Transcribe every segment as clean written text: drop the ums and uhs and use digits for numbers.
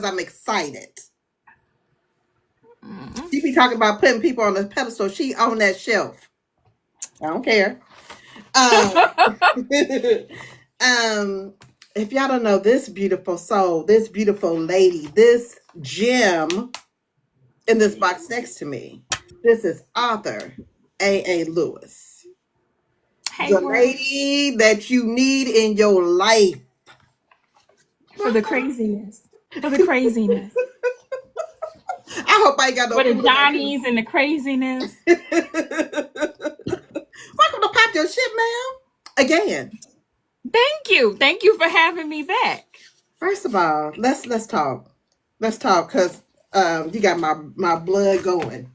because I'm excited. Mm. She be talking about putting people on the pedestal. She on that shelf. I don't care. Um, if y'all don't know this beautiful soul, this beautiful lady, this gem in this box next to me, this is author A. Lewis. Hey, The world. lady that you need in your life. For the craziness. For the craziness. I hope I ain't got no For the people that Johnnies and the craziness. Welcome to Pop Your Shit, ma'am. Again. Thank you. Thank you for having me back. First of all, let's talk. Let's talk because you got my blood going.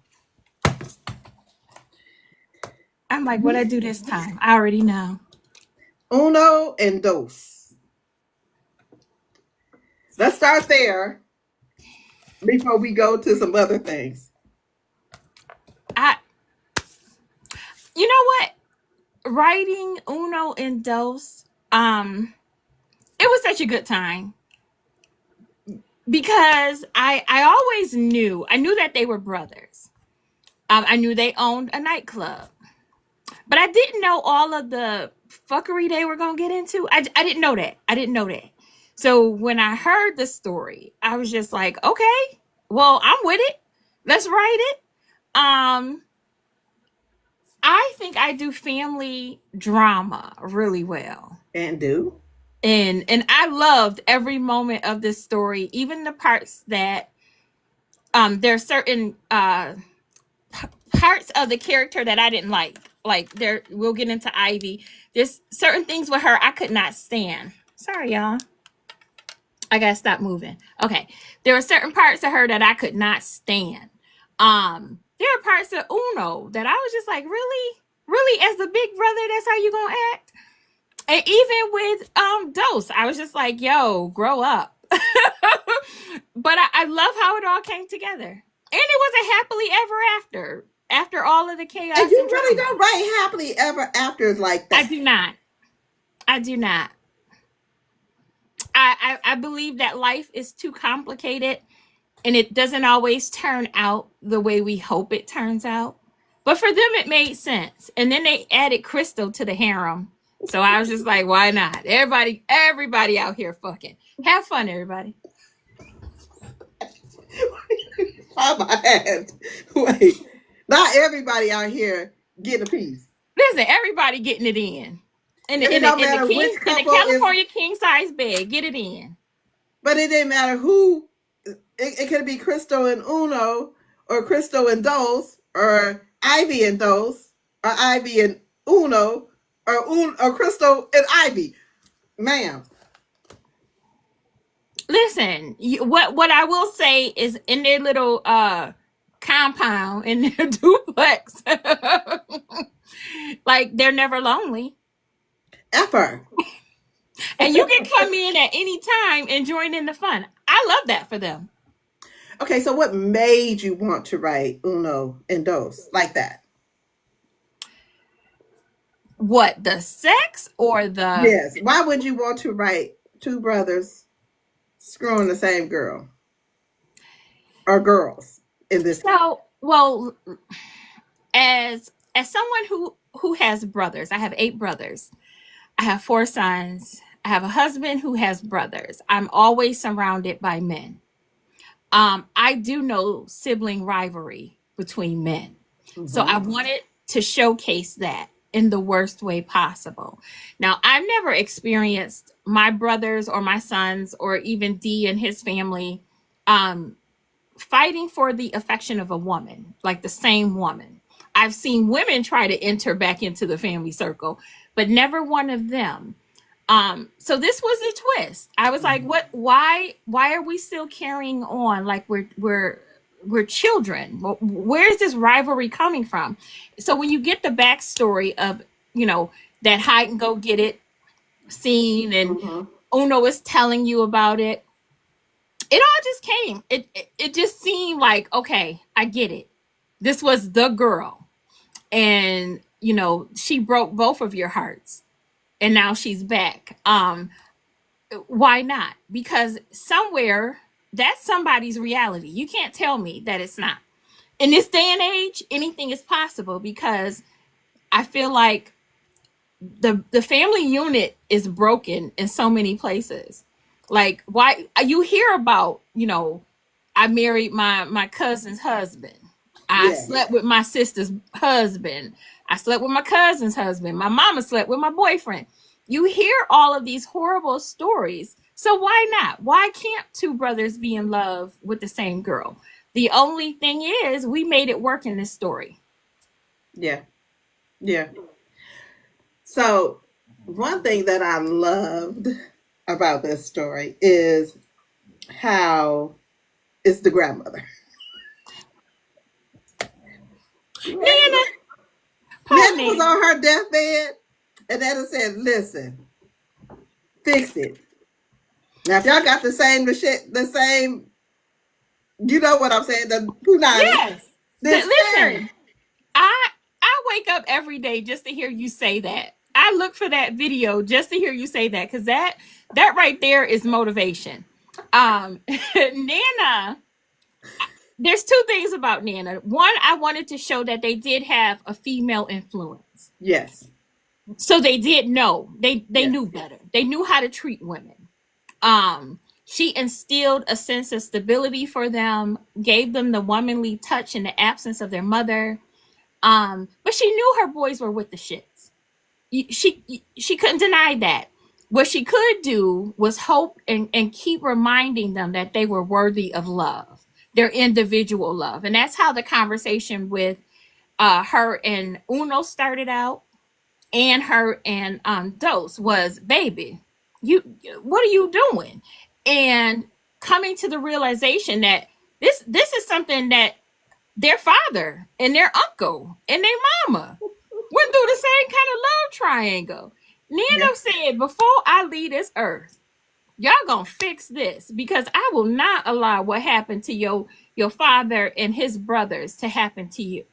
I'm like, what I do this time? I already know. Uno and dos. Let's start there before we go to some other things. I you know what? Writing Uno and Dos, it was such a good time because I always knew that they were brothers. I knew they owned a nightclub, but I didn't know all of the fuckery they were gonna get into. I didn't know that. I didn't know that. So when I heard the story, I was just like, okay, well, I'm with it. Let's write it. Um, I think I do family drama really well. And do. And I loved every moment of this story, even the parts that there are certain parts of the character that I didn't like. Like there, we'll get into Ivy. There's certain things with her I could not stand. Sorry, y'all. I gotta stop moving. Okay, there were certain parts of her that I could not stand. There are parts of Uno that I was just like, really, really, as the big brother, that's how you gonna act. And even with Dose, I was just like, yo, grow up. But I love how it all came together. And it was a happily ever after all of the chaos. And you and really drama. don't write happily ever after like I that. do not. I do not. I believe that life is too complicated and it doesn't always turn out the way we hope it turns out. But for them, it made sense. And then they added Crystal to the harem. So I was just like, why not? Everybody out here fucking. Have fun, everybody. My ass. Wait. Not everybody out here getting a piece. Listen, everybody getting it in. And it don't matter which In the couple is. California king size bed, get it in. But it didn't matter who. It could be Crystal and Uno, or Crystal and Dos, or Ivy and Dos, or Ivy and Uno, or Crystal and Ivy. Ma'am. Listen, what I will say is in their little compound, in their duplex, like they're never lonely. Ever. And you can come in at any time and join in the fun. I love that for them. Okay, so what made you want to write Uno and Dos like that? What, the sex or the Yes. Why would you want to write two brothers screwing the same girl? Or girls in this case? so well as someone who has brothers, I have 8 brothers. I have 4 sons. I have a husband who has brothers. I'm always surrounded by men. I do know sibling rivalry between men. So I Mm-hmm. wanted to showcase that in the worst way possible. Now, I've never experienced my brothers or my sons or even D and his family um, fighting for the affection of a woman, like the same woman. I've seen women try to enter back into the family circle, but never one of them. So this was a twist. I was like, what, why are we still carrying on like we're children? Where is this rivalry coming from? So when you get the backstory of, that hide and go get it scene, and Mm-hmm. Uno is telling you about it, it all just came. It just seemed like, okay, I get it. This was the girl, and she broke both of your hearts, and now she's back. Why not? Because somewhere that's somebody's reality. You can't tell me that it's not. In this day and age, anything is possible because I feel like the family unit is broken in so many places. Like, why you hear about, I married my cousin's husband. I slept Yes. with my sister's husband. I slept with my cousin's husband. My mama slept with my boyfriend. You hear all of these horrible stories. So why not? Why can't two brothers be in love with the same girl? The only thing is we made it work in this story. Yeah. Yeah. So, one thing that I loved about this story is how it's the grandmother. Nana, Nana poor was Nana. on her deathbed, and Nana said, "Listen, fix it. Now, if y'all got the same, you know what I'm saying, the punani, Yes. then spare it." Listen, I I wake up every day just to hear you say that. I look for that video just to hear you say that because that right there is motivation. Nana, there's two things about Nana. One, I wanted to show that they did have a female influence. Yes. So they did know. They Yes. knew better. They knew how to treat women. She instilled a sense of stability for them, gave them the womanly touch in the absence of their mother. But she knew her boys were with the shits. She couldn't deny that. What she could do was hope and keep reminding them that they were worthy of love, their individual love. And that's how the conversation with her and Uno started out, and her and Dose was, baby, you what are you doing? And coming to the realization that this is something that their father and their uncle and their mama went through the same kind of love triangle. Yeah. Nano said, before I leave this earth, y'all gonna fix this because I will not allow what happened to your father and his brothers to happen to you.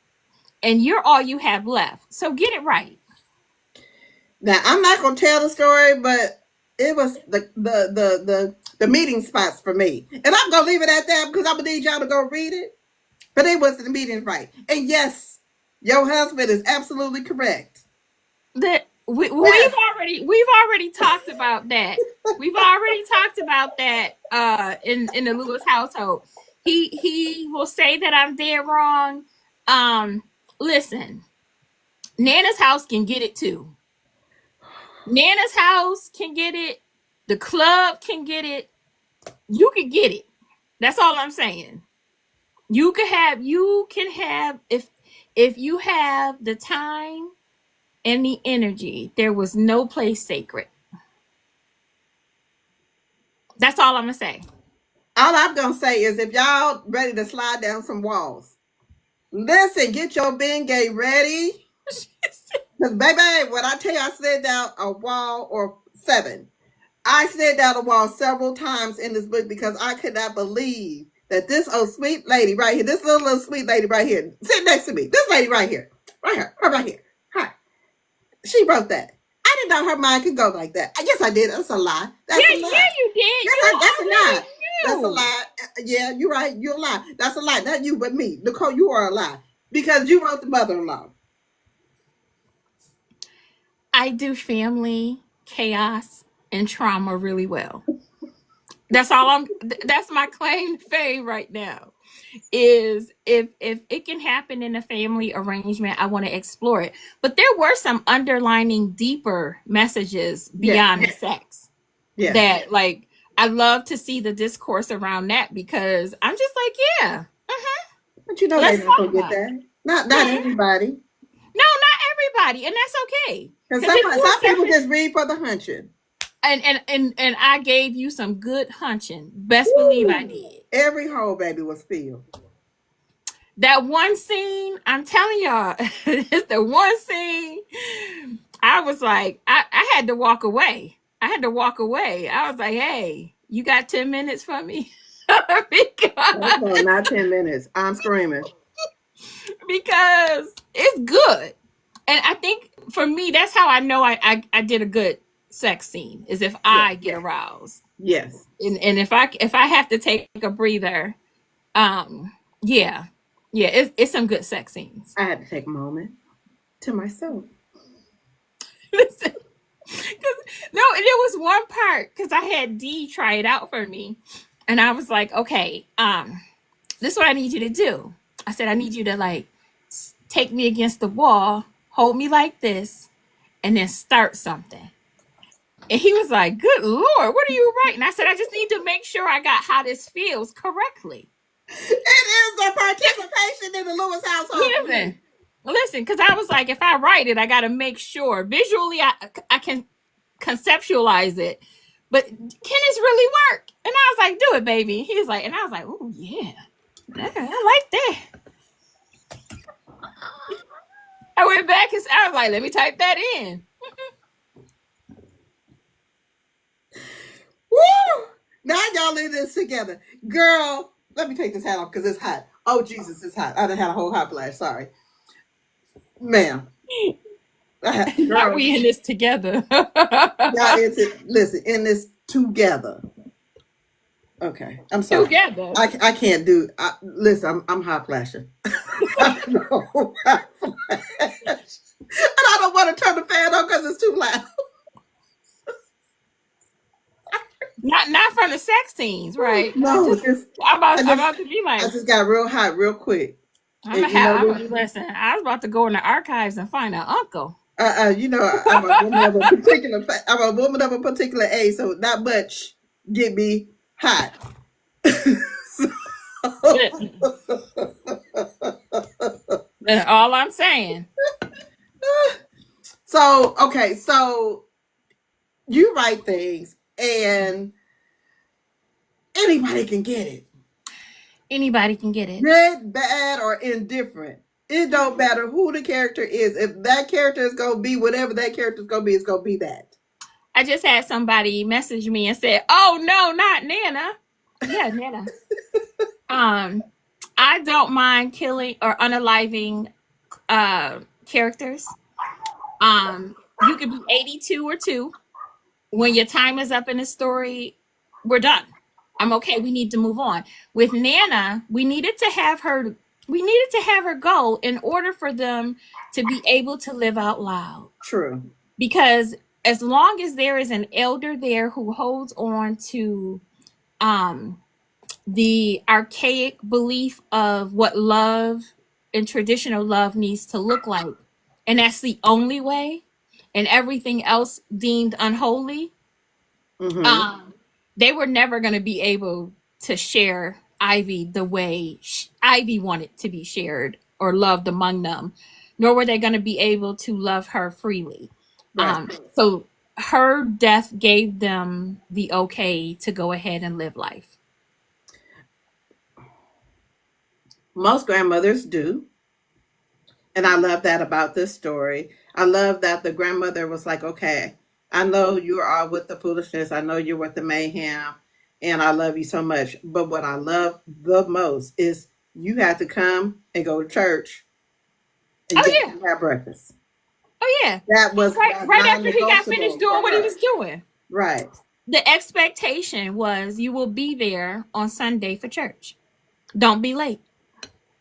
And you're all you have left. So get it right. Now, I'm not gonna tell the story, but it was the meeting spots for me, and I'm gonna leave it at that because I'm gonna need y'all to go read it. But it was the meeting right, and yes, your husband is absolutely correct. That Yes. we've already talked about that. We've already talked about that in the Lewis household. He will say that I'm dead wrong. Listen, Nana's house can get it too. Nana's house can get it. The club can get it. You can get it. That's all I'm saying. You can have if you have the time and the energy, there was no place sacred. That's all I'm gonna say. All I'm gonna say is if y'all ready to slide down some walls, listen, get your Bengay ready. Because baby, when I tell you I slid down a wall or seven, I slid down a wall several times in this book because I could not believe that this old sweet lady right here, this little sweet lady right here, sit next to me, this lady right here, her right here, her. She wrote that. I didn't know her mind could go like that. I guess I did. That's a lie. That's a Yeah, lie. you did. You That's a lie. already That's a knew. lie. Yeah, you're right. You're a lie. That's a lie. Not you, but me. Nicole, you are a lie. Because you wrote the mother in law. I do family, chaos, and trauma really well. That's all that's my claim to fame right now. Is if it can happen in a family arrangement, I want to explore it. But there were some underlining deeper messages Yes. beyond the sex Yes. that, like, I love to see the discourse around that because I'm just like, yeah, But you know let's they're not talk gonna get about it. that. Not Mhm. everybody. No, not everybody, and that's okay Because because it's more some stuff. people just read for the hunching. And I gave you some good hunching. Best believe I Woo! did. Every hole baby was filled. That one scene, I'm telling y'all, it's the one scene. I was like, I had to walk away. I had to walk away. I was like, hey, you got 10 minutes for me? Oh, because, no, not 10 minutes. I'm screaming. because it's good. And I think for me, that's how I know I did a good sex scene, is if Yeah, I get yeah, aroused. Yes. And if I have to take a breather, yeah, yeah, it's some good sex scenes. I had to take a moment to myself. Listen, 'cause- no, and there was one part because I had D try it out for me, and I was like, okay, this is what I need you to do. I said, I need you to like take me against the wall, hold me like this, and then start something. And he was like, good Lord, what are you writing? I said, I just need to make sure I got how this feels correctly. It is the participation in the Lewis household for me. Listen, listen, because I was like, if I write it, I got to make sure visually I can conceptualize it. But can this really work? And I was like, do it, baby. He was like, and I was like, oh, yeah. I like that. I went back and I was like, let me type that in. Woo! Now y'all in this together. Girl, let me take this hat off because it's hot. Oh, Jesus, it's hot. I done had a whole hot flash. Sorry. Ma'am. Are Girl, we in this together? y'all listen, in this together. Okay, I'm sorry. Together. I can't do. Listen, I'm hot flashing. I'm hot flash. And I don't want to turn the fan on because it's too loud. Not from the sex scenes, right? No, I'm about to be I like, just got real hot real quick. listen, I was about to go in the archives and find an uncle. You know, I'm a woman of a particular. I'm a woman of a particular age, so not much get me hot. All I'm saying. So okay, so you write things, and anybody can get it. Anybody can get it. Good, bad, or indifferent. It don't matter who the character is. If that character is gonna be whatever that character is gonna be, it's gonna be that. I just had somebody message me and said, "Oh no, not Nana." Yeah, Nana. I don't mind killing or unaliving characters. You could be 82 or 2. When your time is up in the story, we're done. I'm okay. We need to move on. With Nana, we needed to have her go in order for them to be able to live out loud. True. Because as long as there is an elder there who holds on to the archaic belief of what love and traditional love needs to look like, and that's the only way, and everything else deemed unholy, they were never going to be able to share Ivy the way Ivy wanted to be shared or loved among them, nor were they going to be able to love her freely. Right. So her death gave them the okay to go ahead and live life. Most grandmothers do. And I love that about this story. I love that the grandmother was like, okay, I know you are with the foolishness. I know you're with the mayhem. And I love you so much. But what I love the most is you had to come and go to church and have breakfast. Oh, yeah. That was right after he got finished doing what he was doing. Right. The expectation was you will be there on Sunday for church. Don't be late.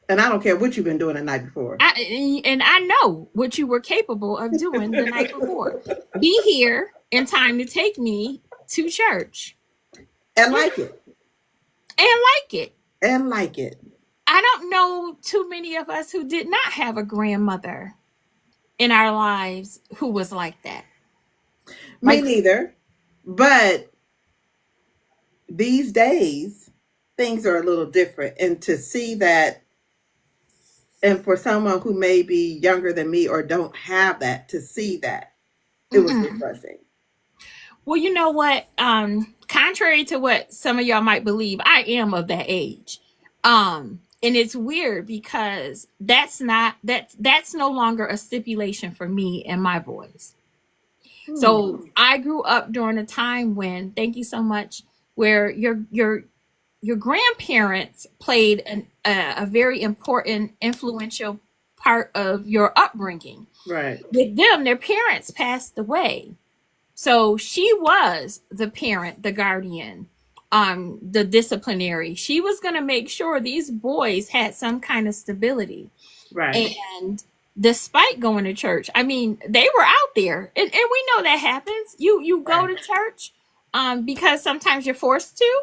And I don't care what you've been doing the night before. And I know what you were capable of doing the night before. Be here in time to take me to church. And like it. And like it. I don't know too many of us who did not have a grandmother in our lives who was like that. Me neither. But these days, things are a little different. And to see that, and for someone who may be younger than me or don't have that, to see that, it was refreshing. Well, you know what? Contrary to what some of y'all might believe, I am of that age. And it's weird because that's no longer a stipulation for me and my boys. So I grew up during a time when, thank you so much, where your grandparents played a very important, influential part of your upbringing. Right. With them, their parents passed away. So she was the parent, the guardian, the disciplinary. She was going to make sure these boys had some kind of stability. Right. And despite going to church, I mean, they were out there, and we know that happens. You go Right. to church because sometimes you're forced to.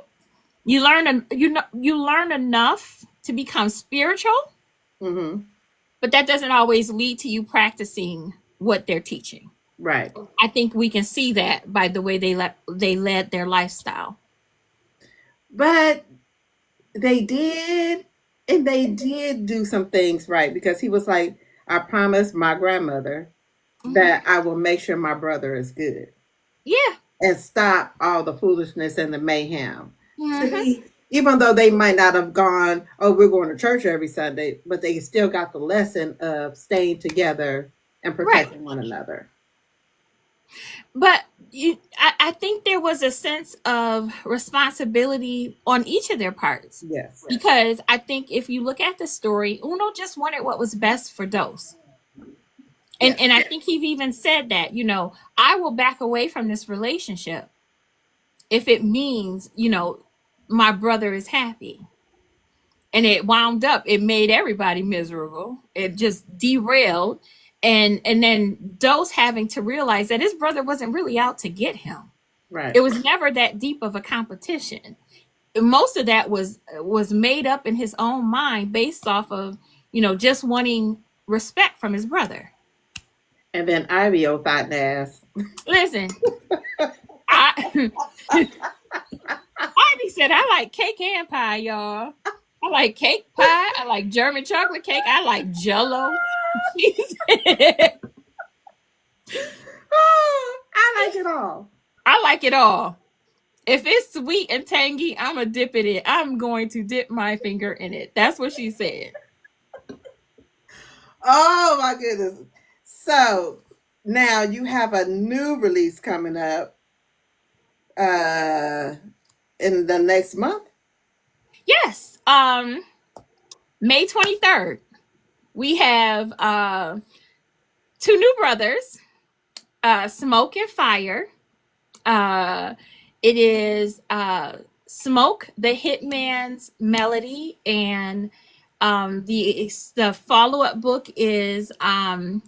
You learn you learn enough to become spiritual, Mm-hmm. but that doesn't always lead to you practicing what they're teaching. Right. I think we can see that by the way they led their lifestyle. But they did, and they did do some things right because he was like, I promised my grandmother Hmm. that I will make sure my brother is good Yeah. and stop all the foolishness and the mayhem. Hmm. See, even though they might not have gone, oh, we're going to church every Sunday, but they still got the lesson of staying together and Right. protecting one another. But I think there was a sense of responsibility on each of their parts. Yes. Because I think if you look at the story, Uno just wanted what was best for Dos. Yes. And I think he even said that, I will back away from this relationship if it means, my brother is happy. And it wound up, it made everybody miserable. It just derailed. And then Dos having to realize that his brother wasn't really out to get him. Right. It was never that deep of a competition. Most of that was made up in his own mind based off of, just wanting respect from his brother. And then Ivy, old thought ass. Listen, I Ivy said I like cake and pie, y'all. I like cake pie. I like German chocolate cake. I like Jello. She said, Oh, I like it all. I like it all. If it's sweet and tangy, I'm gonna dip it in. I'm going to dip my finger in it. That's what she said. Oh my goodness. So now you have a new release coming up uh in the next month. Yes. May 23rd. We have two new brothers, Smoke and Fire. Uh, it is Smoke, the Hitman's Melody, and the follow up book is Right.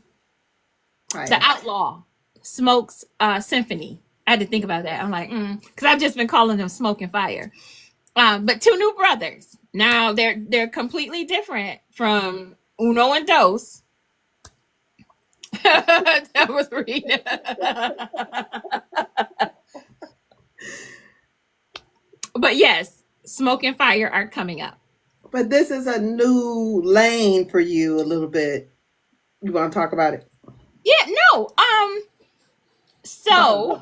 The Outlaw, Smoke's Symphony. I had to think about that. I'm like, because I've just been calling them Smoke and Fire. But two new brothers. Now they're completely different from Uno and Dos. That was Rita. But yes, Smoke and Fire are coming up. But this is a new lane for you a little bit. You want to talk about it? Yeah, no. Go So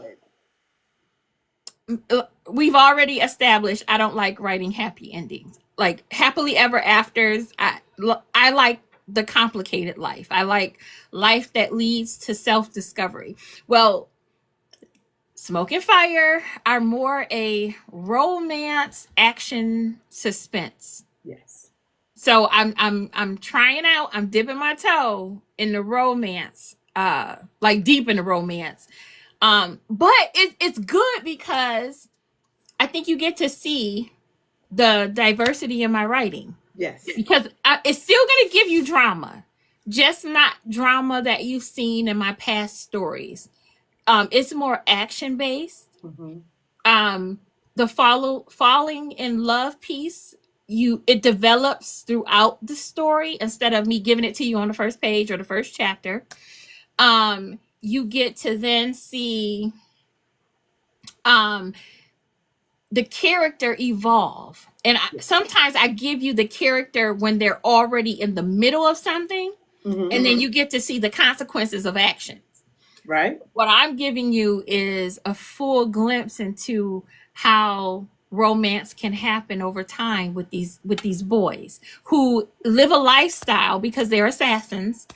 ahead. we've already established I don't like writing happy endings. Like happily ever afters, I like the complicated life. I like life that leads to self-discovery. Well, Smoke and Fire are more a romance, action, suspense. Yes. So I'm trying out. I'm dipping my toe in the romance, like deep in the romance. But it's good because I think you get to see the diversity in my writing Yes. because it's still going to give you drama, just not drama that you've seen in my past stories. It's more action based. Mm-hmm. The falling in love piece, it develops throughout the story instead of me giving it to you on the first page or the first chapter. You get to then see um the character evolve. And sometimes I give you the character when they're already in the middle of something, Mm-hmm. and then you get to see the consequences of actions. Right. What I'm giving you is a full glimpse into how romance can happen over time with these boys who live a lifestyle because they're assassins,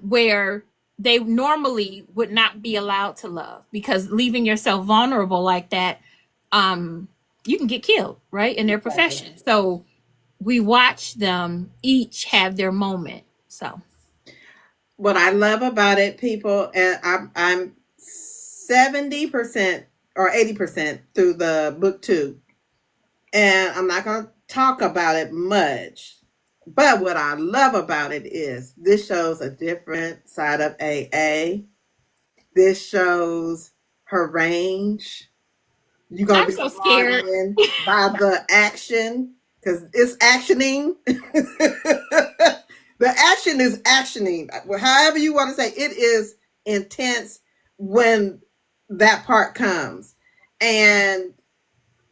where they normally would not be allowed to love because leaving yourself vulnerable like that, you can get killed, right, in their Exactly. profession. So we watch them each have their moment. So What I love about it, people, and I'm 70% or 80% through the book two. And I'm not going to talk about it much. But what I love about it is this shows a different side of AA. This shows her range. You're going I'm to be so drawn scared. in by the action because it's actioning. The action is actioning. However you want to say it is intense when that part comes. And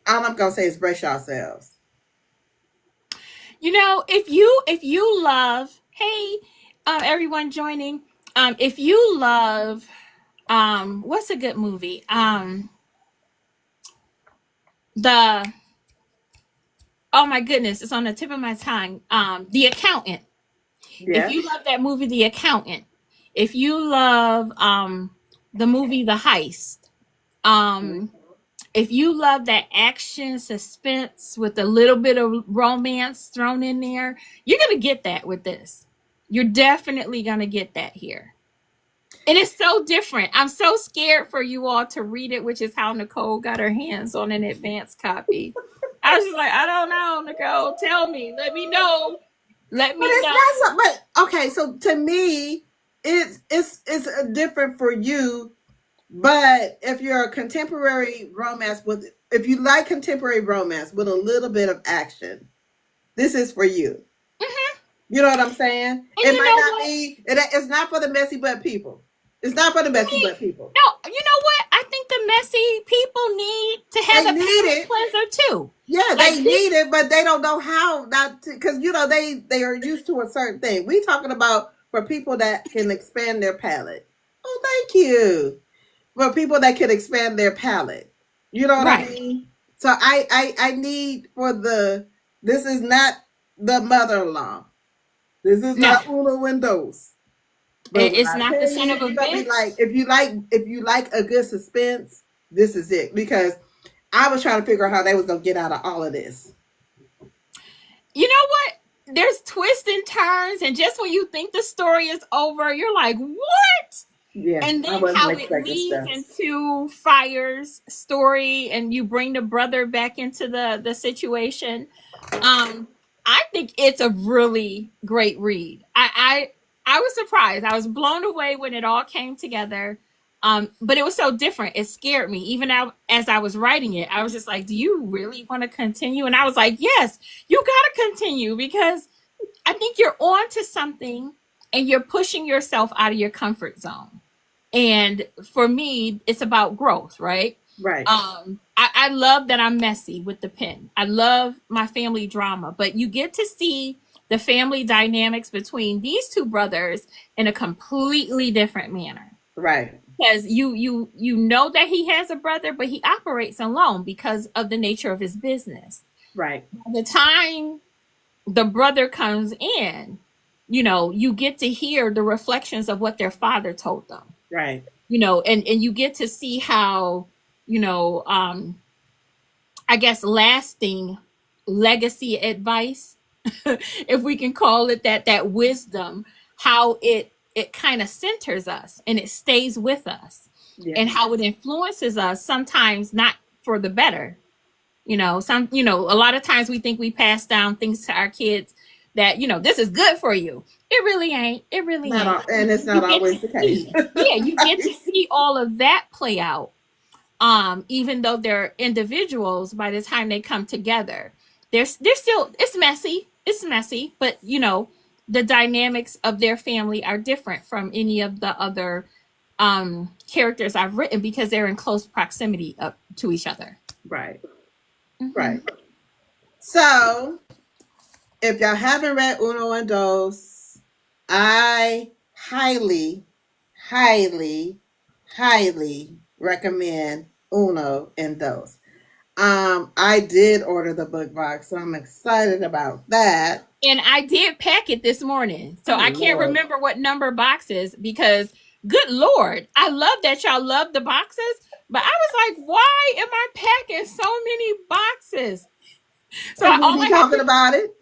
all I'm going to say is brace yourselves. You know, if you love, hey, everyone joining, if you love, what's a good movie? The Oh my goodness, it's on the tip of my tongue. The Accountant. If Yes. you love that movie, The Accountant. If you love the movie The Heist. Um, if you love that action suspense with a little bit of romance thrown in there, you're gonna get that with this. You're definitely gonna get that here. And it's so different. I'm so scared for you all to read it, which is how Nicole got her hands on an advanced copy. I was just like, I don't know, Nicole. Tell me. Let me know. Let But me it's know. not so. But okay, so to me, it's different for you. But if you're a contemporary romance with, if you like contemporary romance with a little bit of action, this is for you. Hmm. You know what I'm saying? And It you might know not what? be. It's not for the messy butt people. It's not for the messy Hey, butt people. no, you know what? I think the messy people need to have They a need palate it. cleanser too. Yeah, Like they this, need it, but they don't know how not to, because they are used to a certain thing. We talking about for people that can expand their palate. Oh, thank you. For people that can expand their palate. You know what I right? mean? So I need for the, this is not the mother-in-law. This is No, not Uno Windows. But when it's I not the tell son you, of a you're gonna be like, bitch. if you like a good suspense, this is it. Because I was trying to figure out how they was gonna get out of all of this. You know what? There's twists and turns, and just when you think the story is over, you're like, what? Yeah, And I then wasn't how it expecting leads stuff. into Fire's story, and you bring the brother back into the situation. Um, I think it's a really great read. I was surprised. I was blown away when it all came together. But it was so different. It scared me. Even as I was writing it, I was just like, "Do you really want to continue?" And I was like, "Yes, you got to continue because I think you're on to something, and you're pushing yourself out of your comfort zone." And for me, it's about growth, right? Right, I love that I'm messy with the pen. I love my family drama, but you get to see the family dynamics between these two brothers in a completely different manner. right, Because you know that he has a brother, but he operates alone because of the nature of his business. right, By the time the brother comes in, you get to hear the reflections of what their father told them. right, And you get to see how, you know, I guess lasting legacy advice, if we can call it that, that wisdom, how it kind of centers us and it stays with us, and yes, how it influences us sometimes not for the better. A lot of times we think we pass down things to our kids that, this is good for you. It really ain't. It really not all, ain't. and it's not You get to always the case. see, yeah, you get to see all of that play out. Even though they're individuals, by the time they come together, they're still, it's messy. It's messy, but the dynamics of their family are different from any of the other characters I've written because they're in close proximity up to each other. Right, Hmm. right. So if y'all haven't read Uno and Dos, I highly, highly, highly recommend Uno and Dos. I did order the book box, so I'm excited about that. And I did pack it this morning. So Oh I can't Lord. remember what number boxes because good Lord, I love that y'all love the boxes. But I was like, why am I packing so many boxes? So Because we all be I had talking to, about it.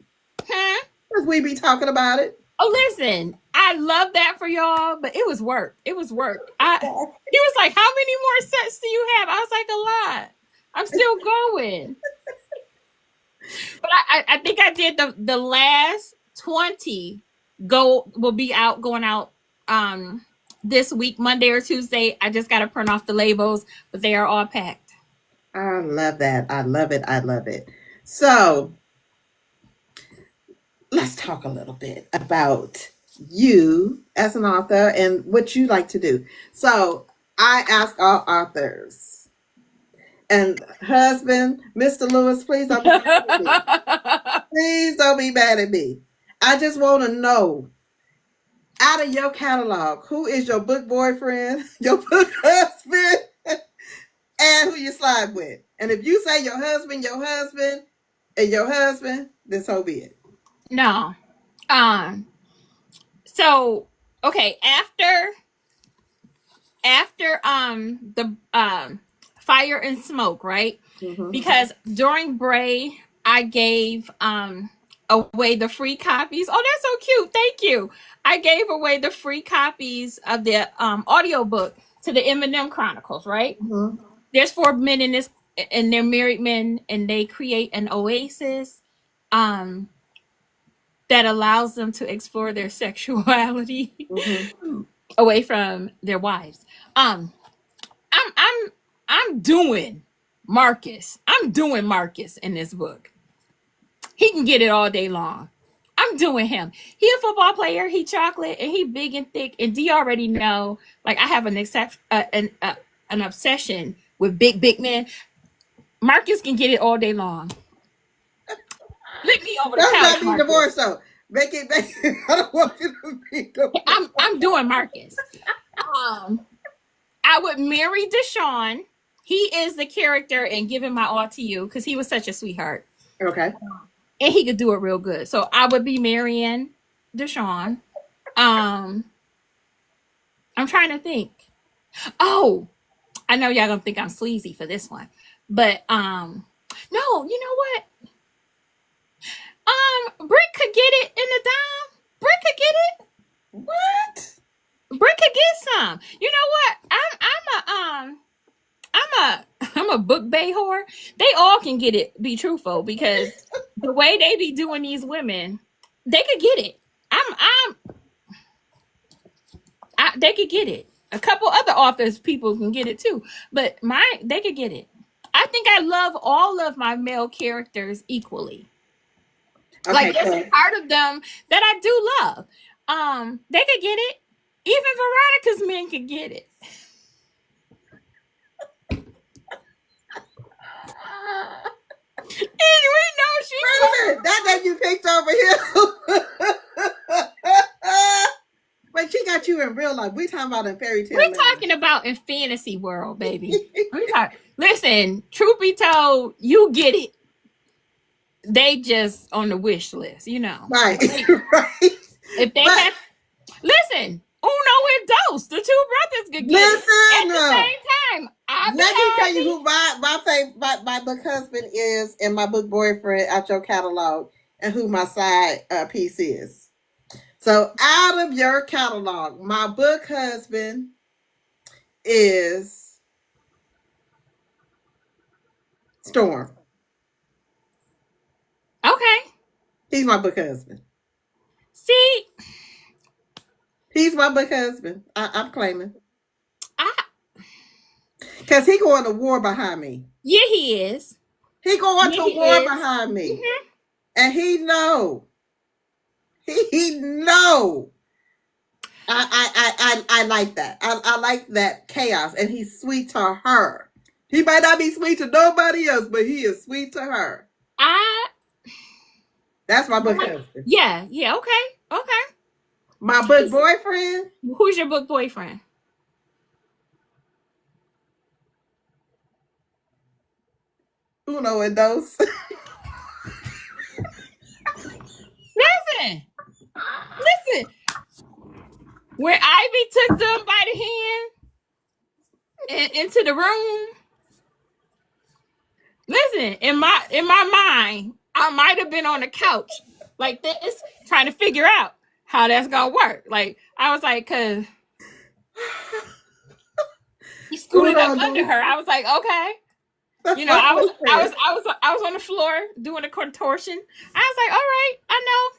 huh? Because we be talking about it. Oh, listen, I love that for y'all, but it was work. It was work. He was like, "How many more sets do you have?" I was like, "A lot. I'm still going." But I think I did the last 20 will be out going out this week, Monday or Tuesday. I just got to print off the labels, but they are all packed. I love that. I love it. I love it. So let's talk a little bit about you as an author and what you like to do. So I ask all authors, and husband, Mr. Lewis, please don't be mad at me. Please don't be mad at me. I just want to know, out of your catalog, who is your book boyfriend, your book husband, and who you slide with. And if you say your husband, and your husband, then so be it. No. So okay, after the Fire and Smoke, right? Mm-hmm. Because during Bray, I gave away the free copies. Oh, that's so cute. Thank you. I gave away the free copies of the audiobook to the Eminem Chronicles, right? Mm-hmm. There's 4 men in this, and they're married men, and they create an oasis that allows them to explore their sexuality Mm-hmm. away from their wives. I'm I'm I'm doing Marcus. I'm doing Marcus in this book. He can get it all day long. I'm doing him. He a football player. He chocolate and he big and thick. And D already know. Like I have an obsession with big men. Marcus can get it all day long. Lick me over the That's couch, not be Marcus. divorced though. Make it. I don't want you to be divorced. I'm doing Marcus. I would marry Deshaun. He is the character in Giving My All to You because he was such a sweetheart. Okay. And he could do it real good. So I would be marrying Deshaun. I'm trying to think. Oh, I know y'all gonna think I'm sleazy for this one. But no, you know what? Brick could get it in the dime. Brick could get it. What? Brick could get some. You know what? I'm a book bay whore. They all can get it, be truthful, because the way they be doing these women, they could get it. They could get it. A couple other authors, people can get it too, but they could get it. I think I love all of my male characters equally. Okay, like there's a part of them that I do love. They could get it. Even Veronica's men could get it. And we know she's. Wait a minute. That you picked over here. But she got you in real life. We talking about in fairy tale. We're talking about in fantasy world, baby. Listen, truth be told, you get it. They just on the wish list, you know. Right. Right. If they had, listen, Uno and Dos, the two brothers could get Listen, it at the same time. Let me tell you who my book husband is and my book boyfriend out your catalog, and who my side piece is. So out of your catalog, my book husband is Storm. Okay. He's my book husband. See? He's my book husband. I'm claiming. Because he going to war behind me. Yeah, he is. He going to war behind me. Mm-hmm. And he know. He know. I like that. I like that chaos. And he's sweet to her. He might not be sweet to nobody else, but he is sweet to her. That's my book husband. Yeah, okay. My book boyfriend? Who's your book boyfriend? Uno and Dos. Listen. Where Ivy took them by the hand and into the room. Listen, in my mind, I might have been on the couch like this, trying to figure out how that's gonna work. Like I was like, cause he scooted up Uno under do. her. I was like, okay. That's You know, my boyfriend. I was on the floor doing a contortion. I was like, all right, I know.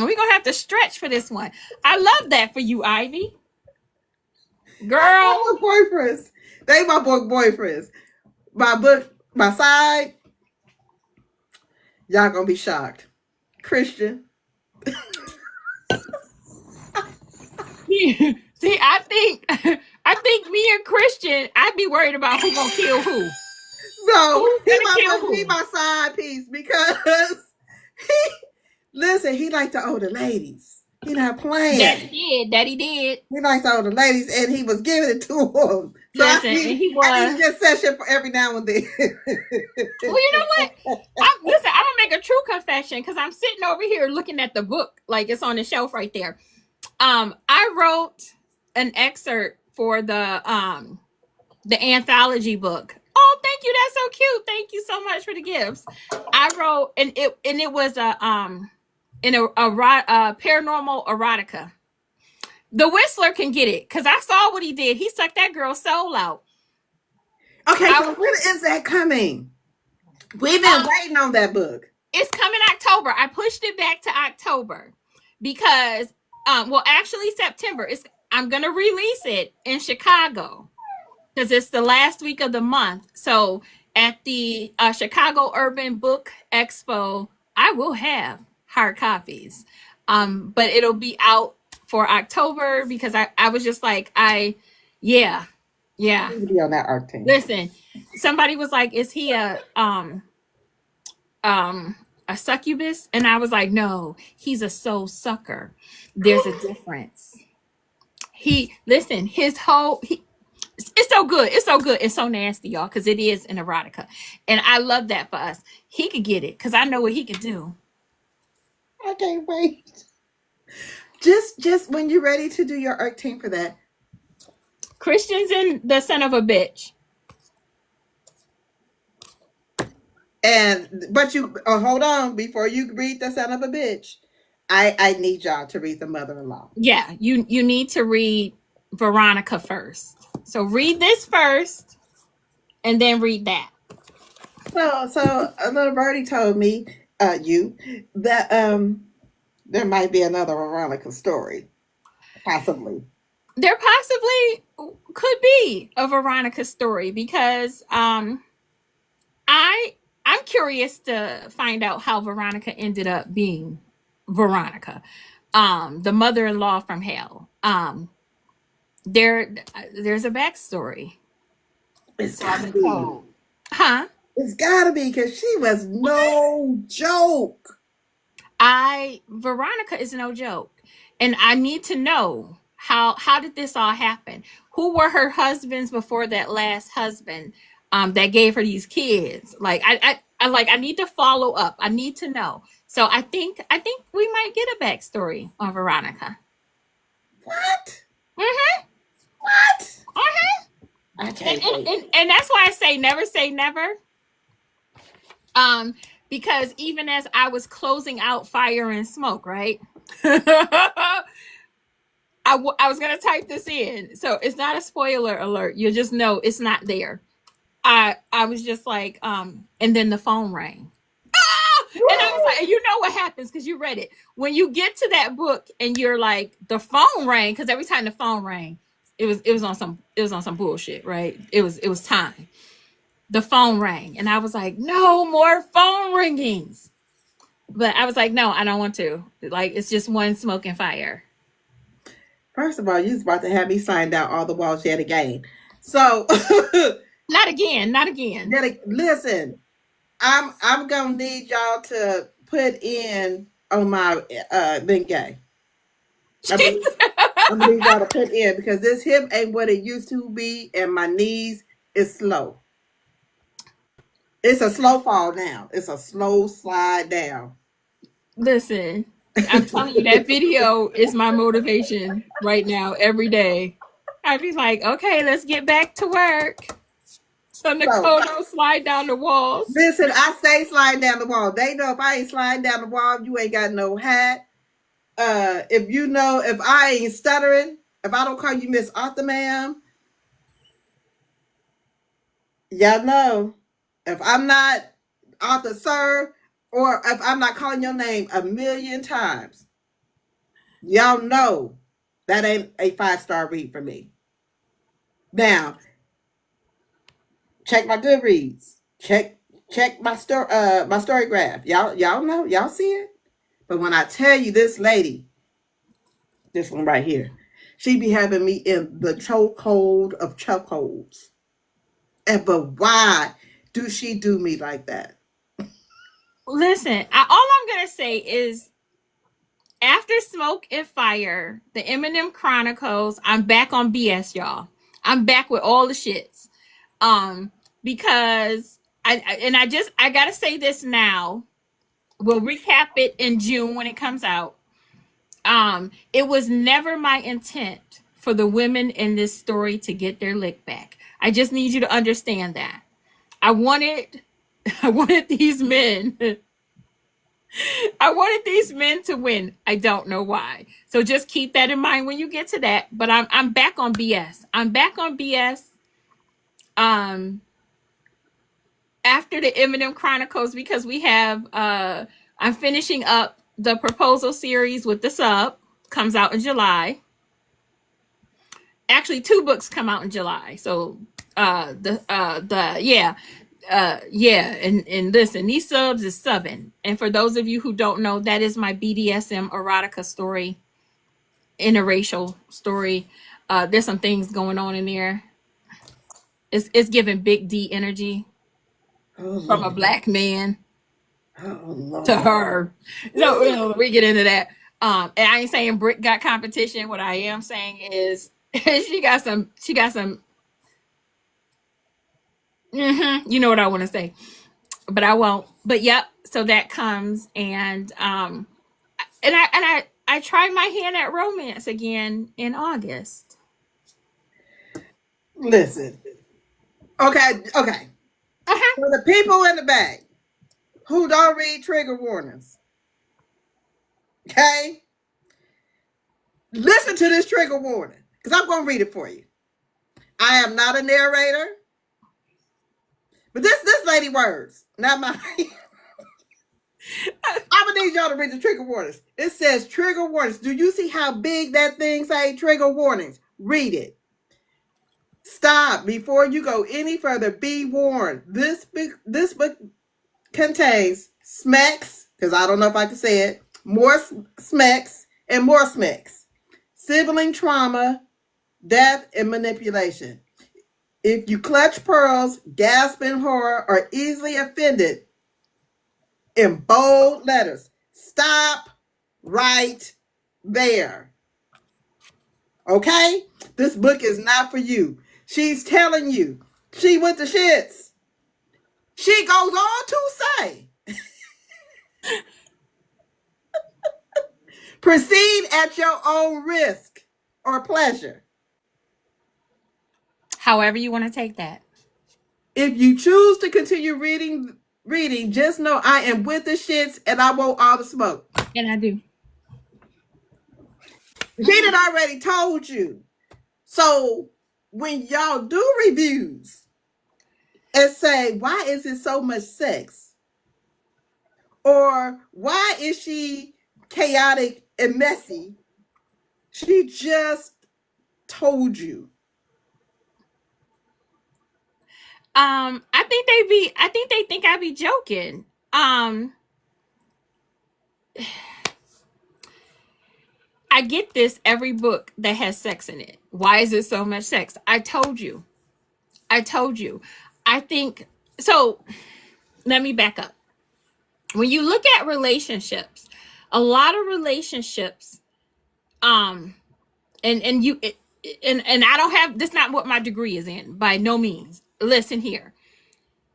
We're gonna have to stretch for this one. I love that for you, Ivy. That's Girl. my boyfriends. They my boyfriends. My book, my side, y'all gonna be shocked. Christian. See, I think me and Christian, I'd be worried about who gonna kill who. No, Who's gonna kill he who? my side piece because he listen, he like the older ladies. He not Daddy playing. did. Daddy did. He likes the older ladies and he was giving it to him. So Listen, and he I need was. to just session for every now and then. Well, you know what? Listen, I'm gonna make a true confession because I'm sitting over here looking at the book, like it's on the shelf right there. I wrote an excerpt for the anthology book. Oh, thank you. That's so cute. Thank you so much for the gifts. I wrote, and it was a paranormal erotica. The Whistler can get it because I saw what he did. He sucked that girl's soul out. Okay, I, so when is that coming? We've been waiting on that book. it's coming October. I pushed it back to October because, well, actually September. I'm gonna release it in Chicago because it's the last week of the month. So at the Chicago Urban Book Expo, I will have hard copies, but it'll be out for October because I was just like yeah, I yeah. need to be on that art team. Listen, somebody was like, "Is he a succubus?" And I was like, "No, he's a soul sucker. There's a difference." He listen, his whole it's so good. It's so good. It's so nasty, y'all, because it is an erotica. And I love that for us. He could get it because I know what he could do. I can't wait. Just when you're ready to do your art team for that. Christians and the son of a bitch. And but you hold on before you read the son of a bitch. I need y'all to read the mother-in-law. Yeah, you need to read Veronica first. So read this first and then read that. So a little birdie told me, you, that there might be another Veronica story. Possibly. There possibly could be a Veronica story because I I'm curious to find out how Veronica ended up being Veronica, the mother-in-law from hell. There's a backstory. It's So I've gotta been be. told. Huh? It's gotta be because she was no joke. Veronica is no joke. And I need to know how did this all happen? Who were her husbands before that last husband that gave her these kids? Like I need to follow up. I need to know. So I think we might get a backstory on Veronica. What? Mm-hmm. What? Mm-hmm. I And, can't and, wait. and, and that's why I say never. Um, because even as I was closing out Fire and Smoke, right? I was gonna type this in, so it's not a spoiler alert. You just know it's not there. I was just like, and then the phone rang. Ah! And I was like, you know what happens because you read it. When you get to that book and you're like, the phone rang, because every time the phone rang, it was on some bullshit, right? It was time. The phone rang, and I was like, no more phone ringings. But I was like, no, I don't want to. Like, it's just one smoking fire. First of all, you was about to have me sign down all the walls yet again. So Not again, not again. listen, I'm gonna need y'all to put in on my been gay. I'm gonna need y'all to put in because this hip ain't what it used to be, and my knees is slow. It's a slow fall down. It's a slow slide down. Listen, I'm telling you, that video is my motivation right now, every day. I'd be like, okay, let's get back to work. So So Nicole don't slide down the walls. listen, I say sliding down the wall. They know if I ain't sliding down the wall, you ain't got no hat, If you know, if I ain't stuttering, if I don't call you Miss Arthur, ma'am, y'all know. If I'm not Arthur, sir, or if I'm not calling your name a million times, y'all know that ain't a 5-star read for me. Now, check my Goodreads. Check my story graph. Y'all know, y'all see it. But when I tell you this lady, this one right here, she be having me in the chokehold of chokeholds. And but why do she do me like that? Listen, all I'm gonna say is after Smoke and Fire, the Eminem Chronicles, I'm back on BS, y'all. I'm back with all the shits. Because I gotta say this now. We'll recap it in June when it comes out. It was never my intent for the women in this story to get their lick back. I just need you to understand that. I wanted I wanted these men I wanted these men to win. I don't know why. So just keep that in mind when you get to that. But I'm back on BS. I'm back on BS. Um After the Eminem Chronicles because we have I'm finishing up the proposal series with the sub comes out in July. Actually, two books come out in July. So the yeah, and listen, these subs is subbing. And for those of you who don't know, that is my BDSM erotica story, interracial story. There's some things going on in there. It's giving big D energy Oh from a Lord. black man Oh to Lord. her. So we get into that. And I ain't saying Brick got competition. What I am saying is she got some you know what I want to say. But I won't. But yep, so that comes and I tried my hand at romance again in August. Listen. Okay. Uh-huh. For the people in the back who don't read trigger warnings, okay? Listen to this trigger warning. Because I'm gonna read it for you. I am not a narrator. But this lady words, not mine. I'm gonna need y'all to read the trigger warnings. It says trigger warnings. Do you see how big that thing say trigger warnings? Read it. Stop before you go any further. Be warned. This book contains smacks, because I don't know if I can say it, more smacks and more smacks, sibling trauma, death, and manipulation. If you clutch pearls, gasp in horror, or easily offended, in bold letters, stop right there. Okay? This book is not for you. She's telling you. She went to shits. She goes on to say, proceed at your own risk or pleasure. However you want to take that. If you choose to continue reading, just know I am with the shits and I want all the smoke. And I do. She had already told you. So when y'all do reviews and say, why is it so much sex? Or why is she chaotic and messy? She just told you. I think they think I be joking. I get this every book that has sex in it. Why is it so much sex? I told you. I told you. I think so. Let me back up. When you look at relationships, a lot of relationships, um, and you, and I don't have this. Not what my degree is in, by no means. Listen here.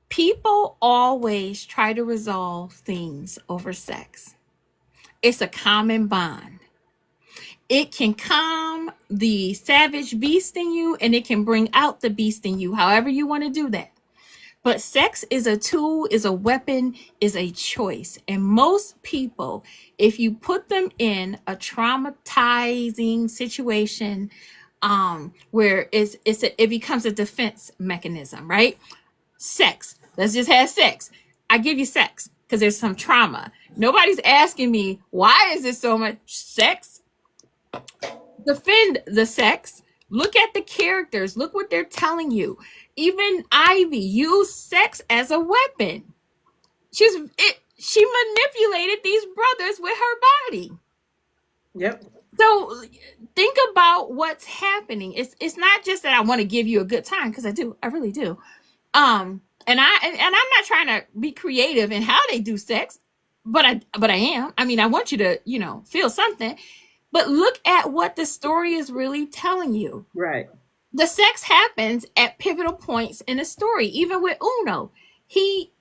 People always try to resolve things over sex. It's a common bond. It can calm the savage beast in you and it can bring out the beast in you, however you want to do that. But sex is a tool, is a weapon, is a choice. And most people, if you put them in a traumatizing situation, where it becomes a defense mechanism, right? Sex. Let's just have sex. I give you sex because there's some trauma. Nobody's asking me why is there so much sex. Defend the sex. Look at the characters. Look what they're telling you. Even Ivy used sex as a weapon. She manipulated these brothers with her body. Yep. So think about what's happening. It's not just that I want to give you a good time, because I do. I really do. And I'm not trying to be creative in how they do sex, but I am. I mean, I want you to, feel something. But look at what the story is really telling you. Right. The sex happens at pivotal points in the story. Even with Uno, he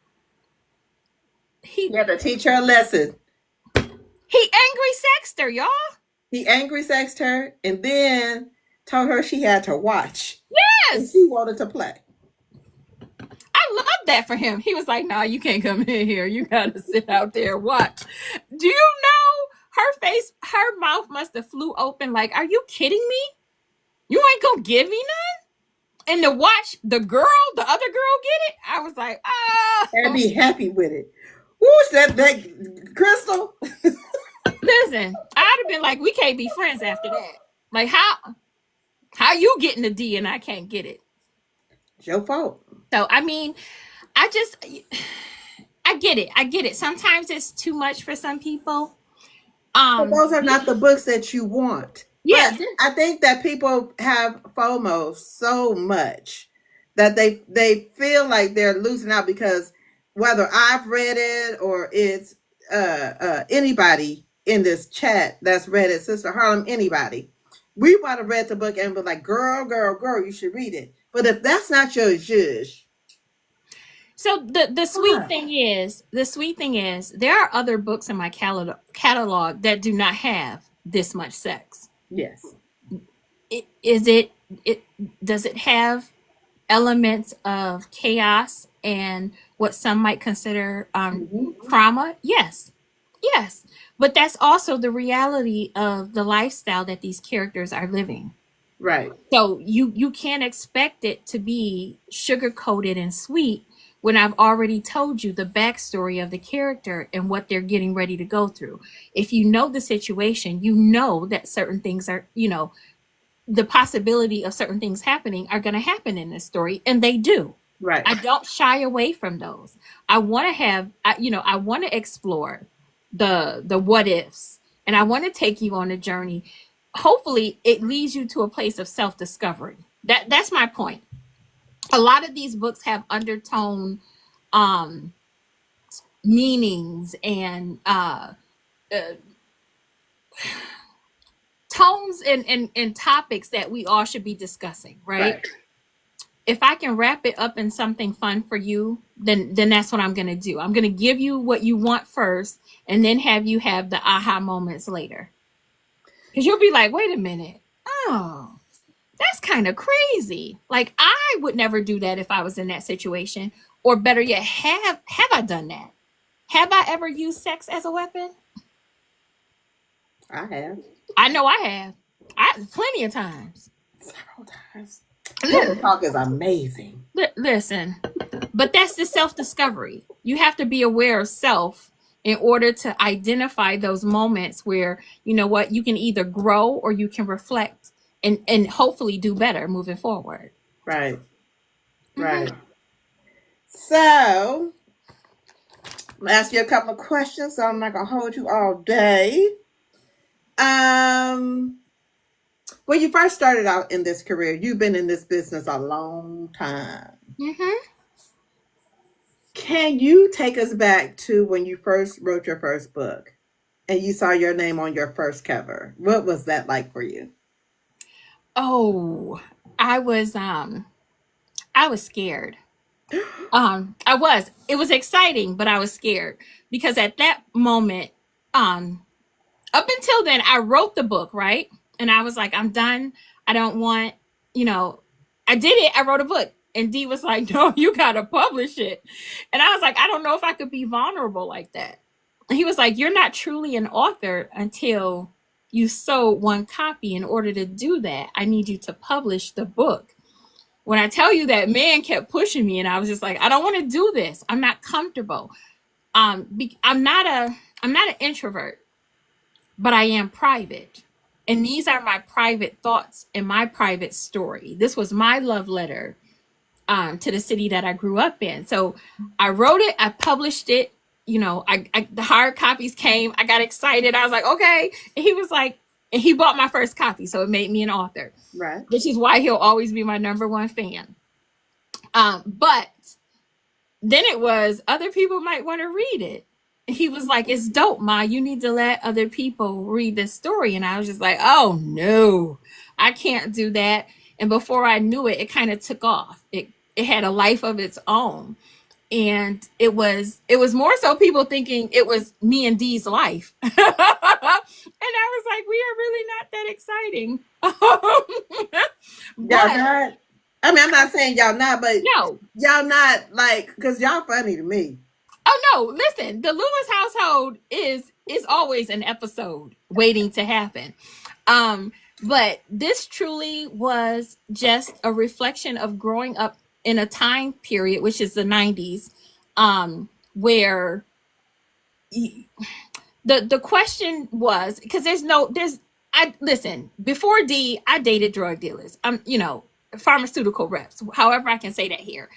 You have to teach her a lesson. angry sexed her, y'all. He angry sexed her and then told her she had to watch. And Yes, she wanted to play. I love that for him. He was like, "Nah, you can't come in here. You gotta sit out there and watch." Do you know her face? Her mouth must have flew open. Like, are you kidding me? You ain't gonna give me none? And to watch the other girl get it, I was like, And oh. be happy with it. Who's that Crystal? Listen, I'd have been like, we can't be friends after that. Like, how you getting the D and I can't get it? It's your fault. So I mean, I get it. I get it. Sometimes it's too much for some people. But those are not the books that you want. Yeah. But I think that people have FOMO so much that they feel like they're losing out, because whether I've read it or it's anybody in this chat that's read it, Sister Harlem, anybody, we might have read the book and be like, girl, you should read it. But if that's not your zhuzh. So the sweet thing is, there are other books in my catalog that do not have this much sex. Yes. It does it have elements of chaos and what some might consider trauma? Yes. Yes. But that's also the reality of the lifestyle that these characters are living. Right. So you can't expect it to be sugar coated and sweet when I've already told you the backstory of the character and what they're getting ready to go through. If you know the situation, you know that certain things are, the possibility of certain things happening are going to happen in this story, and they do. Right. I don't shy away from those. I want to explore the what ifs, and I want to take you on a journey. Hopefully it leads you to a place of self-discovery. That's my point. A lot of these books have undertone meanings and tones and topics that we all should be discussing, right? If I can wrap it up in something fun for you, then that's what I'm going to do. I'm going to give you what you want first, and then have you have the aha moments later. Because you'll be like, wait a minute. Oh, that's kind of crazy. Like, I would never do that if I was in that situation. Or better yet, have I done that? Have I ever used sex as a weapon? I have. I know I have. Plenty of times. Several times. Pillow talk is amazing. Listen, but that's the self-discovery. You have to be aware of self in order to identify those moments where, you know what, you can either grow or you can reflect and hopefully do better moving forward. Right. Right. So, I'm going to ask you a couple of questions, so I'm not going to hold you all day. When you first started out in this career, you've been in this business a long time. Can you take us back to when you first wrote your first book and you saw your name on your first cover? What was that like for you? Oh, I was scared. It was exciting, but I was scared because at that moment, up until then, I wrote the book, right? And I was like, I'm done. I don't want, I did it. I wrote a book. And Dee was like, no, you gotta publish it. And I was like, I don't know if I could be vulnerable like that. And he was like, you're not truly an author until you sold one copy. In order to do that, I need you to publish the book. When I tell you that, man kept pushing me, and I was just like, I don't want to do this. I'm not comfortable. I'm not an introvert, but I am private. And these are my private thoughts and my private story. This was my love letter to the city that I grew up in. So I wrote it, I published it. You know, the hard copies came. I got excited. I was like, okay. And he was like, and he bought my first copy, so it made me an author. Right. Which is why he'll always be my number one fan. But then it was other people might want to read it. He was like, it's dope, Ma. You need to let other people read this story. And I was just like, oh no, I can't do that. And before I knew it, it kind of took off. It had a life of its own. And it was more so people thinking it was me and Dee's life. And I was like, we are really not that exciting. Y'all But not. I mean, I'm not saying y'all not, but no. y'all not like, because y'all funny to me. Oh no, listen, the Lewis household is always an episode waiting to happen. But this truly was just a reflection of growing up in a time period, which is the 90s, where the question was, because I listen, before D, I dated drug dealers. Pharmaceutical reps, however I can say that here.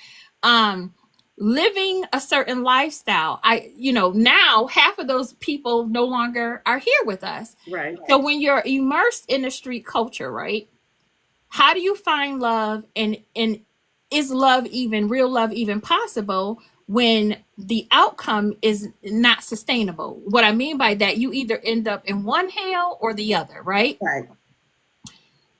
Living a certain lifestyle. Now half of those people no longer are here with us. Right. So when you're immersed in the street culture, right? How do you find love, and is love even real love even possible when the outcome is not sustainable? What I mean by that, you either end up in one hell or the other, right? Right.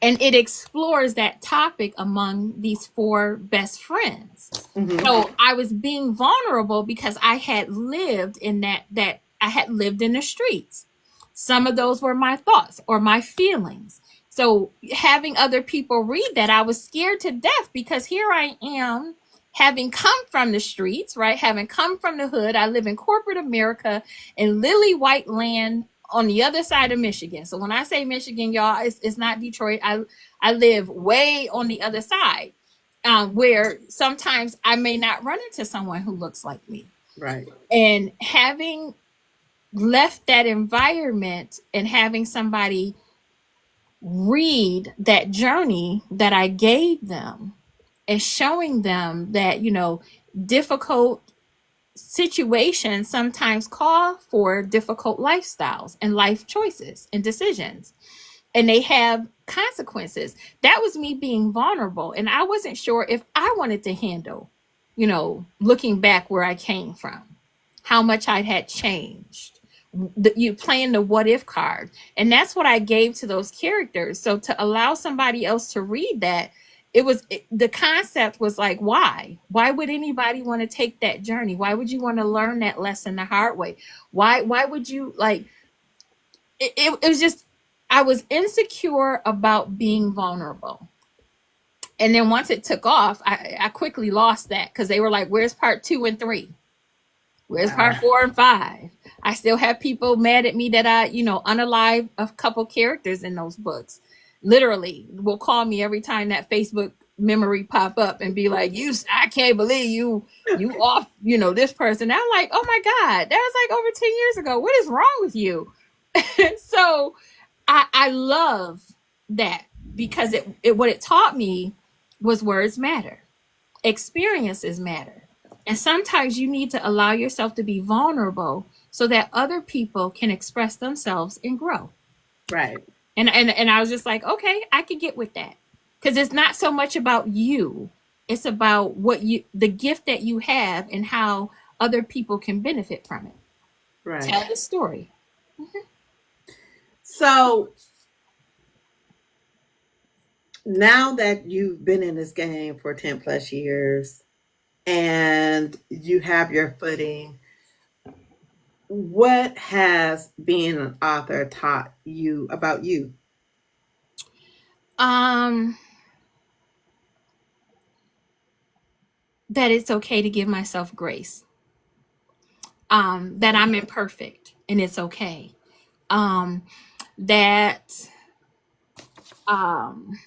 And it explores that topic among these four best friends. Mm-hmm. So I was being vulnerable because I had lived in that I had lived in the streets. Some of those were my thoughts or my feelings. So having other people read that, I was scared to death, because here I am, having come from the streets, right? Having come from the hood. I live in corporate America in lily white land on the other side of Michigan. So when I say Michigan, y'all, it's not Detroit. I live way on the other side, where sometimes I may not run into someone who looks like me. Right. And having left that environment and having somebody read that journey that I gave them, and showing them that, difficult situations sometimes call for difficult lifestyles and life choices and decisions, and they have consequences. That was me being vulnerable, and I wasn't sure if I wanted to handle, looking back where I came from, how much I had changed. You playing the what if card, and that's what I gave to those characters. So to allow somebody else to read that, the concept was like, why would anybody want to take that journey? Why would you want to learn that lesson the hard way? Why would you, like, it was just, I was insecure about being vulnerable. And then once it took off, I quickly lost that, because they were like, where's part 2 and 3? Where's part 4 and 5? I still have people mad at me that I, unalive a couple characters in those books. Literally will call me every time that Facebook memory pop up and be like, I can't believe you off, this person. I'm like, oh my God, that was like over 10 years ago. What is wrong with you? So I love that, because what it taught me was words matter. Experiences matter. And sometimes you need to allow yourself to be vulnerable so that other people can express themselves and grow. Right. And I was just like, okay, I could get with that. Because it's not so much about you. It's about the gift that you have and how other people can benefit from it. Right. Tell the story. Mm-hmm. So now that you've been in this game for 10 plus years and you have your footing, what has being an author taught you about you? that it's okay to give myself grace. That I'm imperfect and it's okay. Um, that um,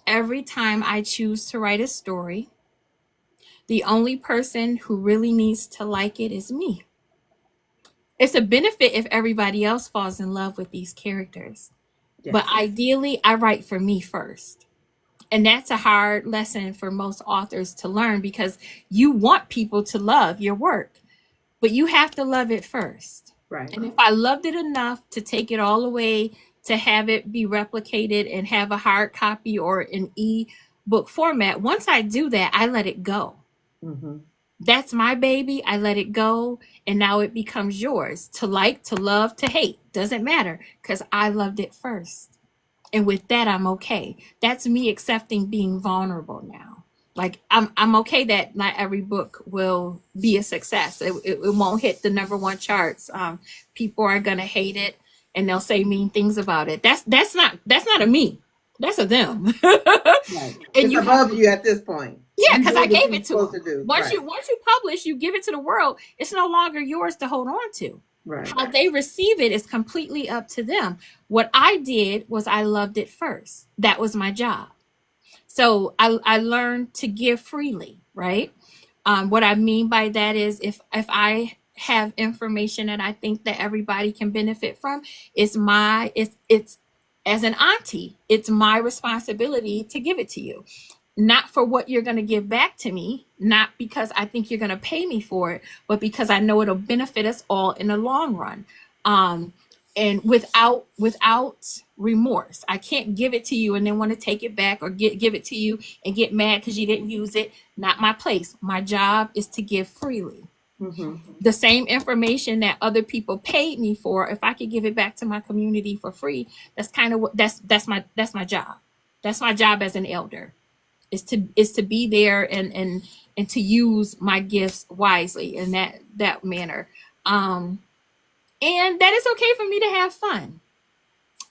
every time I choose to write a story, the only person who really needs to like it is me. It's a benefit if everybody else falls in love with these characters. But Yes. ideally, I write for me first. And that's a hard lesson for most authors to learn because you want people to love your work, but you have to love it first. Right. And if I loved it enough to take it all away to have it be replicated and have a hard copy or an e-book format, once I do that, I let it go. Mm-hmm. That's my baby. I let it go. And now it becomes yours to like, to love, to hate. Doesn't matter because I loved it first. And with that, I'm okay. That's me accepting being vulnerable now. Like I'm okay that not every book will be a success. It won't hit the number one charts. People are gonna hate it and they'll say mean things about it. That's not a me. That's a them. Right. And It's you have above you at this point. yeah, You because do I what gave you're it to supposed them. to do. Once Right. you publish, you give it to the world. It's no longer yours to hold on to. Right. How they receive it is completely up to them. What I did was I loved it first. That was my job. So I learned to give freely, right? What I mean by that is if I have information that I think that everybody can benefit from, it's as an auntie, it's my responsibility to give it to you, not for what you're going to give back to me, not because I think you're going to pay me for it, but because I know it'll benefit us all in the long run. Um, and without remorse. I can't give it to you and then want to take it back or give it to you and get mad because you didn't use it. Not my place. My job is to give freely. Mm-hmm. The same information that other people paid me for, if I could give it back to my community for free, that's kind of what that's my job. That's my job as an elder is to be there and to use my gifts wisely in that manner. Um, and that it's okay for me to have fun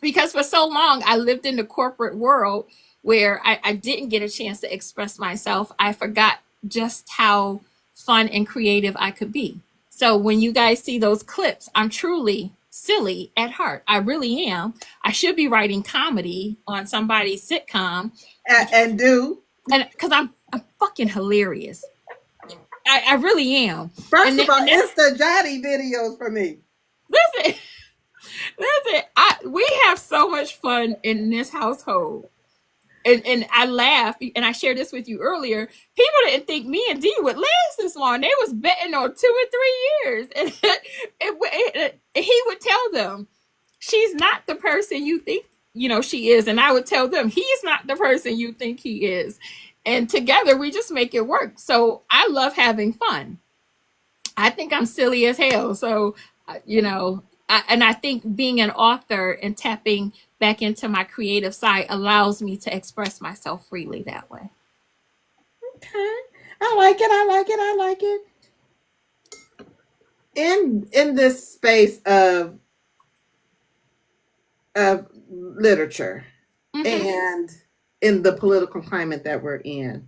because for so long I lived in the corporate world where I didn't get a chance to express myself. I forgot just how fun and creative I could be. So when you guys see those clips, I'm truly silly at heart. I really am. I should be writing comedy on somebody's sitcom, And do. and because I'm fucking hilarious. I really am. First And, of all, and that's Insta Johnny videos for me. listen, listen. We have so much fun in this household. And I laugh, and I shared this with you earlier. People didn't think me and Dee would last this long. They was betting on 2 or 3 years, and he would tell them, "She's not the person you think she is," and I would tell them, "He's not the person you think he is," and together we just make it work. So I love having fun. I think I'm silly as hell. So, and I think being an author and tapping back into my creative side allows me to express myself freely that way. Okay. I like it. I like it. I like it. In this space of literature Hmm. and in the political climate that we're in,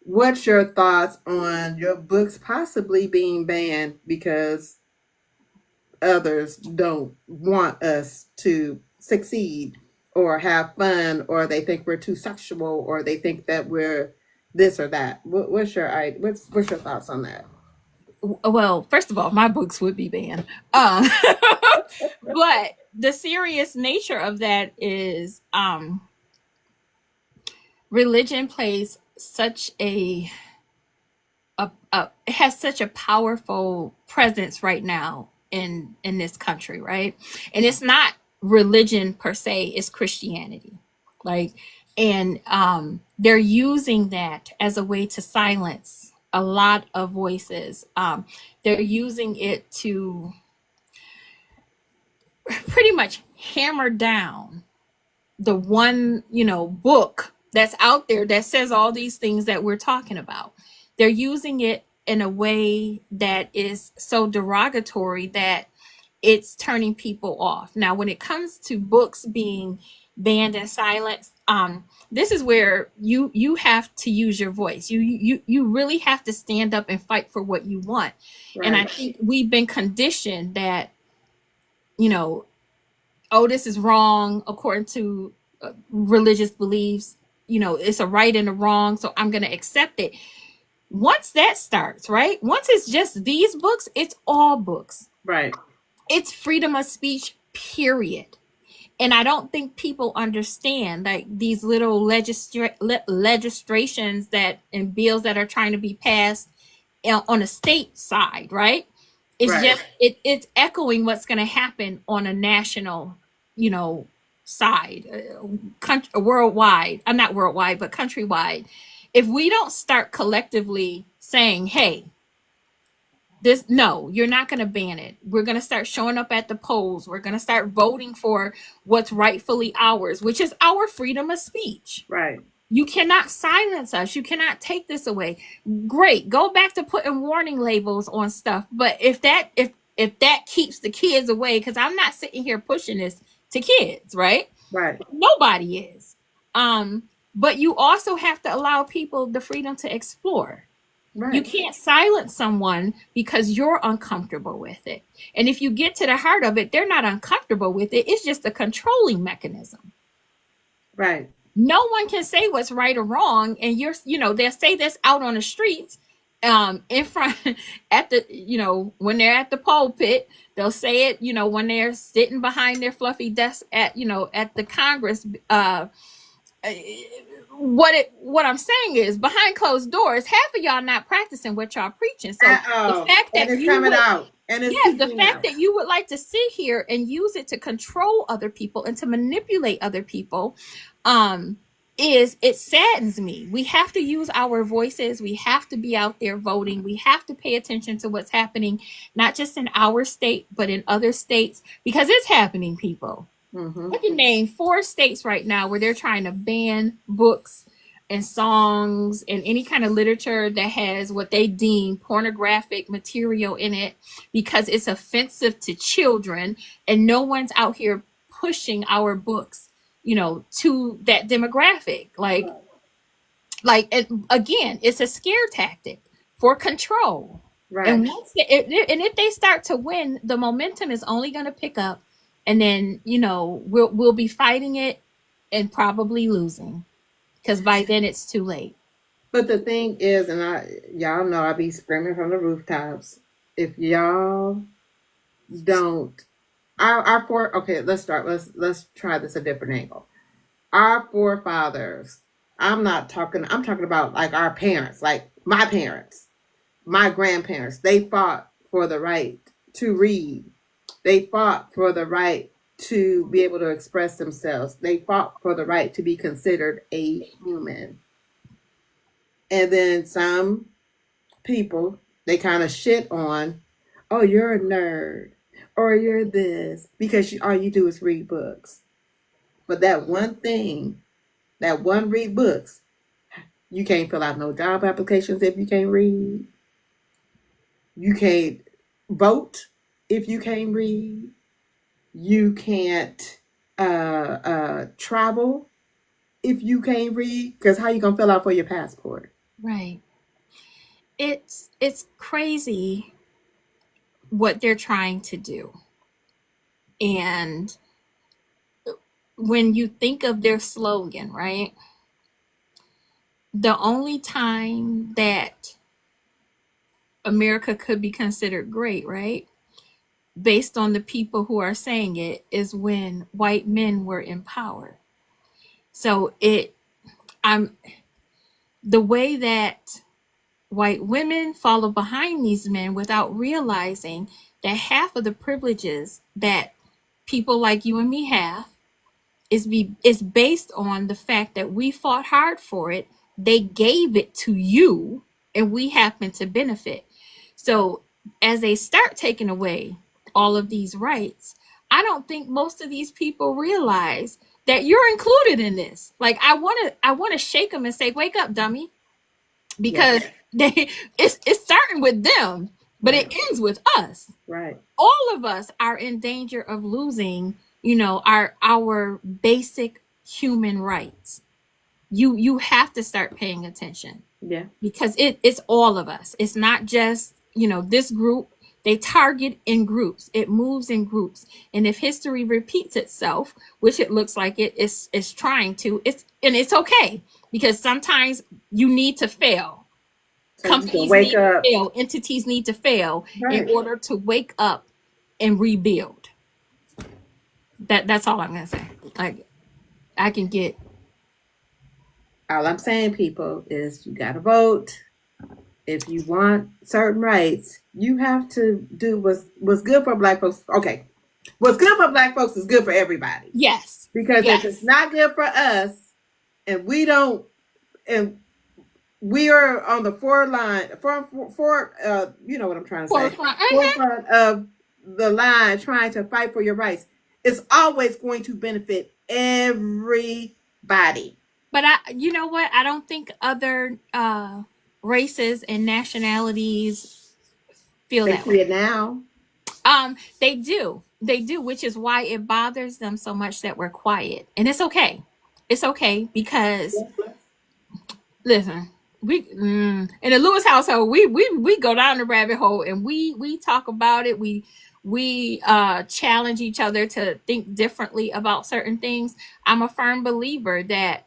what's your thoughts on your books possibly being banned because others don't want us to succeed or have fun, or they think we're too sexual, or they think that we're this or that? What's your thoughts on that? Well, first of all, my books would be banned. But the serious nature of that is religion plays such a it has such a powerful presence right now in this country, right? And it's not religion per se, it's Christianity. Like, and they're using that as a way to silence a lot of voices. They're using it to pretty much hammer down the one book that's out there that says all these things that we're talking about. They're using it in a way that is so derogatory that it's turning people off. Now when it comes to books being banned and silenced. This is where you have to use your voice. You really have to stand up and fight for what you want. And I Right. think we've been conditioned that, you know, oh, this is wrong according to religious beliefs. You know, it's a right and a wrong, so I'm going to accept it. Once that starts, right? Once it's just these books, it's all books. Right. It's freedom of speech, period. And I don't think people understand like these little legislations that and bills that are trying to be passed on a state side, right? It's Right. just it's echoing what's going to happen on a national, you know, side, worldwide. I'm not worldwide, but countrywide. If we don't start collectively saying, "Hey, this no, you're not going to ban it. We're going to start showing up at the polls. We're going to start voting for what's rightfully ours, which is our freedom of speech. Right. You cannot silence us. You cannot take this away." Great. Go back to putting warning labels on stuff. But if that keeps the kids away, because I'm not sitting here pushing this to kids, right? Right. Nobody is. But you also have to allow people the freedom to explore. You Right. can't silence someone because you're uncomfortable with it. And if you get to the heart of it, they're not uncomfortable with it. It's just a controlling mechanism. Right. No one can say what's right or wrong. And they'll say this out on the streets, in front at the, when they're at the pulpit, they'll say it, when they're sitting behind their fluffy desk at the Congress, what I'm saying is behind closed doors, half of y'all not practicing what y'all preaching. So the Oh, fact and that it's you coming would out, and it's yes, the seeping fact out. that you would like to sit here and use it to control other people and to manipulate other people, um is it saddens me. We have to use our voices. We have to be out there voting. We have to pay attention to what's happening, not just in our state, but in other states, because it's happening, people. Mm-hmm. I can name 4 states right now where they're trying to ban books and songs and any kind of literature that has what they deem pornographic material in it because it's offensive to children, and no one's out here pushing our books, to that demographic. And again, it's a scare tactic for control. Right. And and if they start to win, the momentum is only going to pick up, and then we'll be fighting it and probably losing because by then it's too late. But the thing is, and y'all know I be screaming from the rooftops. If y'all don't, okay, let's start. Let's try this a different angle. Our forefathers. I'm talking about like our parents, like my parents, my grandparents. They fought for the right to read. They fought for the right to be able to express themselves. They fought for the right to be considered a human. And then some people, they kind of shit on, oh, you're a nerd, or you're this, because all you do is read books. But that one thing, that one read books, you can't fill out no job applications if you can't read. You can't vote if you can't read. You can't travel if you can't read. Because how you gonna fill out for your passport? Right. It's crazy what they're trying to do. And when you think of their slogan, right? The only time that America could be considered great, right? Based on the people who are saying it, is when white men were in power. So I'm the way that white women follow behind these men without realizing that half of the privileges that people like you and me have is based on the fact that we fought hard for it. They gave it to you, and we happen to benefit. So as they start taking away all of these rights, I don't think most of these people realize that you're included in this. Like I want to shake them and say, "Wake up, dummy," because Yes. it's starting with them, but it Right. ends with us. Right. All of us are in danger of losing, our basic human rights. You have to start paying attention, Yeah. because it's all of us. It's not just, this group. They target in groups. It moves in groups. And if history repeats itself, which it looks like it's trying to, it's okay, because sometimes you need to fail. So you can Companies wake need to up. fail, entities need to fail in Right. order to wake up and rebuild. That's all I'm gonna say. Like, I can get. All I'm saying, people, is you got to vote. If you want certain rights, you have to do what's good for Black folks. Okay, what's good for Black folks is good for everybody. Yes, Because if it's yes. not good for us, and we don't, and we are on the you know what I'm trying to say, Forefront. forefront of the line, trying to fight for your rights. It's always going to benefit everybody. But you know what? I don't think other races and nationalities feel They that see way. it now. They do, which is why it bothers them so much that we're quiet, and it's okay. It's okay, because listen, in the Lewis household, we go down the rabbit hole, and we talk about it. We challenge each other to think differently about certain things. I'm a firm believer that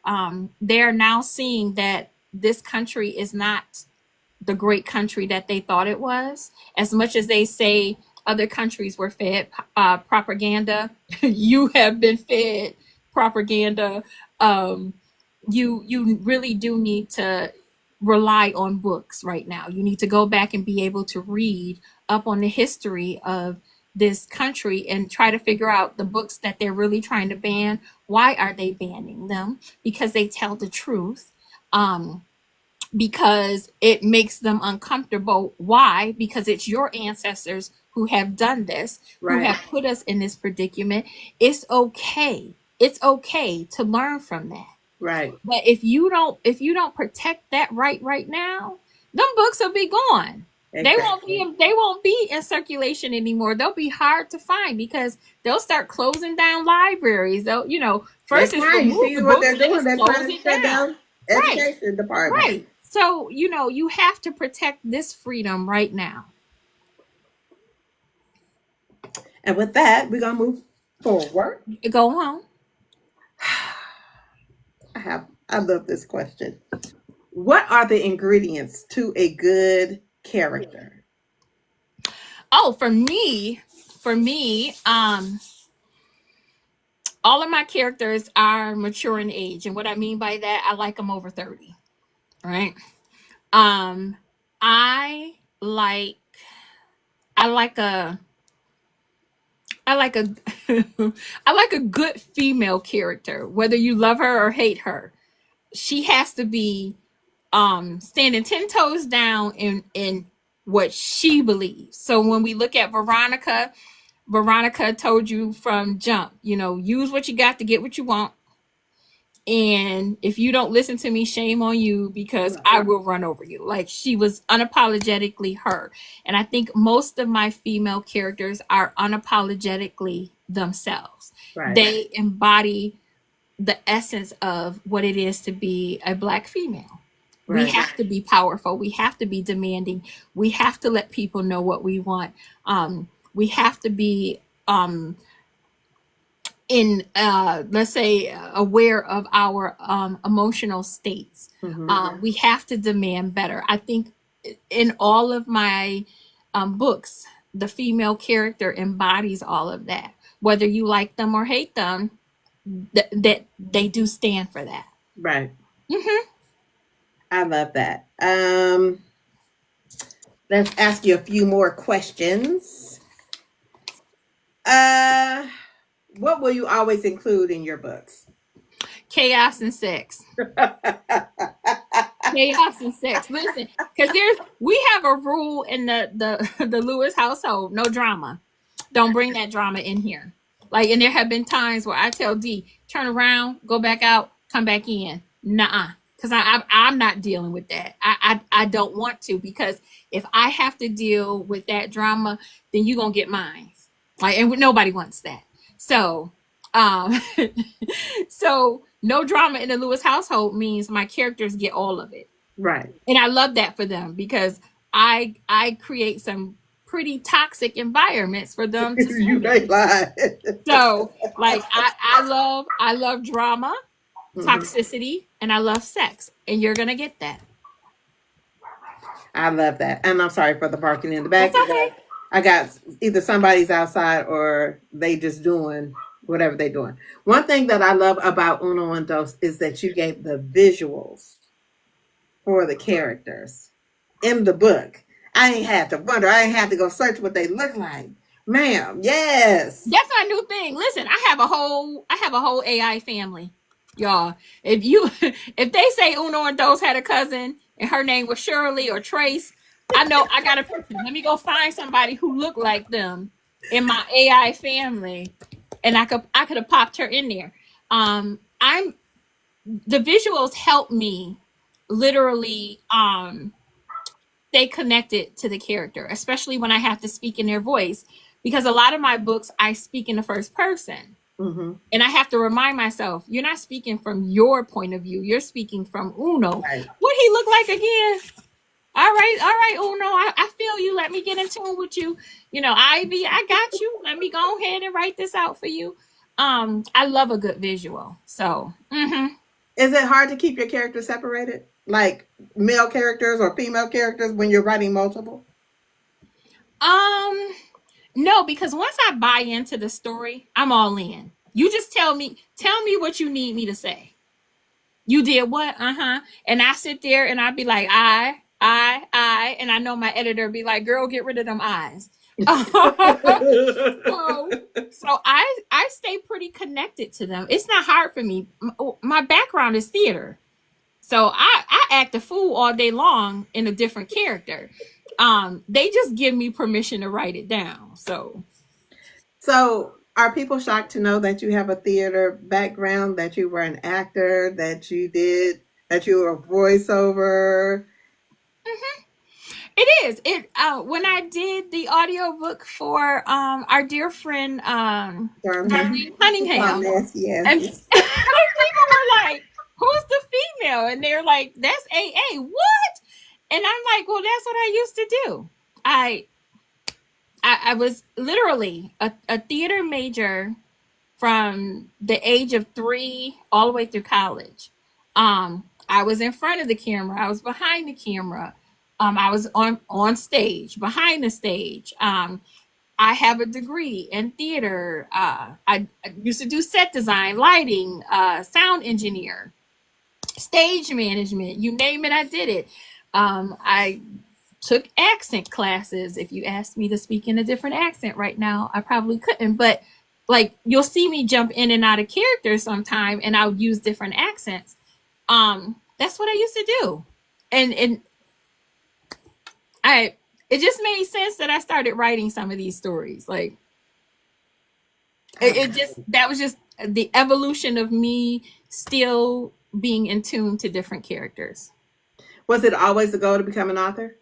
they're now seeing that this country is not the great country that they thought it was. As much as they say other countries were fed propaganda, you have been fed propaganda. Um, you really do need to rely on books right now. You need to go back and be able to read up on the history of this country and try to figure out the books that they're really trying to ban. Why are they banning them? Because they tell the truth. Um, because it makes them uncomfortable. Why? Because it's your ancestors who have done this, who Right. have put us in this predicament. It's okay. It's okay to learn from that. Right. But if you don't protect that right now, them books will be gone. Exactly. They won't be in circulation anymore. They'll be hard to find, because they'll start closing down libraries. They're First it's trying. You remove see the what books, they're and then doing? it's They're close trying to it shut down. down Right. education department. Right. So, you have to protect this freedom right now. And with that, we're gonna move forward. Go on. I love this question. What are the ingredients to a good character? Oh, for me, all of my characters are mature in age. And what I mean by that, I like them over 30. Right. Um, I like, I like a, I like a, I like a good female character, whether you love her or hate her. She has to be standing 10 toes down in what she believes. So when we look at Veronica told you from jump, use what you got to get what you want. And if you don't listen to me, shame on you, because I will run over you. Like, she was unapologetically her. And I think most of my female characters are unapologetically themselves. Right. They embody the essence of what it is to be a Black female. We Right. have to be powerful. We have to be demanding. We have to let people know what we want. We have to be in let's say aware of our emotional states. We have to demand better. I think in all of my books, the female character embodies all of that. Whether you like them or hate them, that they do stand for that. Right. Hmm. I love that. Let's ask you a few more questions. Uh, what will you always include in your books? Chaos and sex. Chaos and sex. Listen, because we have a rule in the Lewis household: no drama. Don't bring that drama in here. Like, and there have been times where I tell D, turn around, go back out, come back in. Nah, because I'm not dealing with that. I don't want to, because if I have to deal with that drama, then you gonna get mine. Like, and nobody wants that. So Um, so no drama in the Lewis household means my characters get all of it. Right. And I love that for them because I create some pretty toxic environments for them to You swim ain't in. lying. So like I love drama, Mhm. toxicity, and I love sex. And you're gonna get that. I love that. And I'm sorry for the barking in the That's back. okay. I got either somebody's outside or they just doing whatever they doing. One thing that I love about Uno and Dos is that you gave the visuals for the characters in the book. I ain't had to wonder. I ain't had to go search what they look like. Ma'am, yes. That's our new thing. Listen, I have a whole AI family. Y'all. If you if they say Uno and Dos had a cousin and her name was Shirley or Trace, I know I got a picture. Let me go find somebody who looked like them in my AI family. And I could have popped her in there. I'm the visuals help me literally stay connected to the character, especially when I have to speak in their voice. Because a lot of my books, I speak in the first person. Mm-hmm. And I have to remind myself, you're not speaking from your point of view. You're speaking from Uno. Right. What he look like again? All right, Uno. I feel you. Let me get in tune with you. Ivy, I got you. Let me go ahead and write this out for you. I love a good visual. So, Is it hard to keep your characters separated? Like male characters or female characters when you're writing multiple? um, no, because once I buy into the story, I'm all in. You just tell me what you need me to say. You did what? Uh-huh. And I sit there and I be like, I, and I know my editor be like, girl, get rid of them eyes. so so I stay pretty connected to them. It's not hard for me. My background is theater. So I act a fool all day long in a different character. They just give me permission to write it down. So So, are people shocked to know that you have a theater background, that you were an actor, that you were a voiceover? it is. It when I did the audiobook for our dear friend Darlene, Darlene Cunningham, nasty and asses. people were like, "Who's the female?" And they're like, "That's AA." What? And I'm like, "Well, that's what I used to do. I I was literally a theater major from the age of 3 all the way through college. I was in front of the camera. I was behind the camera. I was on stage, behind the stage. I have a degree in theater. I used to do set design, lighting, sound engineer, stage management. You name it, I did it. I took accent classes. If you asked me to speak in a different accent right now, I probably couldn't. But like you'll see me jump in and out of character sometime, and I'll use different accents. That's what I used to do, and I it just made sense that I started writing some of these stories. Like it just that was just the evolution of me still being in tune to different characters. Was it always the goal to become an author?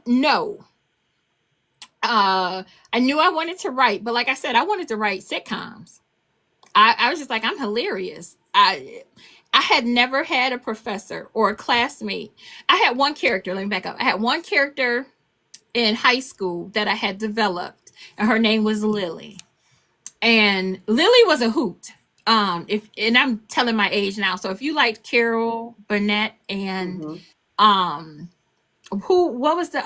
No. I knew I wanted to write, but like I said, I wanted to write sitcoms. I was just like, I'm hilarious. I had never had a professor or a classmate. I had one character, let me back up. I had one character in high school that I had developed, and her name was Lily. And Lily was a hoot. If and I'm telling my age now, so if you liked Carol Burnett and Mm-hmm. um who what was the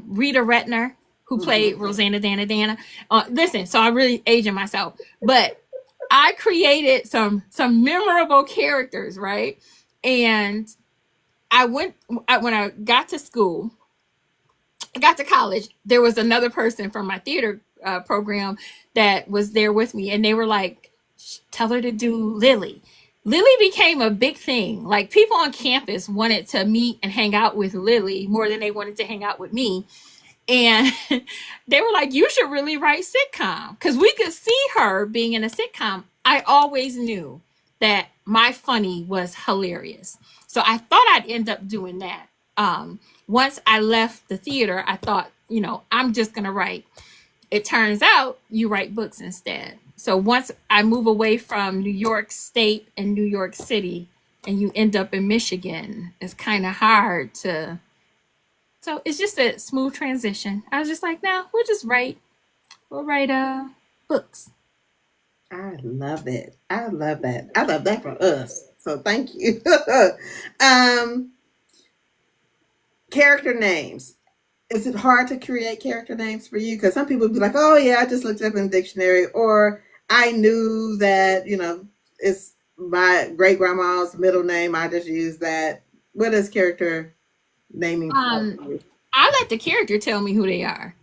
Rita Retner who Mm-hmm. played Rosanna Dana. Listen, so I'm really aging myself, but I created some memorable characters, right? And when I got to school, I got to college. There was another person from my theater program that was there with me, and they were like, "Tell her to do Lily." Lily became a big thing. Like people on campus wanted to meet and hang out with Lily more than they wanted to hang out with me. And they were like, you should really write sitcom because we could see her being in a sitcom. I always knew that my funny was hilarious. So I thought I'd end up doing that. Once I left the theater, I thought, I'm just going to write. It turns out you write books instead. So once I move away from New York State and New York City, and you end up in Michigan, it's kind of hard to. So it's just a smooth transition. I was just like, no, we'll just write. We'll write books. I love it. I love that. I love that for us. So thank you. um, character names. Is it hard to create character names for you? Because some people be like, "Oh yeah, I just looked up in the dictionary," or "I knew that it's my great grandma's middle name. I just use that." What is character naming for Um, you? I let the character tell me who they are.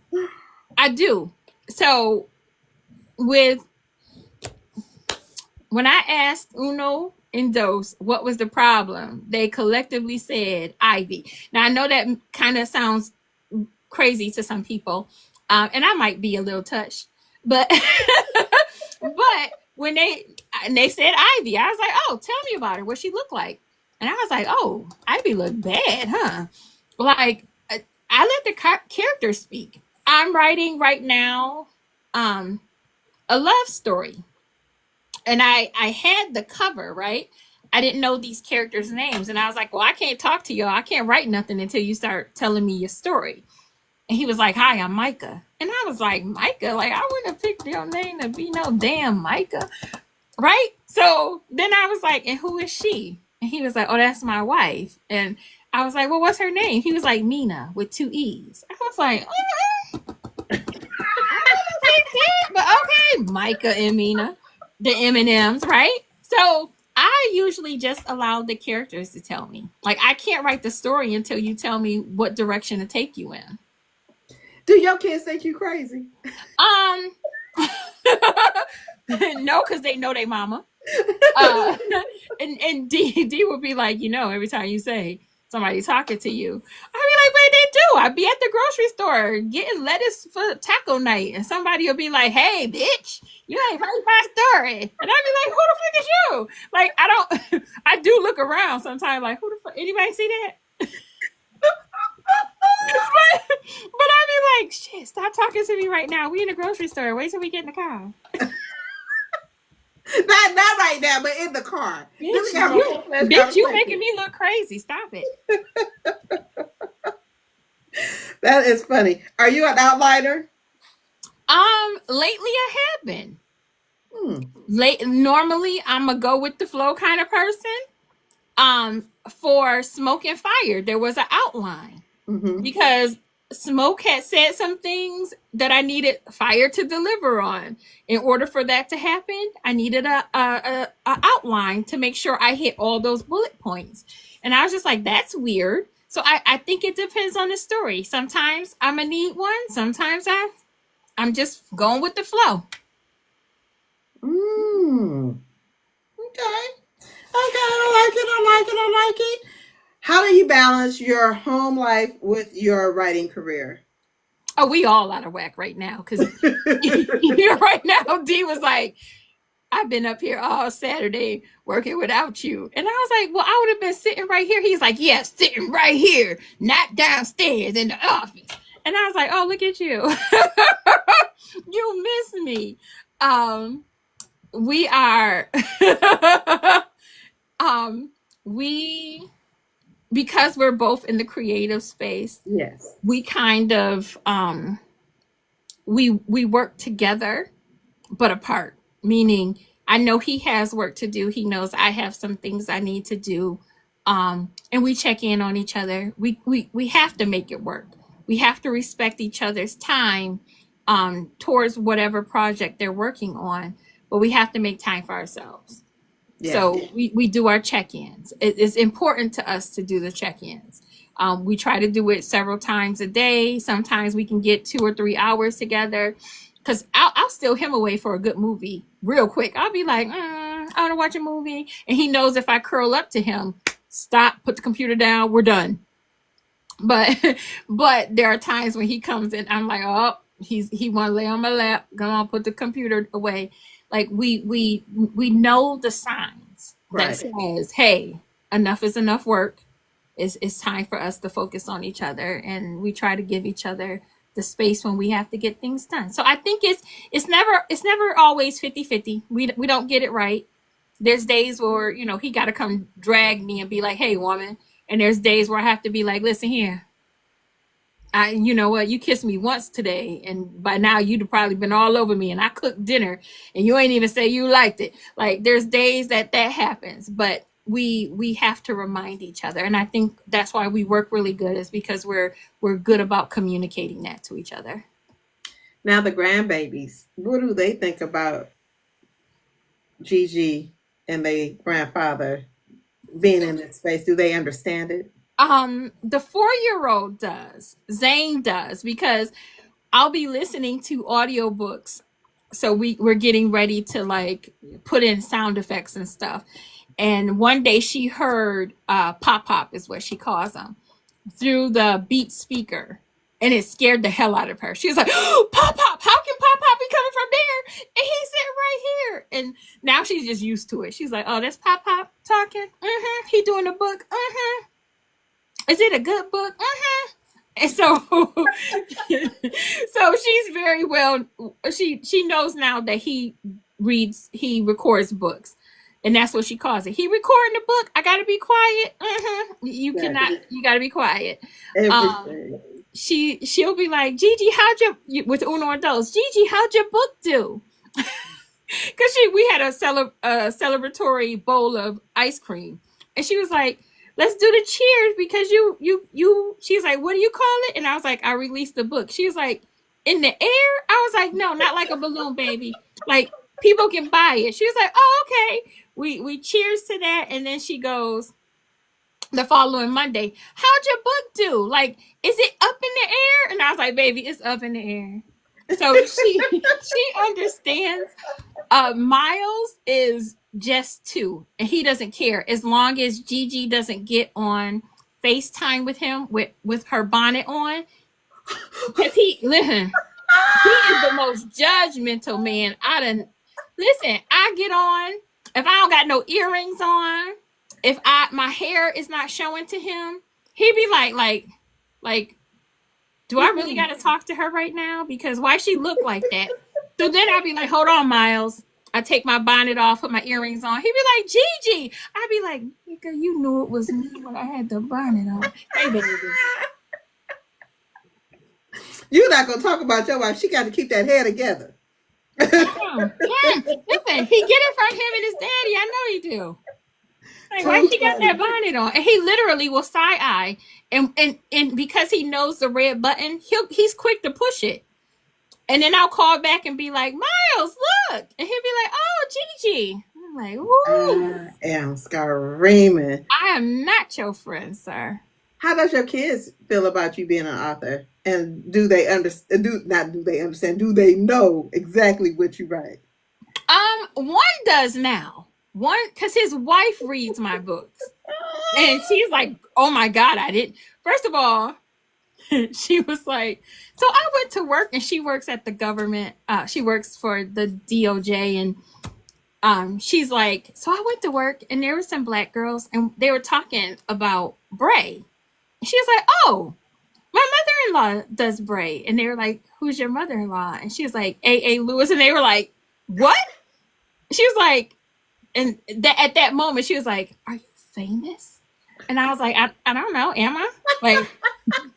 I do. So with when I asked Uno and Dos what was the problem, they collectively said Ivy. Now I know that kind of sounds crazy to some people, and I might be a little touched, but but when they said Ivy, I was like, oh, tell me about her. What she look like? And I was like, oh, Ivy look bad, huh? Like I let the character speak. I'm writing right now, um, a love story, and I had the cover right. I didn't know these characters' names, and I was like, well, I can't talk to y'all. I can't write nothing until you start telling me your story. And he was like, hi, I'm Micah. And I was like, Micah? Like, I wouldn't have picked your name to be no damn Micah. Right? So then I was like, and who is she? And he was like, oh, that's my wife. And I was like, well, what's her name? He was like, Mina with two E's. I was like, I don't think that, but okay, Micah and Mina, the M&Ms, right? So I usually just allow the characters to tell me. Like, I can't write the story until you tell me what direction to take you in. Do your kids think you crazy? Um, no, because they know they mama. Uh, and D would be like, every time you say somebody talking to you, I'd be like, wait, they do. I'd be at the grocery store getting lettuce for taco night, and somebody will be like, hey, bitch, you ain't heard my story, and I'd be like, who the fuck is you? Like, I don't. I do look around sometimes, like, who the fuck? Anybody see that? But I'd be like, shit, stop talking to me right now. We in the grocery store. Wait till we get in the car. Not right now, but in the car. Then we Bitch, have a whole flash you making conversation. me look crazy. Stop it. That is funny. Are you an outliner? Lately I have been. Hmm. Normally I'm a go with the flow kind of person. For Smoke and Fire, there was an outline Mm-hmm. because Smoke had said some things that I needed Fire to deliver on. In order for that to happen, I needed a outline to make sure I hit all those bullet points. And I was just like, that's weird. So I think it depends on the story. Sometimes I'm gonna need one. Sometimes I'm just going with the flow. Mm. Okay. Okay, I like it. I like it. I like it. How do you balance your home life with your writing career? Oh, we all out of whack right now because right now D was like, I've been up here all Saturday working without you. And I was like, well, I would have been sitting right here. He's like, yeah, sitting right here, not downstairs in the office. And I was like, oh, look at you. You miss me. Um, we are um we because we're both in the creative space, Yes. we kind of we work together but apart, meaning I know he has work to do, he knows I have some things I need to do, and we check in on each other. We have to make it work. We have to respect each other's time towards whatever project they're working on, but we have to make time for ourselves. Yes. So we do our check-ins. It's important to us to do the check-ins. We try to do it several times a day. Sometimes we can get 2 or 3 hours together because I'll steal him away for a good movie real quick. I'll be like, I want to watch a movie. And he knows if I curl up to him, stop, put the computer down, we're done. But but there are times when he comes in, I'm like, oh, he want to lay on my lap. Come on, put the computer away. Like we know the signs that Right. says, hey, enough is enough work. It's time for us to focus on each other, and we try to give each other the space when we have to get things done. So I think it's never always 50-50. We don't get it right. There's days where, he got to come drag me and be like, "Hey, woman." And there's days where I have to be like, "Listen here. You know what? You kissed me once today, and by now you'd have probably been all over me. And I cooked dinner, and you ain't even say you liked it." Like, there's days that happens, but we have to remind each other, and I think that's why we work really good, is because we're good about communicating that to each other. Now the grandbabies, what do they think about Gigi and their grandfather being in this space? Do they understand it? The 4-year-old does. Zane does, because I'll be listening to audiobooks. So we're getting ready to like put in sound effects and stuff. And one day she heard Pop Pop is what she calls them through the Beat speaker. And it scared the hell out of her. She was like, "Oh, Pop Pop, how can Pop Pop be coming from there? And he's sitting right here." And now she's just used to it. She's like, "Oh, that's Pop Pop talking? Mm-hmm. He doing the book? Mm-hmm. Is it a good book?" Mm-hmm. And so so she's very well, she knows now that he records books. And that's what she calls it. He recording the book. I gotta be quiet. You cannot. You gotta be quiet. Um, Everything. she'll be like, "Gigi, how'd with Uno adults? Gigi, how'd your book do?" Because we had a celebratory bowl of ice cream, and she was like, "Let's do the cheers because you." She's like, "What do you call it?" And I was like, "I released the book." She was like, "In the air?" I was like, "No, not like a balloon, baby. Like people can buy it." She was like, "Oh, okay." We cheers to that, and then she goes the following Monday, "How'd your book do? Like, is it up in the air?" And I was like, "Baby, it's up in the air." So she understands. Miles is just 2, and he doesn't care as long as Gigi doesn't get on FaceTime with him with her bonnet on. Because he is the most judgmental man. Listen. I get on if I don't got no earrings on. If my hair is not showing to him, he be like, "Do I really got to talk to her right now? Because why she look like that?" So then I'd be like, "Hold on, Miles." I take my bonnet off, put my earrings on. He'd be like, "Gigi." I'd be like, "Nigga, you knew it was me when I had the bonnet on." Hey, baby. You're not gonna talk about your wife. She got to keep that hair together. Listen, he get it from him and his daddy. I know he do. Like, why Too she got funny. that bonnet on? And he literally will side eye, and because he knows the red button, he's quick to push it. And then I'll call back and be like, "Miles, look," and he'll be like, "Oh, Gigi." I'm like, "Woo, I am screaming. I am not your friend, sir." How does your kids feel about you being an author? And do they understand? Do they understand? Do they know exactly what you write? One does now. One, because his wife reads my books, and she's like, "Oh my God, I didn't." First of all, she was like, so I went to work, and she works at the government. She works for the DOJ, and she's like, so I went to work, and there were some black girls, and they were talking about Bray. She was like, "Oh, my mother-in-law does Bray," and they were like, "Who's your mother-in-law?" And she was like, "A. Lewis," and they were like, "What?" She was like, and at that moment, she was like, "Are you famous?" And I was like, I don't know, am I? Like,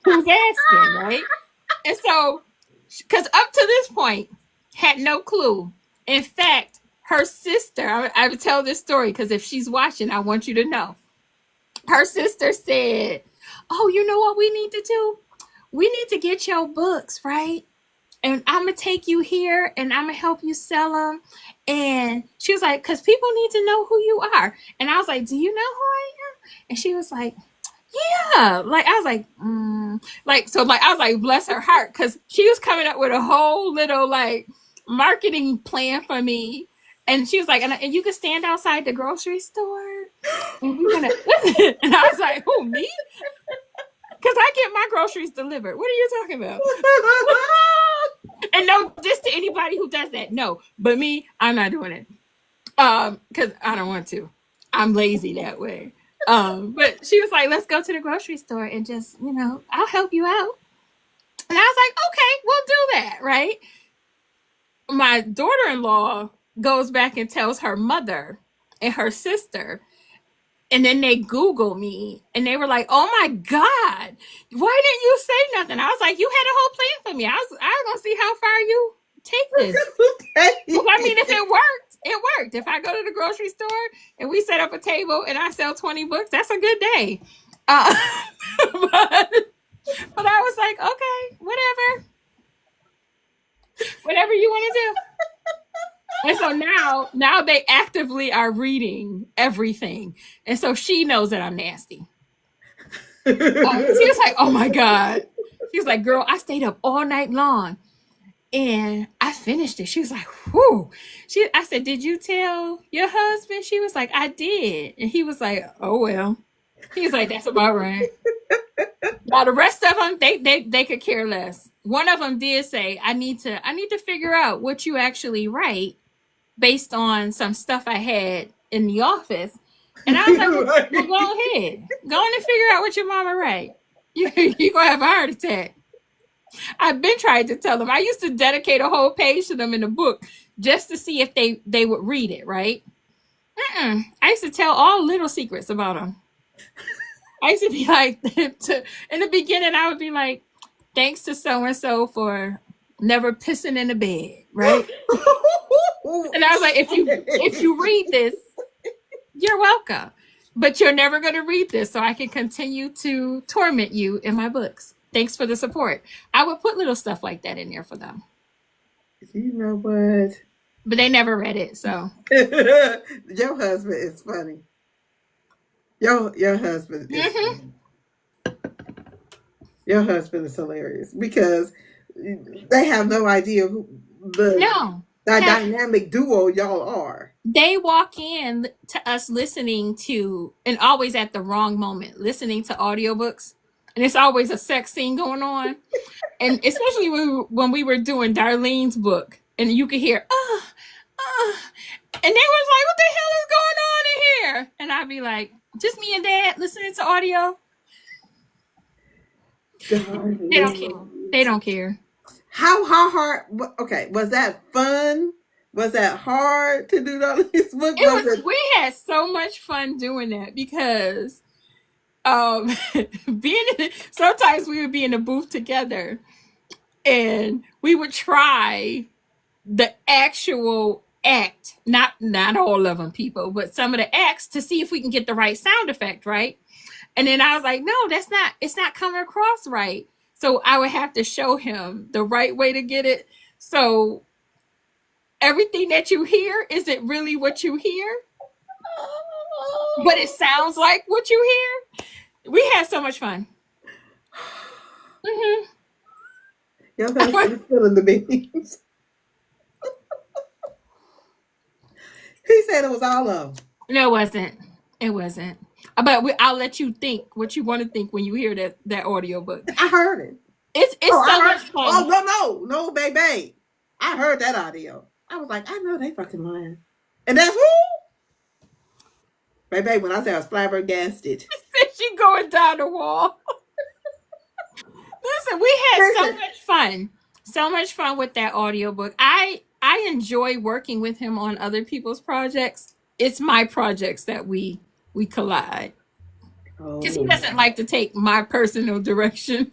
who's asking, right? And so, because up to this point, had no clue. In fact, her sister, I would tell this story because if she's watching, I want you to know. Her sister said, "Oh, you know what we need to do? We need to get your books, right? And I'm going to take you here and I'm going to help you sell them." And she was like, "Because people need to know who you are." And I was like, "Do you know who I am?" And she was like, "Yeah." Like, I was like, like, so like, I was like, bless her heart. Because she was coming up with a whole little like marketing plan for me. And she was like, and you can stand outside the grocery store. And we're going to, and I was like, "Who, me?" Because I get my groceries delivered. What are you talking about? And no, just to anybody who does that. No, but me, I'm not doing it. Because I don't want to. I'm lazy that way. But she was like, "Let's go to the grocery store and just, I'll help you out." And I was like, okay, we'll do that, right? My daughter-in-law goes back and tells her mother and her sister, and then they Google me and they were like, "Oh my God, why didn't you say nothing?" I was like, "You had a whole plan for me. I was gonna see how far you take this." Well, I mean, if it worked, it worked. If I go to the grocery store and we set up a table and I sell 20 books, that's a good day. Uh, but, but I was like, okay, whatever you want to do. And so now they actively are reading everything, and so she knows that I'm nasty. She was like, "Oh my God." She was like, "Girl, I stayed up all night long and I finished it." She was like, "Whew." I said, "Did you tell your husband?" She was like, "I did." And he was like, "Oh well." He was like, "That's about right." Now the rest of them, they could care less. One of them did say, I need to figure out what you actually write based on some stuff I had in the office." And I was like, well, go ahead. Go on and figure out what your mama write. You're going to have a heart attack. I've been trying to tell them. I used to dedicate a whole page to them in the book just to see if they would read it, right? I used to tell all little secrets about them. I used to be like, in the beginning, I would be like, thanks to so and so for never pissing in the bed, right? And I was like, if you read this, you're welcome. But you're never going to read this, so I can continue to torment you in my books. Thanks for the support. I would put little stuff like that in there for them. You know what? But they never read it, so. Your husband is funny. Your husband is Mm-hmm. funny. Your husband is hilarious because they have no idea who No. the Now, dynamic duo y'all are. they walk in to us listening to, and always at the wrong moment, listening to audiobooks. And it's always a sex scene going on. And especially when we were doing Darlene's book, and you could hear, and they was like, what the hell is going on in here? And I'd be like, just me and Dad listening to audio. They don't care. They don't care. How hard? Okay, was that fun? Was that hard to do this book? It Was was. it? We had so much fun doing that because um sometimes we would be in the booth together and we would try the actual act, not all of them, people, but some of the acts, to see if we can get the right sound effect, right? And then I was like, no, it's not coming across right. So I would have to show him the right way to get it. So everything that you hear, is it really what you hear? But it sounds like what you hear. We had so much fun. Hmm. Your husband is spilling the beans. He said it was all of them. No, it wasn't. It wasn't. But I'll let you think what you want to think when you hear that audio book. I heard it. It's Oh, so I much heard. fun. Oh no, baby. I heard that audio. I was like, I know they fucking lying. And that's who? Baby, when I say I was flabbergasted. She going down the wall. Listen, we had so Listen, much fun. So much fun with that audiobook. I enjoy working with him on other people's projects. It's my projects that we collide. Because he oh, doesn't like to take my personal direction.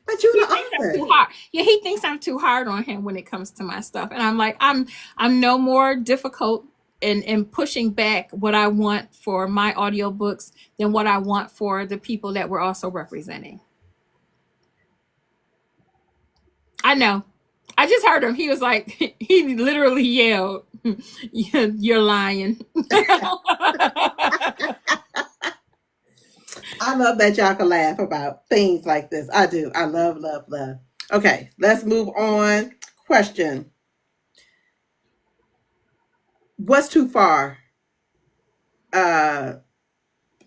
but you're He the thinks I'm too author. hard. Yeah, he thinks I'm too hard on him when it comes to my stuff. And I'm like, I'm no more difficult in pushing back what I want for my audiobooks than what I want for the people that we're also representing. I know. I just heard him. He was like, he literally yelled, "You're lying." I love that y'all can laugh about things like this. I do. I love, love, love. Okay, let's move on. Question: what's too far uh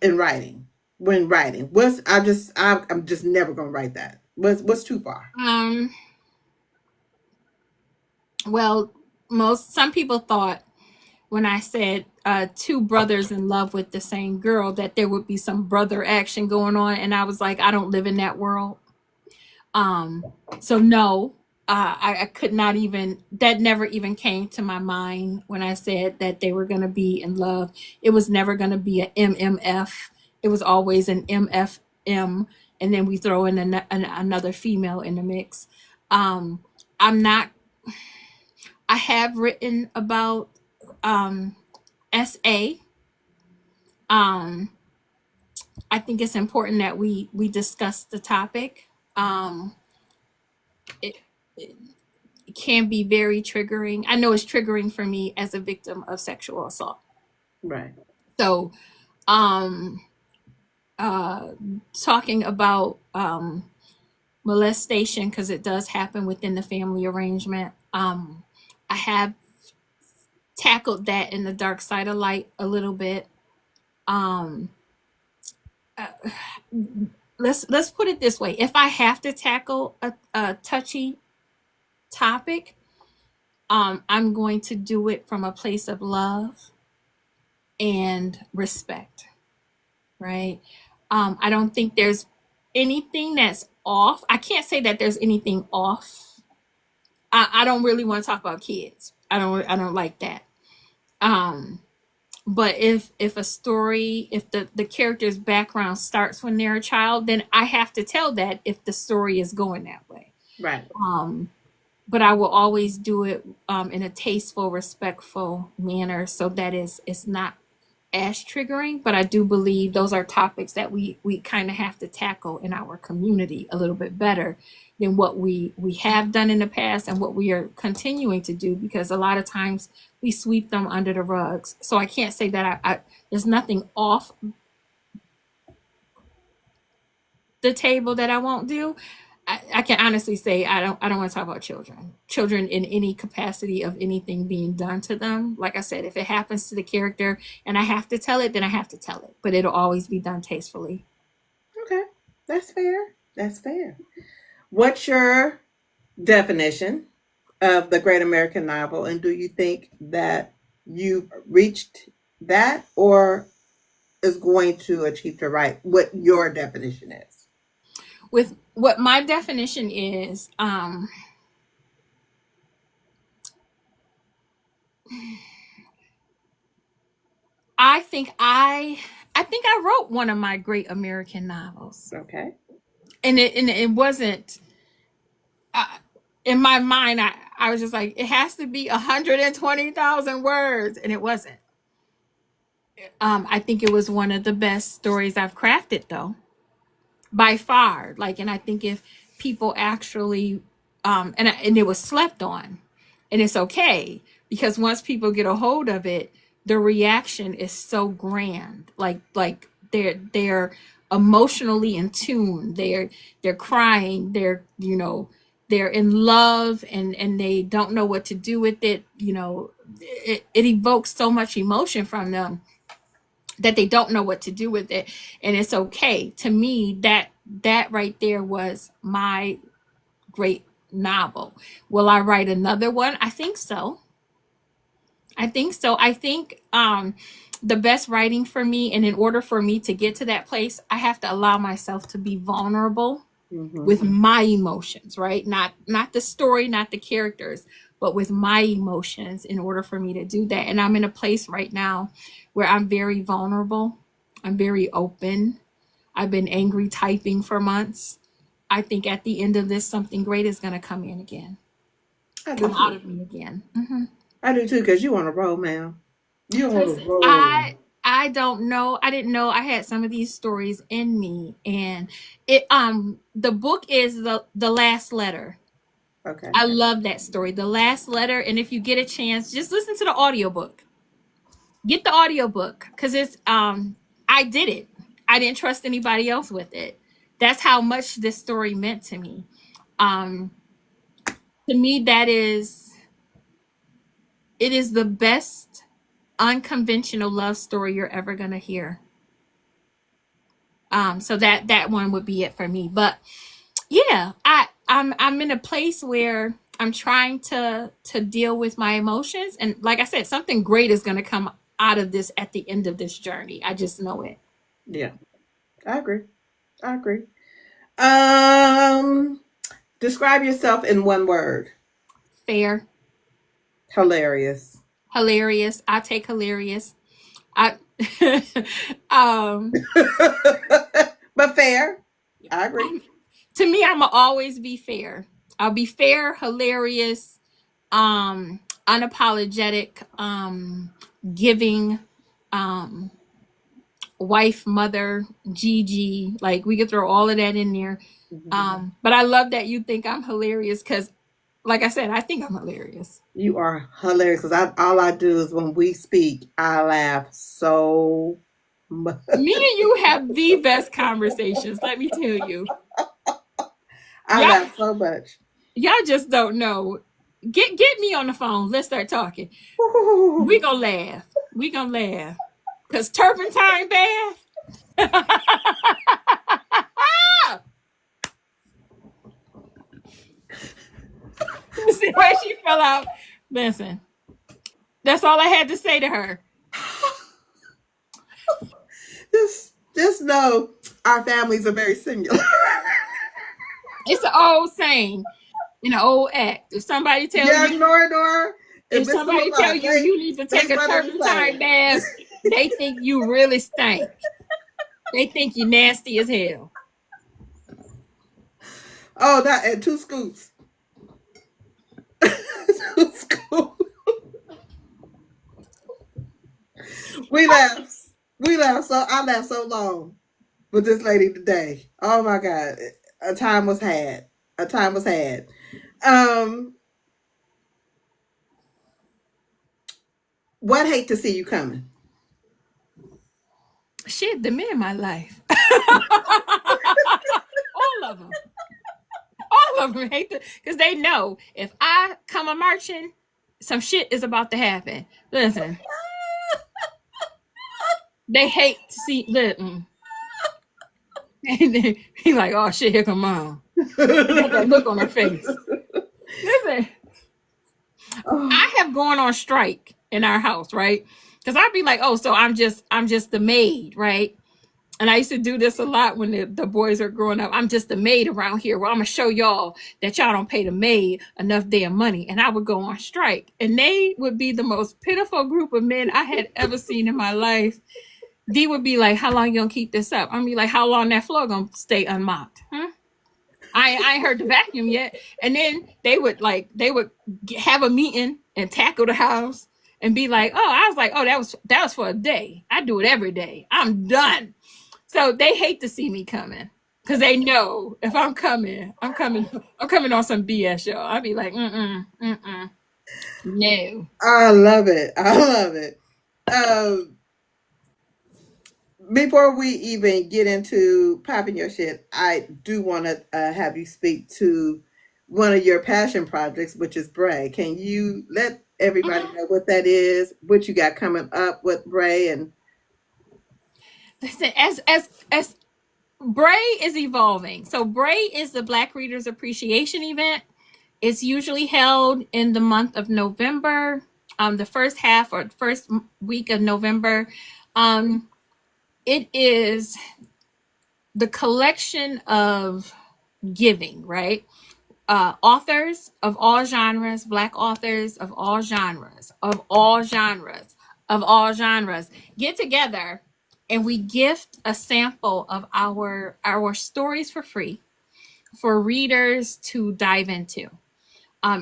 in writing? When writing, I'm just never gonna write that. What's too far? um, well, some people thought when I said two brothers in love with the same girl that there would be some brother action going on, and I was like, I don't live in that world. Um, so no, I could not even, that never even came to my mind when I said that they were going to be in love. It was never going to be a MMF. It was always an MFM. And then we throw in another female in the mix. Um, I'm not, I have written about SA. Um, I think it's important that we discuss the topic. Um, it, it can be very triggering. I know it's triggering for me as a victim of sexual assault. Right. So, um, uh, talking about molestation, because it does happen within the family arrangement. I have tackled that in the dark side of light a little bit. Um, uh, let's put it this way: if I have to tackle a touchy topic, I'm going to do it from a place of love and respect, right? I don't think there's anything that's off. I can't say that there's anything off. I don't really want to talk about kids. I don't like that. Um, but if a story, if the character's background starts when they're a child, then I have to tell that if the story is going that way. Right. Um, but I will always do it in a tasteful, respectful manner, so that it's not as triggering. But I do believe those are topics that we kind of have to tackle in our community a little bit better than what we have done in the past and what we are continuing to do, because a lot of times we sweep them under the rugs. So I can't say that I there's nothing off the table that I won't do. I can honestly say I don't want to talk about children in any capacity of anything being done to them. Like I said, if it happens to the character and I have to tell it, then I have to tell it, but it'll always be done tastefully. Okay. That's fair. That's fair. What's your definition of the great American novel, and do you think that you've reached that, or is going to achieve to write what your definition is? With what my definition is, I think I wrote one of my great American novels, Okay. and it wasn't uh, in my mind. I was just like, it has to be 120,000 words, and it wasn't. I think it was one of the best stories I've crafted, though, by far. Like, and I think if people actually, and it was slept on, and it's okay, because once people get a hold of it, the reaction is so grand. Like they're emotionally in tune. They're crying. They're in love, and they don't know what to do with it. It evokes so much emotion from them that they don't know what to do with it, and it's okay. To me, that right there was my great novel. Will I write another one? I think so. I think the best writing for me, and in order for me to get to that place, I have to allow myself to be vulnerable Mm-hmm. with my emotions, right? Not the story, not the characters, but with my emotions, in order for me to do that. And I'm in a place right now where I'm very vulnerable. I'm very open. I've been angry typing for months. I think at the end of this, something great is going to come in again, I do come out too. of me again. I do too, because you on a roll, man. You on Listen, a roll. I don't know. I didn't know I had some of these stories in me, and the book is the last letter. Okay. I love that story, the last letter. And if you get a chance, just listen to the audiobook. Get the audiobook, because it's I did it. I didn't trust anybody else with it. That's how much this story meant to me. Um, to me, it is the best unconventional love story you're ever gonna hear. So that one would be it for me. But yeah, I'm in a place where I'm trying to deal with my emotions, and like I said, something great is gonna come out of this at the end of this journey. I just know it. Yeah, I agree. I agree. Um, Describe yourself in one word. Fair. Hilarious. Hilarious. I take hilarious. I um But fair. I agree. I'm, to me, I'ma always be fair. I'll be fair, hilarious, unapologetic, giving, um, wife, mother, Gigi. Like we could throw all of that in there. But I love that you think I'm hilarious because, like I said, I think I'm hilarious. You are hilarious because all I do is when we speak, I laugh so much. Me and you have the best conversations. Let me tell you, I y'all, laugh so much. y'all just don't know. Get me on the phone. Let's start talking. We gonna laugh. We gonna laugh. Cause turpentine bath. See where she fell out. Listen, that's all I had to say to her. Just know our families are very similar. It's an old saying in an old act. If somebody tell Yes, you, Nora, and if Mr. somebody tell Lamont, you you need to they take a one and the turpentine same. bath, they think you really stink. They think you nasty as hell. Oh, that and two scoops. Two scoops. We laughed. We laughed so I laughed so long with this lady today. Oh my God. A time was had. A time was had. Um, what hate to see you coming? Shit, the men in my life. All of them. All of them hate the because they know if I come a marching, some shit is about to happen. Listen, they hate to see. He like, oh shit, here come mom. They got that look on her face. Listen, Oh, I have gone on strike in our house, right? Because I'd be like, oh, so I'm just the maid, right? And I used to do this a lot when the boys are growing up. I'm just the maid around here. Well, I'm gonna show y'all that y'all don't pay the maid enough damn money. And I would go on strike. And they would be the most pitiful group of men I had ever seen in my life. D would be like, how long you gonna keep this up? I'm be like, how long that floor gonna stay unmopped? Huh? I ain't heard the vacuum yet. And then they would have a meeting and tackle the house and be like, oh, I was like, oh, that was for a day. I do it every day. I'm done. So they hate to see me coming because they know if I'm coming on some BS, y'all. I'd be like, no. I love it. I love it. Um, before we even get into popping your shit, I do want to have you speak to one of your passion projects, which is Bray. Can you let everybody Mhm. know what that is, what you got coming up with Bray, and Listen, as Bray is evolving. So Bray is the Black Readers Appreciation event. It's usually held in the month of November, the first half or first week of November. Um, it is the collection of giving, right? Authors of all genres, Black authors of all genres, of all genres, of all genres get together and we gift a sample of our stories for free for readers to dive into.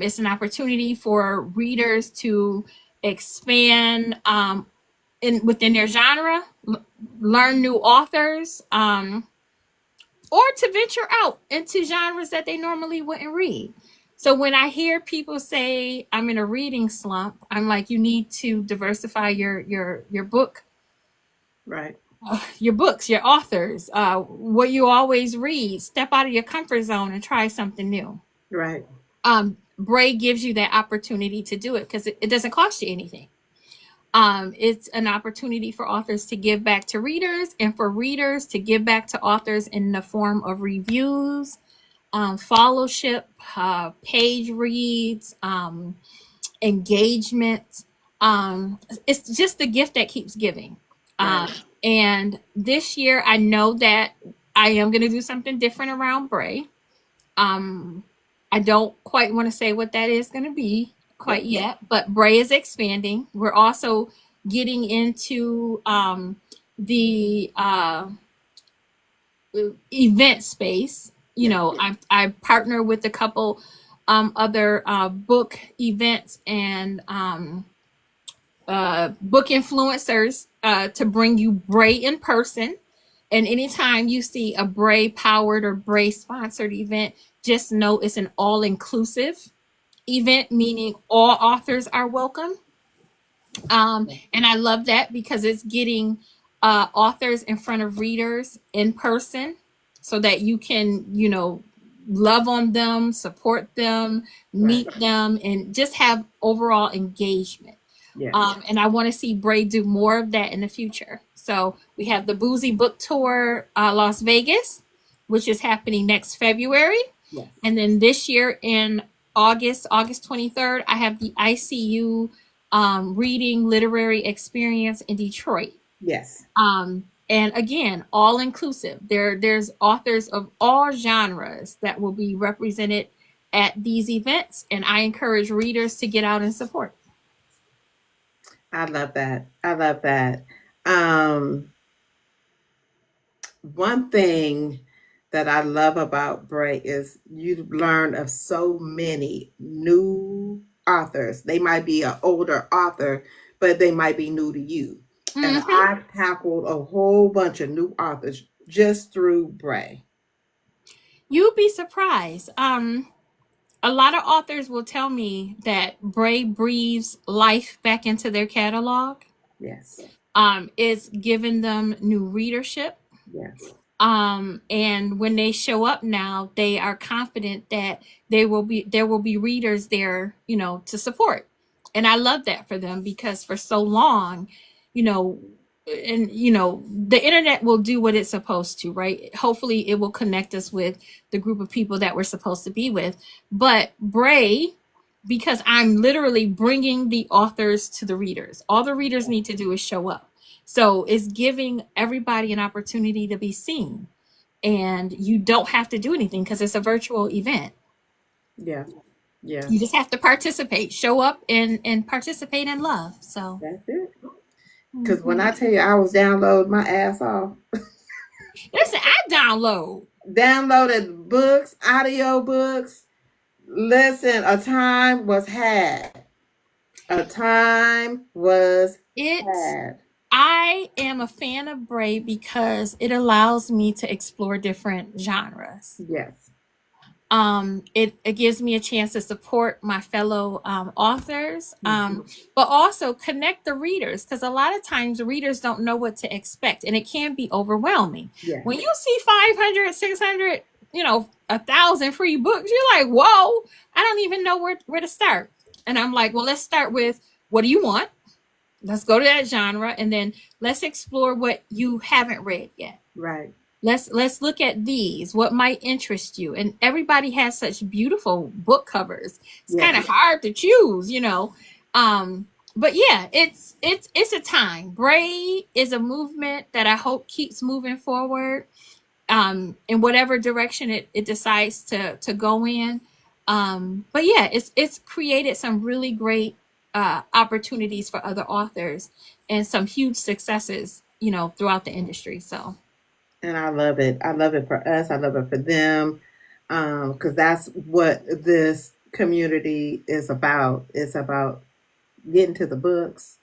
It's an opportunity for readers to expand in within their genre, learn new authors, or to venture out into genres that they normally wouldn't read. So when I hear people say I'm in a reading slump, I'm like, you need to diversify your book, right, your books, your authors, what you always read. Step out of your comfort zone and try something new. right, Bray gives you that opportunity to do it because it doesn't cost you anything. It's an opportunity for authors to give back to readers and for readers to give back to authors in the form of reviews, fellowship, page reads, engagement. It's just the gift that keeps giving. right. And this year, I know that I am going to do something different around Bray. I don't quite want to say what that is going to be quite Yep. yet, but Bray is expanding. We're also getting into the event space. You Yep. know, I partner with a couple other book events and book influencers to bring you Bray in person. And anytime you see a Bray powered or Bray sponsored event, just know it's an all inclusive event, meaning all authors are welcome. And I love that because it's getting authors in front of readers in person so that you can, you know, love on them, support them, Right. meet them, and just have overall engagement. Yes. And I want to see Bray do more of that in the future. So we have the Boozy Book Tour Las Vegas, which is happening next February. Yes. And then this year in August 23rd, I have the ICU reading literary experience in Detroit. Yes. And again, all inclusive. There's authors of all genres that will be represented at these events, and I encourage readers to get out and support. I love that. I love that. Um, One thing that I love about Bray is you learn of so many new authors. They might be an older author, but they might be new to you. And Hmm. I've tackled a whole bunch of new authors just through Bray. You'd be surprised. A lot of authors will tell me that Bray breathes life back into their catalog. Yes. It's given them new readership. Yes. And when they show up now, they are confident that there will be readers there, you know, to support. And I love that for them because for so long, you know, and you know, the internet will do what it's supposed to, right? Hopefully it will connect us with the group of people that we're supposed to be with. But Bray, because I'm literally bringing the authors to the readers, all the readers need to do is show up. So it's giving everybody an opportunity to be seen. And you don't have to do anything because it's a virtual event. Yeah. Yeah. You just have to participate, show up and participate in love. So That's it. Because when mhm. I tell you I was downloading my ass off, Listen, I download. downloaded books, audio books. Listen, a time was had. A time was It had. I am a fan of Brave because it allows me to explore different genres. Yes. It gives me a chance to support my fellow authors, Mhm. but also connect the readers because a lot of times readers don't know what to expect and it can be overwhelming. Yes. When you see 500, 600, you know, 1,000 free books, you're like, whoa, I don't even know where to start. And I'm like, well, let's start with what do you want? Let's go to that genre and then let's explore what you haven't read yet. Right. Let's look at these. What might interest you? And everybody has such beautiful book covers. It's kind Yes. of hard to choose, you know. But yeah, it's a time. Bray is a movement that I hope keeps moving forward in whatever direction it decides to go in. But yeah, it's created some really great opportunities for other authors and some huge successes, you know, throughout the industry. So And I love it. I love it for us. I love it for them. Because that's what this community is about. It's about getting to the books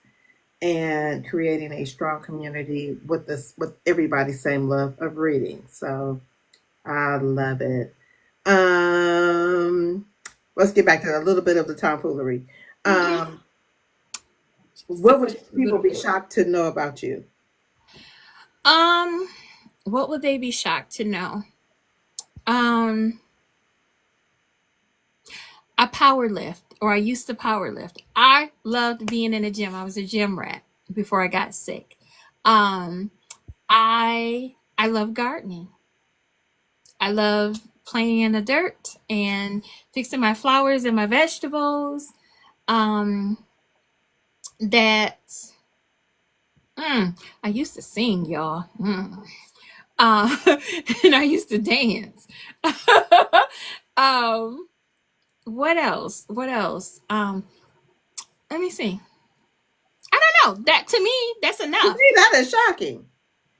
and creating a strong community with everybody's same love of reading. So I love it. Um, let's get back to a little bit of the tomfoolery. okay. Um, what Just would a people little be bit. shocked to know about you? Um, what would they be shocked to know? Um, I power lift, or I used to power lift. I loved being in the gym. I was a gym rat before I got sick. Um, I love gardening. I love playing in the dirt and fixing my flowers and my vegetables. Um, that I used to sing, y'all. Uh, and I used to dance. um, What else? What else? Let me see. I don't know. That to me, that's To enough. me, that is shocking.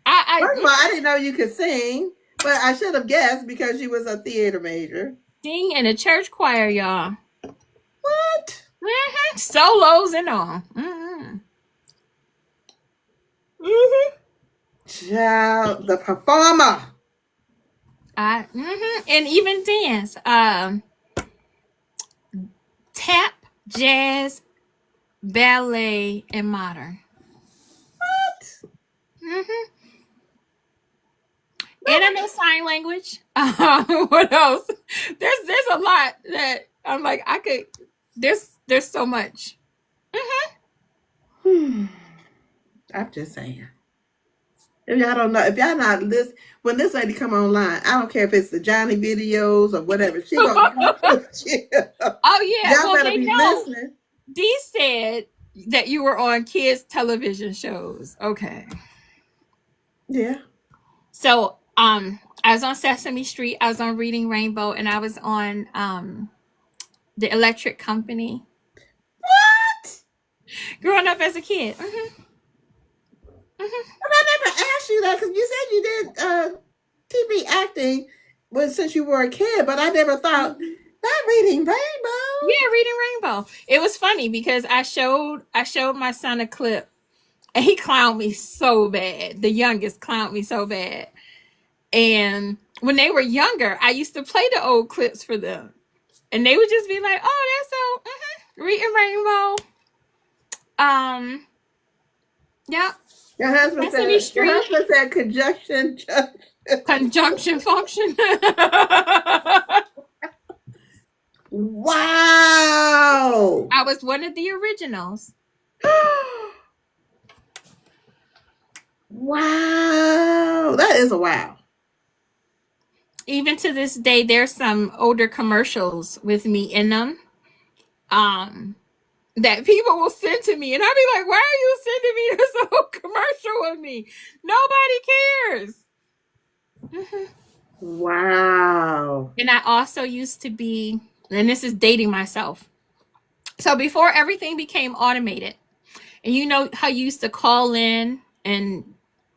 First of all, I I didn't know you could sing, but I should have guessed because you was a theater major. sing in a church choir, y'all. What? Solos and all. Mm-hmm. Mm-hmm. Child, the performer. And even dance. Tap, jazz, ballet, and modern. What? Mm-hmm. And I know sign language. What else? There's a lot that I'm like I could. There's so much. Hmm. I'm just saying. If y'all don't know, if y'all not listen, when this lady come online, I don't care if it's the Johnny videos or whatever, she gonna Oh yeah. y'all Well, better they be know. listening. Dee said that you were on kids television shows. Okay. Yeah. So I was on Sesame Street, I was on Reading Rainbow, and I was on the Electric Company. What? Growing up as a kid. But I never asked you that because you said you did TV acting since you were a kid, but I never thought that reading Rainbow. Yeah, Reading Rainbow. It was funny because I showed my son a clip and he clowned me so bad. The youngest clowned me so bad. And when they were younger, I used to play the old clips for them. And they would just be like, "Oh, that's so Reading Rainbow." Um, yeah. Sesame Your Street. husband said conjunction. Conjunction function. Wow. I was one of the originals. Wow. That is a wow. Even to this day, there's some older commercials with me in them. Um, that people will send to me, and I'll be like, "Why are you sending me this old commercial with me? Nobody cares." Wow. And I also used to be, and this is dating myself. So before everything became automated, and you know how you used to call in and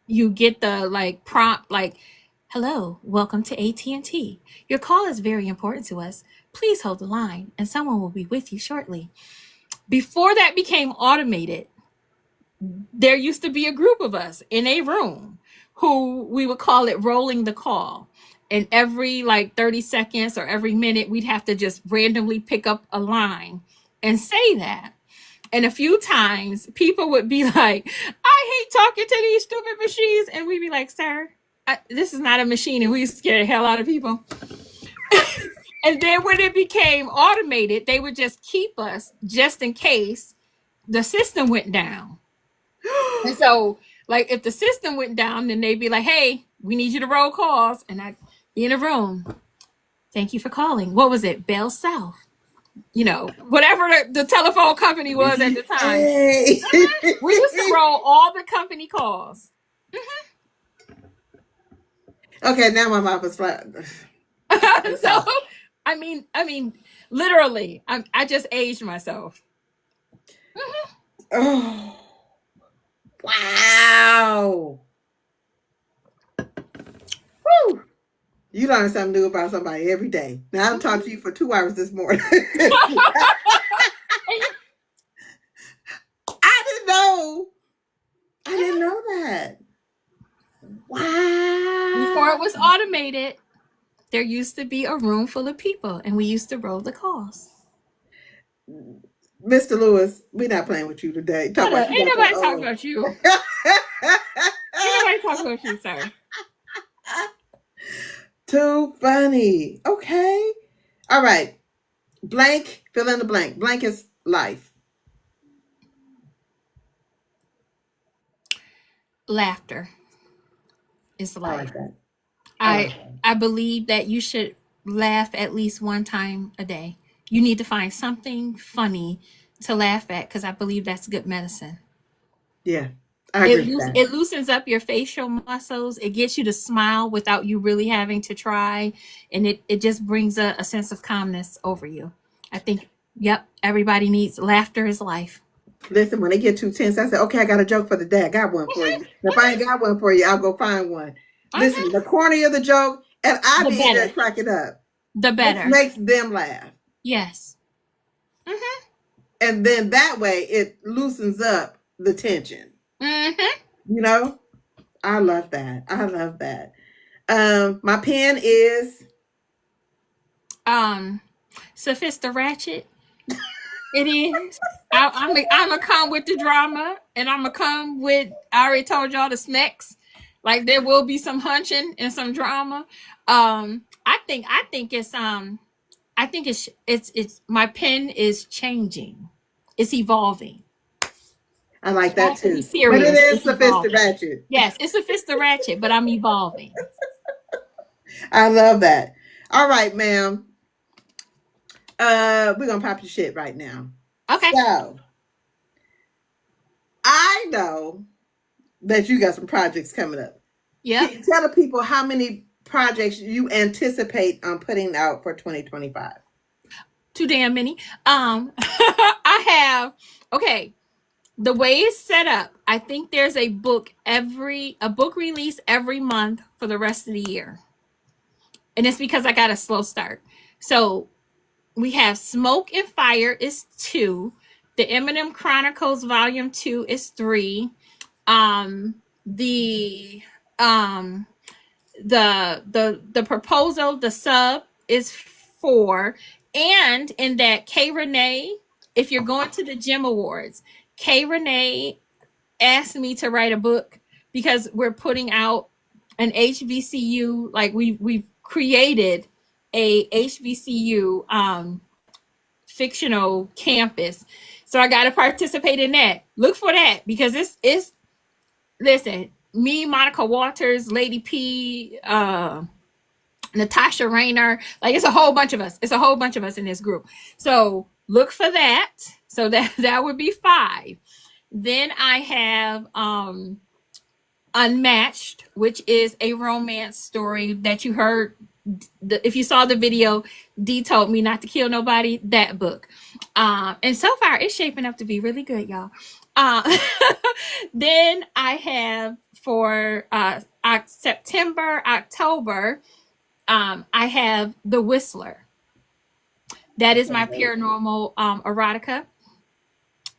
you get the like prompt like, "Hello, welcome to AT&T. Your call is very important to us. Please hold the line and someone will be with you shortly." Before that became automated, there used to be a group of us in a room who we would call it rolling the call. And every like 30 seconds or every minute, we'd have to just randomly pick up a line and say that. And a few times people would be like, "I hate talking to these stupid machines." And we'd be like, "Sir, this is not a machine." And we scare the hell out of people. And then when it became automated, they would just keep us just in case the system went down. And so, like, if the system went down, then they'd be like, "Hey, we need you to roll calls." And I'd be in a room. "Thank you for calling." What was it? Bell South. Whatever the telephone company was at the time. Hey. We used to roll all the company calls. Okay, now my mouth is flat. So, I mean, literally, I just aged myself. Oh, wow. Woo. You learn something new about somebody every day. Now I've talked to you for 2 hours this morning. I didn't know. I didn't know that. Before it Wow. was automated, there used to be a room full of people, and we used to roll the calls. Mr. Lewis, we're not playing with you today. Talk about you Ain't got nobody talking that about you. Ain't nobody talking about you, sir. Too funny. Okay. All right. Blank, fill in the blank. Blank is life. Laughter is I life. like that. I like I that. I believe that you should laugh at least one time a day. You need to find something funny to laugh at because I believe that's good medicine. Yeah. I agree with that. It loosens up your facial muscles. It gets you to smile without you really having to try, and it just brings a sense of calmness over you. I think, yep, everybody needs laughter is life. Listen, when they get too tense, I say, okay, I got a joke for the day. I got one for you. If I ain't got one for you, I'll go find one. Listen, Mhm. the cornier the joke, and I The be in there better. cracking up, The which better. makes them laugh. Yes. Mhm. And then that way it loosens up the tension. Mhm. You know? I love that. I love that. My pen is Um, Sophista Ratchet. It is. I'm gonna come with the drama, and I'm gonna come with. I already told y'all the snacks. Like there will be some hunching and some drama. I think it's my pen is changing. It's evolving. I like that Not to be too. But it serious. is It's evolving. sophisticated. Yes, it's Sophista Ratchet, but I'm evolving. I love that. All right, ma'am. We're gonna pop your shit right now. Okay. So I know that you got some projects coming up. Yep. Can you tell the people how many projects you anticipate on putting out for 2025? Too damn many. I have. Okay. The way it's set up, I think there's a book release every month for the rest of the year. And it's because I got a slow start. So we have Smoke and Fire is 2. The Eminem Chronicles Volume 2 is 3. The um the proposal, the sub is 4. And in that K Renee, if you're going to the Gym Awards, K Renee asked me to write a book because we're putting out an HBCU, like we've created a HBCU fictional campus. So I got to participate in that. Look for that because it's listen, me, Monica Waters, Lady P, Natasha Rayner, like it's a whole bunch of us. It's a whole bunch of us in this group. So look for that. So that would be 5. Then I have Unmatched, which is a romance story that you heard. If you saw the video, D told me not to kill nobody. That book, and so far it's shaping up to be really good, y'all. Uh, then I have for September, October, I have The Whistler. That is my Okay. paranormal erotica.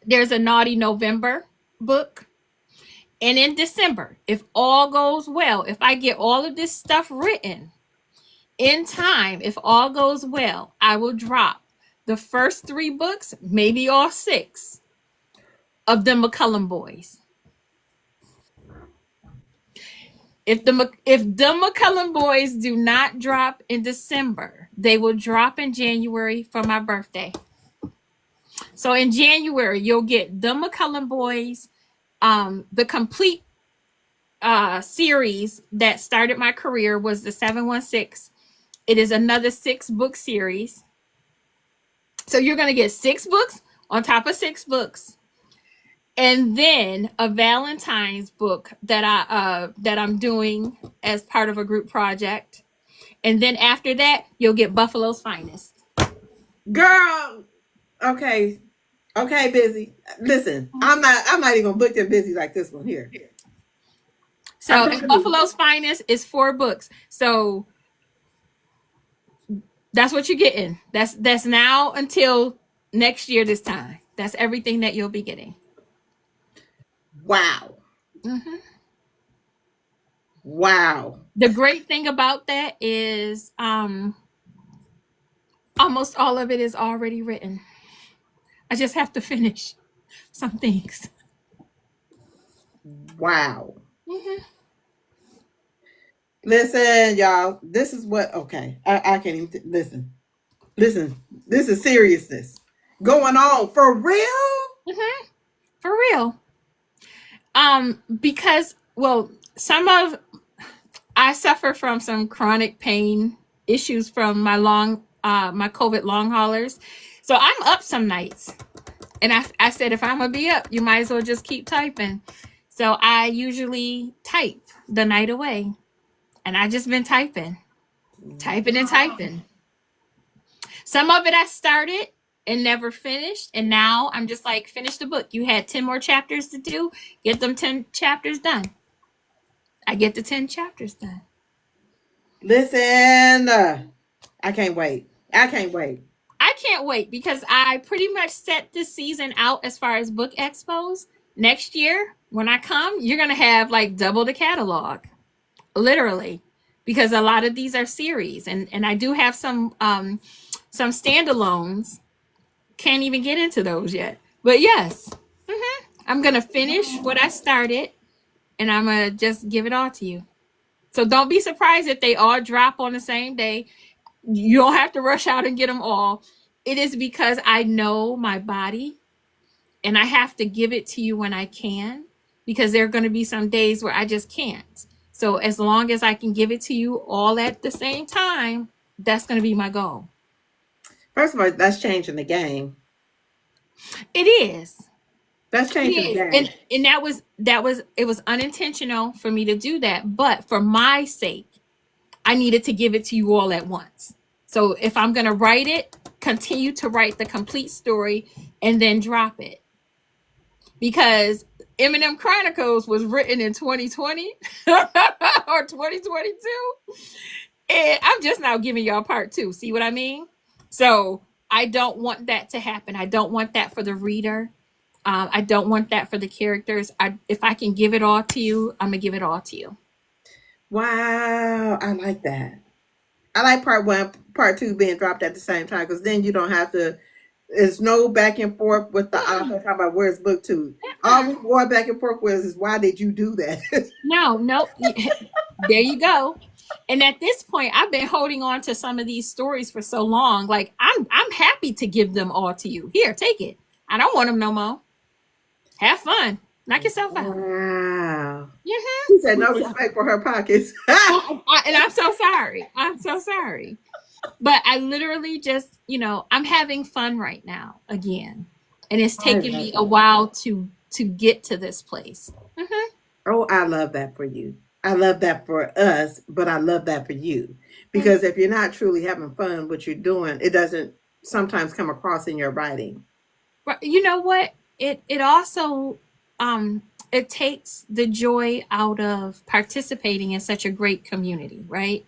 There's a Naughty November book. And in December, if all goes well, if I get all of this stuff written in time, if all goes well, I will drop the first 3 books, maybe all 6 of the McCullum boys. If the McCullum boys do not drop in December, they will drop in January for my birthday. So in January, you'll get the McCullum boys, the complete series that started my career was the 716. It is another 6-book series. So you're going to get 6 books on top of 6 books. And then a Valentine's book that I'm doing as part of a group project. And then after that, you'll get Buffalo's Finest. Girl, okay. Okay, busy. Listen, I'm not even gonna book them busy like this one here. I'm So, and telling you. Buffalo's Finest is 4 books. So that's what you're getting. That's now until next year this time. That's everything that you'll be getting. Wow. Hmm. Wow. The great thing about that is almost all of it is already written. I just have to finish some things. Wow. Hmm. Listen, y'all. This is what okay. I can't even listen. Listen. This is seriousness. Going on. For real? Hmm. For real. Because well, some of I suffer from some chronic pain issues from my COVID long haulers. So I'm up some nights. And I said, if I'm gonna be up, you might as well just keep typing. So I usually type the night away. And I just been typing, typing and typing. Some of it I started. and never finished. And now I'm just like, finish the book. You had 10 more chapters to do. Get them 10 chapters done. I get the 10 chapters done. Listen, I can't wait. I can't wait. I can't wait because I pretty much set this season out as far as book expos. Next year, when I come, you're going to have like double the catalog, literally, because a lot of these are series, and I do have some standalones. Can't even get into those yet. But yes, I'm going to finish what I started, and I'm going to just give it all to you. So don't be surprised if they all drop on the same day. You don't have to rush out and get them all. It is because I know my body and I have to give it to you when I can, because there are going to be some days where I just can't. So as long as I can give it to you all at the same time, that's going to be my goal. First of all, that's changing the game. It is. That's It changing the is. game. And that was it was unintentional for me to do that, but for my sake, I needed to give it to you all at once. So if I'm going to write it, continue to write the complete story and then drop it. Because Eminem Chronicles was written in 2020 or 2022. And I'm just now giving y'all part two. See what I mean? So I don't want that to happen. I don't want that for the reader. I don't want that for the characters. If I can give it all to you, I'm going to give it all to you. Wow, I like that. I like part one, part two being dropped at the same time, because then you don't have to. There's no back and forth with the author talking about where's book two. All we're going back and forth with is why did you do that? No. There you go. And at this point, I've been holding on to some of these stories for so long. Like I'm happy to give them all to you. Here, take it. I don't want them no more. Have fun. Knock yourself out. Wow. She said no Mm-hmm. respect for her pockets. And I'm so sorry. I'm so sorry. But I literally just, I'm having fun right now again. And it's I taken love me a that. while to get to this place. Oh, I love that for you. I love that for us, but I love that for you. Because if you're not truly having fun what you're doing, it doesn't sometimes come across in your writing. But you know what? It also it takes the joy out of participating in such a great community, right?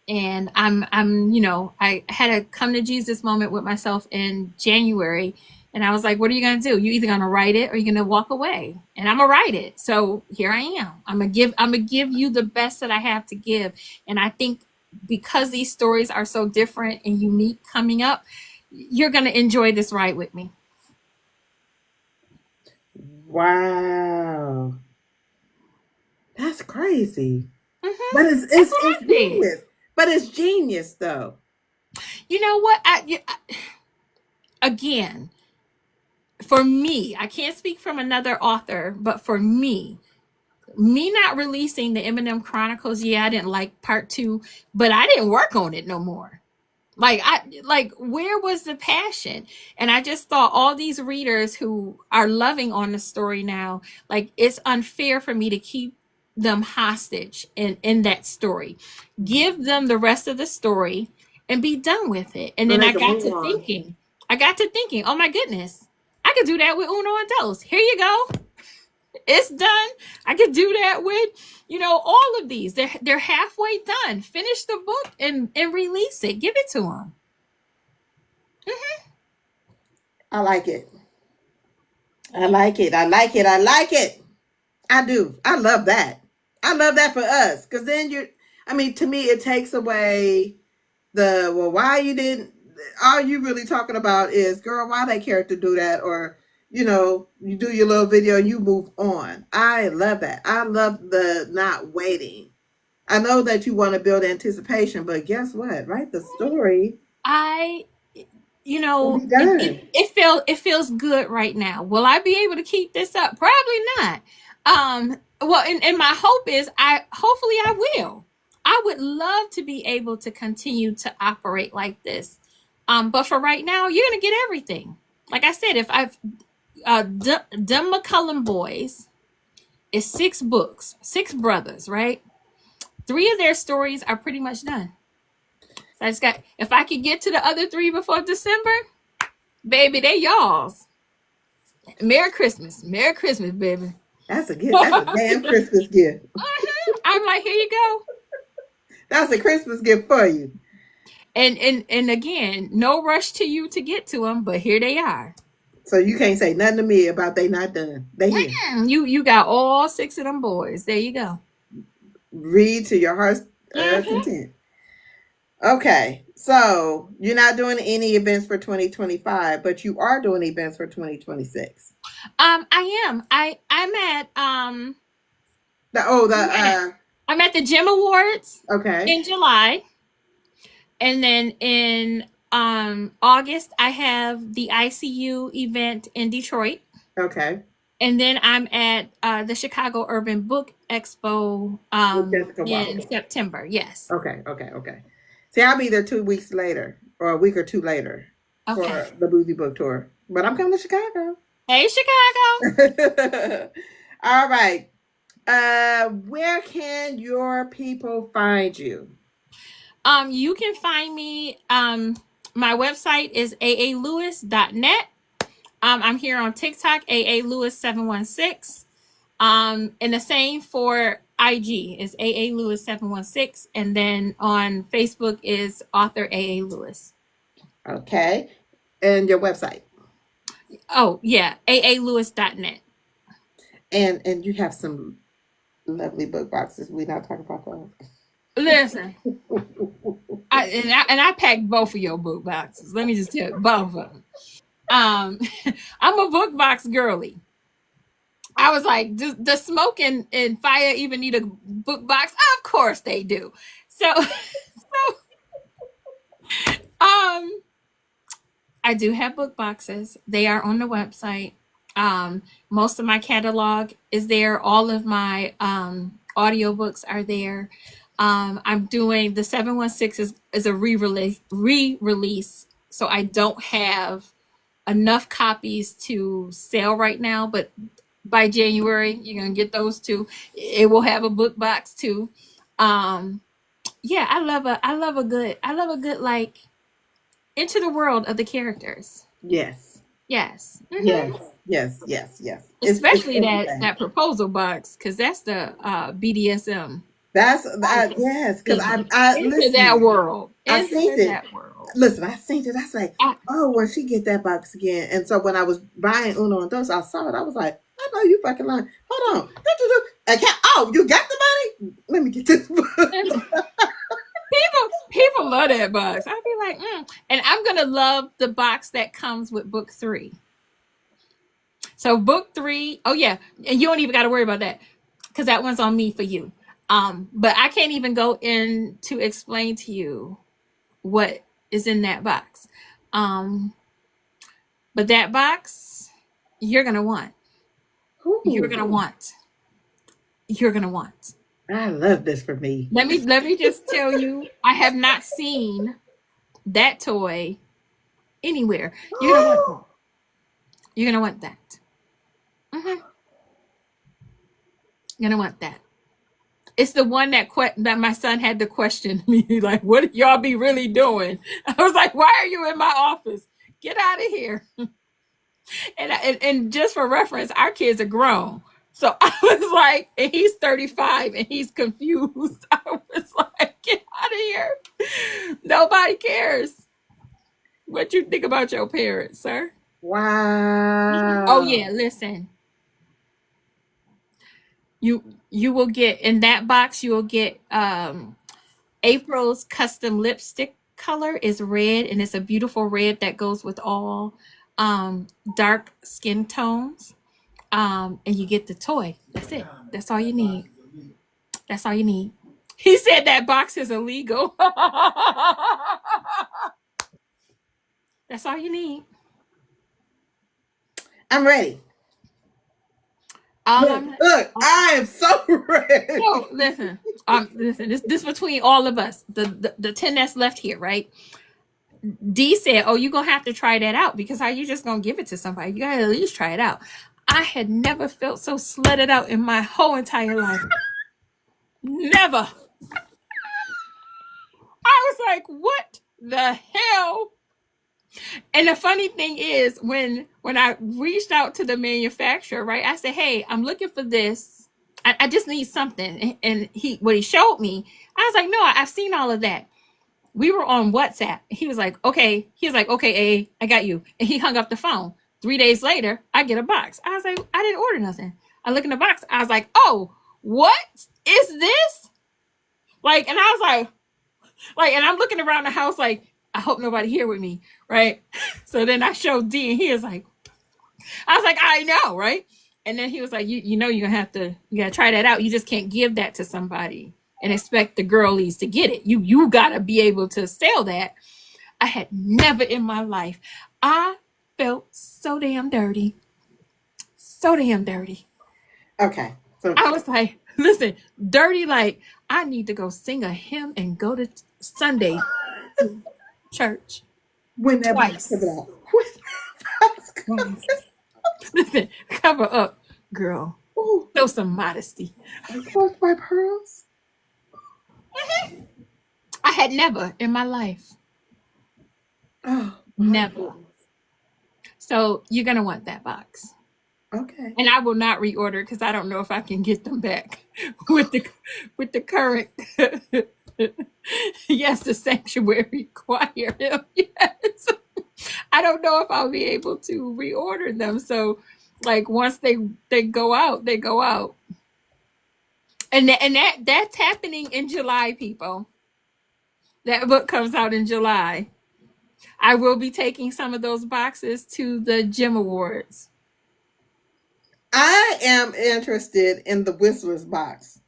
And I had a come to Jesus moment with myself in January, and I was like, what are you going to do? You either going to write it or you're going to walk away. And I'm going to write it. So here I am. I'm going to give you the best that I have to give. And I think because these stories are so different and unique coming up, you're going to enjoy this ride with me. Wow. That's crazy. But Mm-hmm. That's it's what it's I did. genius. But it's genius though. You know what? Again, for me, I can't speak from another author, but for me not releasing the Eminem Chronicles, yeah, I didn't like part two, but I didn't work on it no more. Where was the passion? And I just thought all these readers who are loving on the story now, like it's unfair for me to keep them hostage in that story. Give them the rest of the story and be done with it. And So then they can move on. I got to thinking, oh my goodness, I could do that with Uno and Dos. Here you go. It's done. I could do that with, all of these. They're halfway done. Finish the book and release it. Give it to them. I like it. I like it. I like it. I like it. I do. I love that. I love that for us. Because then to me, it takes away well, why you didn't, all you really talking about is, girl, why that character do that? Or, you do your little video and you move on. I love that. I love the not waiting. I know that you want to build anticipation, but guess what? Write the story I and be it, done. it feels good right now. Will I be able to keep this up? Probably not. Well, and my hope is hopefully I will. I would love to be able to continue to operate like this. But for right now, you're gonna get everything. Like I said, if I've Dumb McCullum Boys is 6 books, 6 brothers, right? 3 of their stories are pretty much done. So I just got, if I could get to the other 3 before December, Baby, they y'all's. Merry Christmas, baby. That's a gift. That's a damn Christmas gift. I'm like, here you go. That's a Christmas gift for you. And again, no rush to you to get to them, but here they are. So you can't say nothing to me about they not done. They here. You got all six of them boys. There you go. Read to your heart's Hmm. content. Okay, so you're not doing any events for 2025, but you are doing events for 2026. I am. I'm at The yeah. I'm at the Gym Awards okay, in July, and then in August I have the ICU event in Detroit, okay. and then I'm at the Chicago Urban Book Expo With Jessica in Walker. September. Yes. Okay. See, I'll be there 2 weeks later, or a week or two later, Okay. for the Boozy Book Tour. But I'm coming to Chicago. Hey, Chicago. All right. Where can your people find you? You can find me. My website is aalewis.net. I'm here on TikTok, aaalewis716. And the same for IG is aaalewis716, and then on Facebook is author AA Lewis. Okay, and your website, Oh yeah, aaalewis.net. and you have some lovely book boxes. We not talking about those. Listen, I packed both of your book boxes. Let me just tell you, both of them. Um, I'm a book box girly. I was like, does Smoke and Fire even need a book box? Of course they do. So, um, I do have book boxes. They are on the website. Most of my catalog is there. All of my audiobooks are there. I'm doing the 716 is a re-release. So I don't have enough copies to sell right now, but by January you're gonna get those too. It will have a book box too. Um, yeah, I love a good like into the world of the characters. Yes, Yes. yes, yes. It's Especially everything. that proposal box, because that's the BDSM. That's I'm yes, because into, I into that listen. world. I Into seen it. that world. Listen, I seen it. I was like, I, oh, when she get that box again. And so when I was buying Uno and Dos, I saw it. I was like, I know you fucking lying. Hold on. Oh, you got the money? Let me get this book. people love that box. I'd be like, and I'm gonna love the box that comes with book three. So book three, oh yeah, and you don't even got to worry about that because that one's on me for you. But I can't even go in to explain to you what is in that box. Um, but that box, you're gonna want. You're Ooh, gonna want. You're gonna want. I love this for me. Let me just tell you, I have not seen that toy anywhere. You're gonna want that. You're gonna want that. Hmm. You're gonna want that. It's the one that my son had to question me, like, "What y'all be really doing?" I was like, "Why are you in my office? Get out of here!" And just for reference, our kids are grown, so I was like, and he's 35 and he's confused. I was like, "Get out of here! Nobody cares what you think about your parents, sir." Oh Wow. yeah, listen, you will get in that box. You will get April's custom lipstick color is red, and it's a beautiful red that goes with all dark skin tones. And you get the toy. That's it. That's all you need. That's all you need. He said that box is illegal. That's all you need. I'm ready. All Look, I'm look, I am so ready. so listen. Listen. This between all of us. The 10 that's left here, right? D said, "Oh, you're gonna have to try that out because how you just gonna give it to somebody? You gotta at least try it out." I had never felt so slutted out in my whole entire life. Never. I was like, "What the hell?" And the funny thing is, when I reached out to the manufacturer, right, I said, "Hey, I'm looking for this. I just need something." And he, what he showed me, I was like, "No, I've seen all of that." We were on WhatsApp. He was like, "Okay." He was like, "Okay, I got you." And he hung up the phone. 3 days later, I get a box. I was like, "I didn't order nothing." I look in the box. I was like, "Oh, what is this?" Like, and I was like, and I'm looking around the house like, I hope nobody here with me, right? So then I showed D, and he was like, I was like, I know, right? And then he was like, you know, you gotta try that out. You just can't give that to somebody and expect the girlies to get it. You gotta be able to sell that. I had never in my life. I felt so damn dirty, so damn dirty. Okay. So I was like, listen, dirty. Like I need to go sing a hymn and go to Sunday church when that box comes twice. out. When that box comes Twice. Listen, cover up, girl. Oh, Show some modesty. I closed my pearls. I had never in my life. Oh my Never. goodness. So you're gonna want that box. Okay. And I will not reorder because I don't know if I can get them back with the current yes, the sanctuary choir. Yes. I don't know if I'll be able to reorder them. So like once they go out, they go out. And that's happening in July, people. That book comes out in July. I will be taking some of those boxes to the Gym Awards. I am interested in the Whistler's box.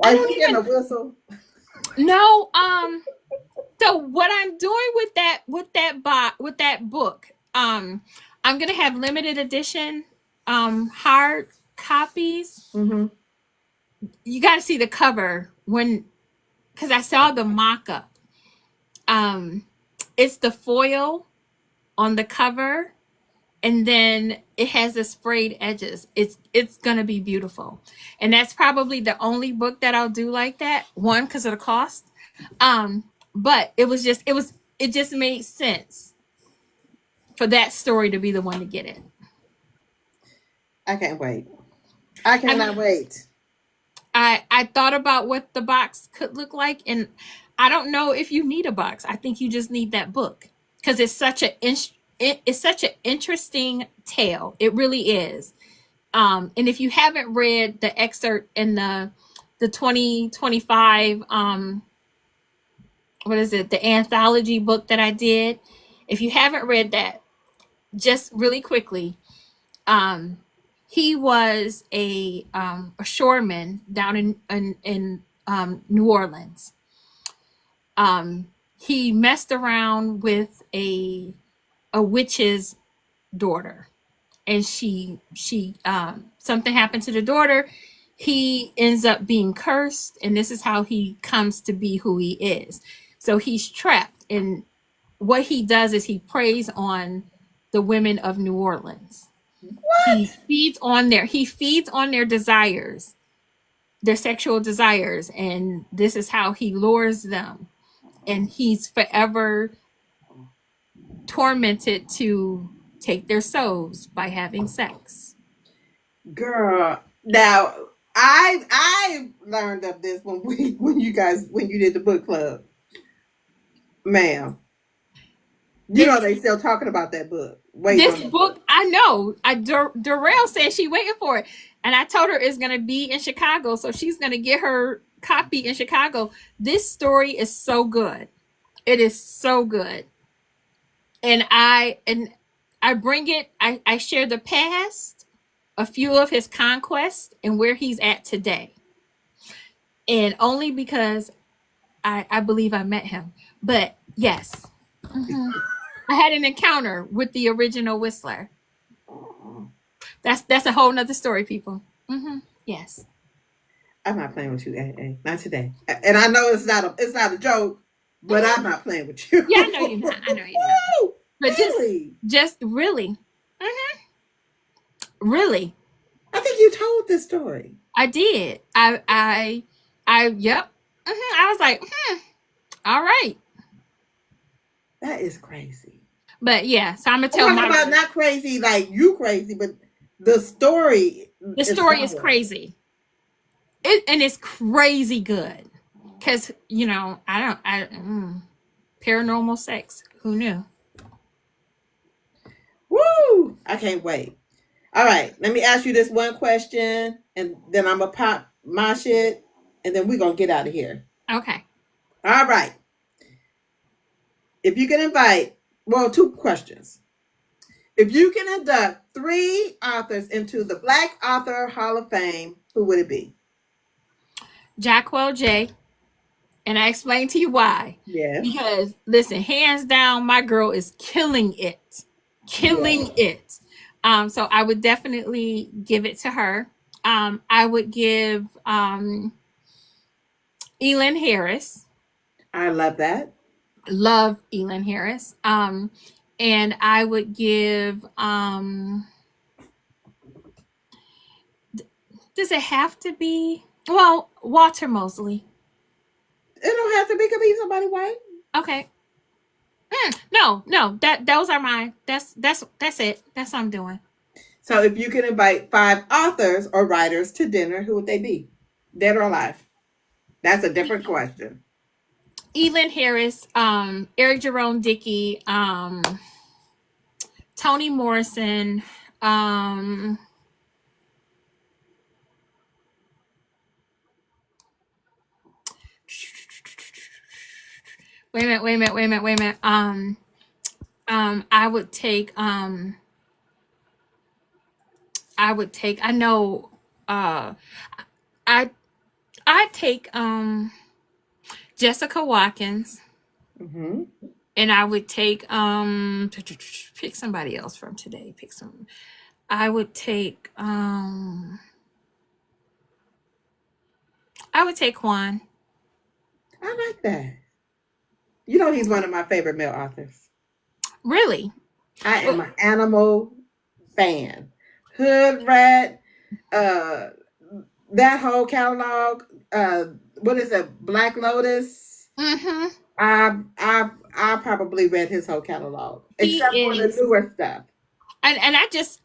I Are you don't getting a even whistle? know. So what I'm doing with that book, I'm gonna have limited edition hard copies. Mm-hmm. You got to see the cover when because I saw the mock-up. Um, it's the foil on the cover, and then it has the sprayed edges. It's gonna be beautiful, and that's probably the only book that I'll do like that. One, because of the cost, but it just made sense for that story to be the one to get it. I can't wait. I I cannot mean, wait. I thought about what the box could look like, and I don't know if you need a box. I think you just need that book because it's such an interesting tale. It really is. And if you haven't read the excerpt in the 2025 what is it, the anthology book that I did, if you haven't read that, just really quickly, um, he was a shoreman down in New Orleans. He messed around with a witch's daughter, and she something happened to the daughter. He ends up being cursed, and this is how he comes to be who he is. So he's trapped, and what he does is he preys on the women of New Orleans. What? He feeds on their desires, their sexual desires, and this is how he lures them. And he's forever tormented to take their souls by having sex. Girl. Now I learned of this when you did the book club. Ma'am. You know It's they still talking about that book. Waiting this on that book. book. I know. Darrell said she waiting for it, and I told her it's gonna be in Chicago, so she's gonna get her copy in Chicago. This story is so good. It is so good, and I bring it. I share the past, a few of his conquests, and where he's at today, and only because I believe I met him. But yes, mhm. I had an encounter with the original Whistler. That's a whole nother story, people. Yes. I'm not playing with you, A. Not today. And I know it's not a joke, but I'm not playing with you. Yeah, I know you're not. I know you're not. Woo! But Really? just really, really, I think you told this story. I did. Yep. I was like, all right. That is crazy. But yeah, so I'm gonna I'm tell talking my about not crazy like you crazy, but the story the is story is wild. crazy. And it's crazy good. Cause I don't paranormal sex. Who knew? Woo! I can't wait. All right, let me ask you this one question, and then I'm gonna pop my shit, and then we're gonna get out of here. Okay. All right. If you can invite, well, two questions. If you can induct three authors into the Black Author Hall of Fame, who would it be? Jackwell J. And I explain to you why. Yes. Because listen, hands down, my girl is killing it. Yes. Killing it. So I would definitely give it to her. I would give Elin Harris. I love that. Love Elin Harris. And I would give does it have to be Walter Mosley? It don't have to be, could be somebody white. Okay. No, no, that those are mine. That's it. That's what I'm doing. So if you can invite five authors or writers to dinner, who would they be? Dead or alive? That's a different question. Elin Harris, Eric Jerome Dickey, Toni Morrison, um, wait a minute, wait a minute, wait a minute, wait a minute. I would take I know I I take Jessica Watkins, Mm-hmm. and I would take pick somebody else from today. Pick some I would take I would take Juan. I like that. You know, he's one of my favorite male authors. Really? I Well, am an animal fan. Hood Rat, uh, that whole catalog. What is it? Black Lotus. mm-hmm. I probably read his whole catalog, He except for the is newer stuff. and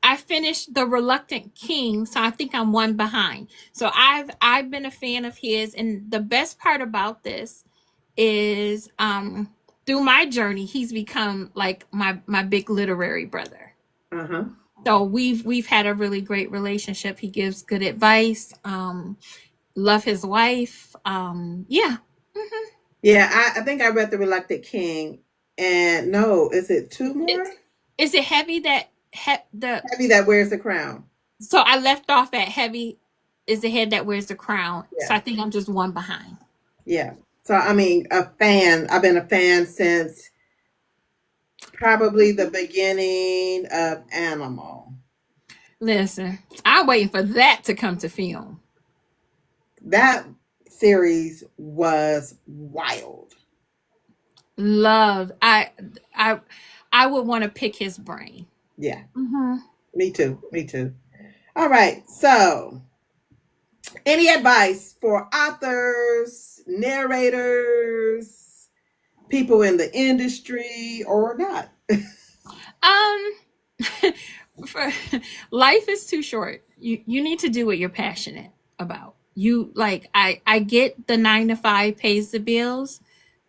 I finished The Reluctant King, so I think I'm one behind. So I've been a fan of his, and the best part about this is through my journey he's become like my big literary brother. Uh huh. So we've had a really great relationship. He gives good advice. Love his wife. Yeah. Hmm. Yeah, I think I read The Reluctant King, and no, is it two more? It's is it heavy that the Heavy that wears the crown. so I left off at heavy is the head that wears the crown. So Yeah, I think I'm just one behind. yeah. So I mean, a fan. I've been a fan since probably the beginning of Animal. Listen, I'm waiting for that to come to film. That series was wild. Love. I I would want to pick his brain. Yeah, Hmm. me too. Me too. All right. So, any advice for authors, narrators, people in the industry, or not? Um, for, life is too short. You need to do what you're passionate about. You like I get the 9 to 5 pays the bills,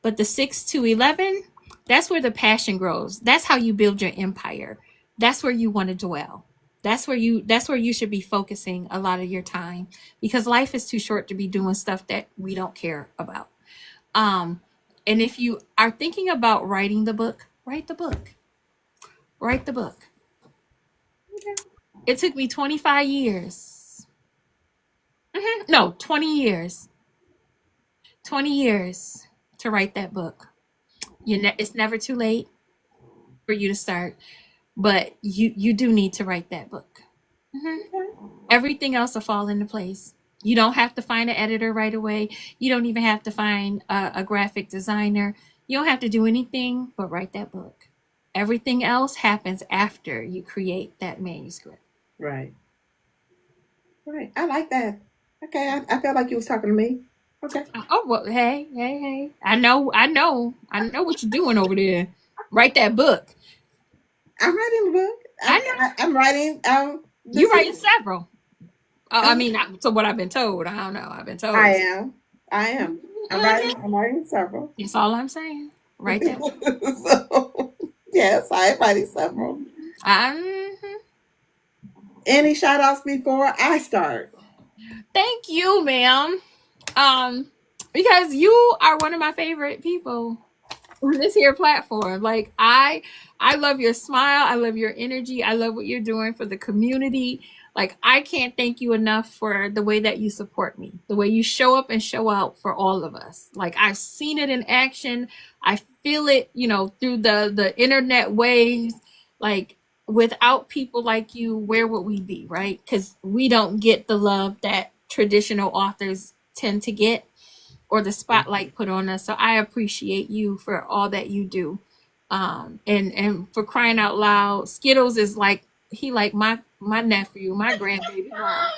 but the 6 to 11, that's where the passion grows. That's how you build your empire. That's where you want to dwell. That's where you should be focusing a lot of your time, because life is too short to be doing stuff that we don't care about. Um, and if you are thinking about writing the book, write the book. Write the book. It took me 25 years. No, 20 years. 20 years to write that book. It's never too late for you to start, but you do need to write that book. Mhm. Everything else will fall into place. You don't have to find an editor right away. You don't even have to find a graphic designer. You don't have to do anything but write that book. Everything else happens after you create that manuscript. Right. Right. I like that. Okay. I felt like you was talking to me. Okay. Oh well, hey, hey, hey! I know what you're doing over there. Write that book. I'm writing a book. I know I'm writing the you writing sequel. several. I Uh, mean, so what I've been told. I don't know. I've been I told. am. I am. I'm Mhm. writing. I'm writing several. That's all I'm saying. Write that book. So, yes, I am writing several. Mhm. Any shout outs before I start? Thank you, ma'am. Um, because you are one of my favorite people on this here platform. Like I love your smile, I love your energy, I love what you're doing for the community. Like I can't thank you enough for the way that you support me, the way you show up and show out for all of us. Like I've seen it in action. I feel it, through the internet waves. Like without people like you, where would we be, right? Because we don't get the love that traditional authors tend to get or the spotlight put on us. So I appreciate you for all that you do. And for crying out loud, Skittles is like he like my nephew, my grandbaby mom.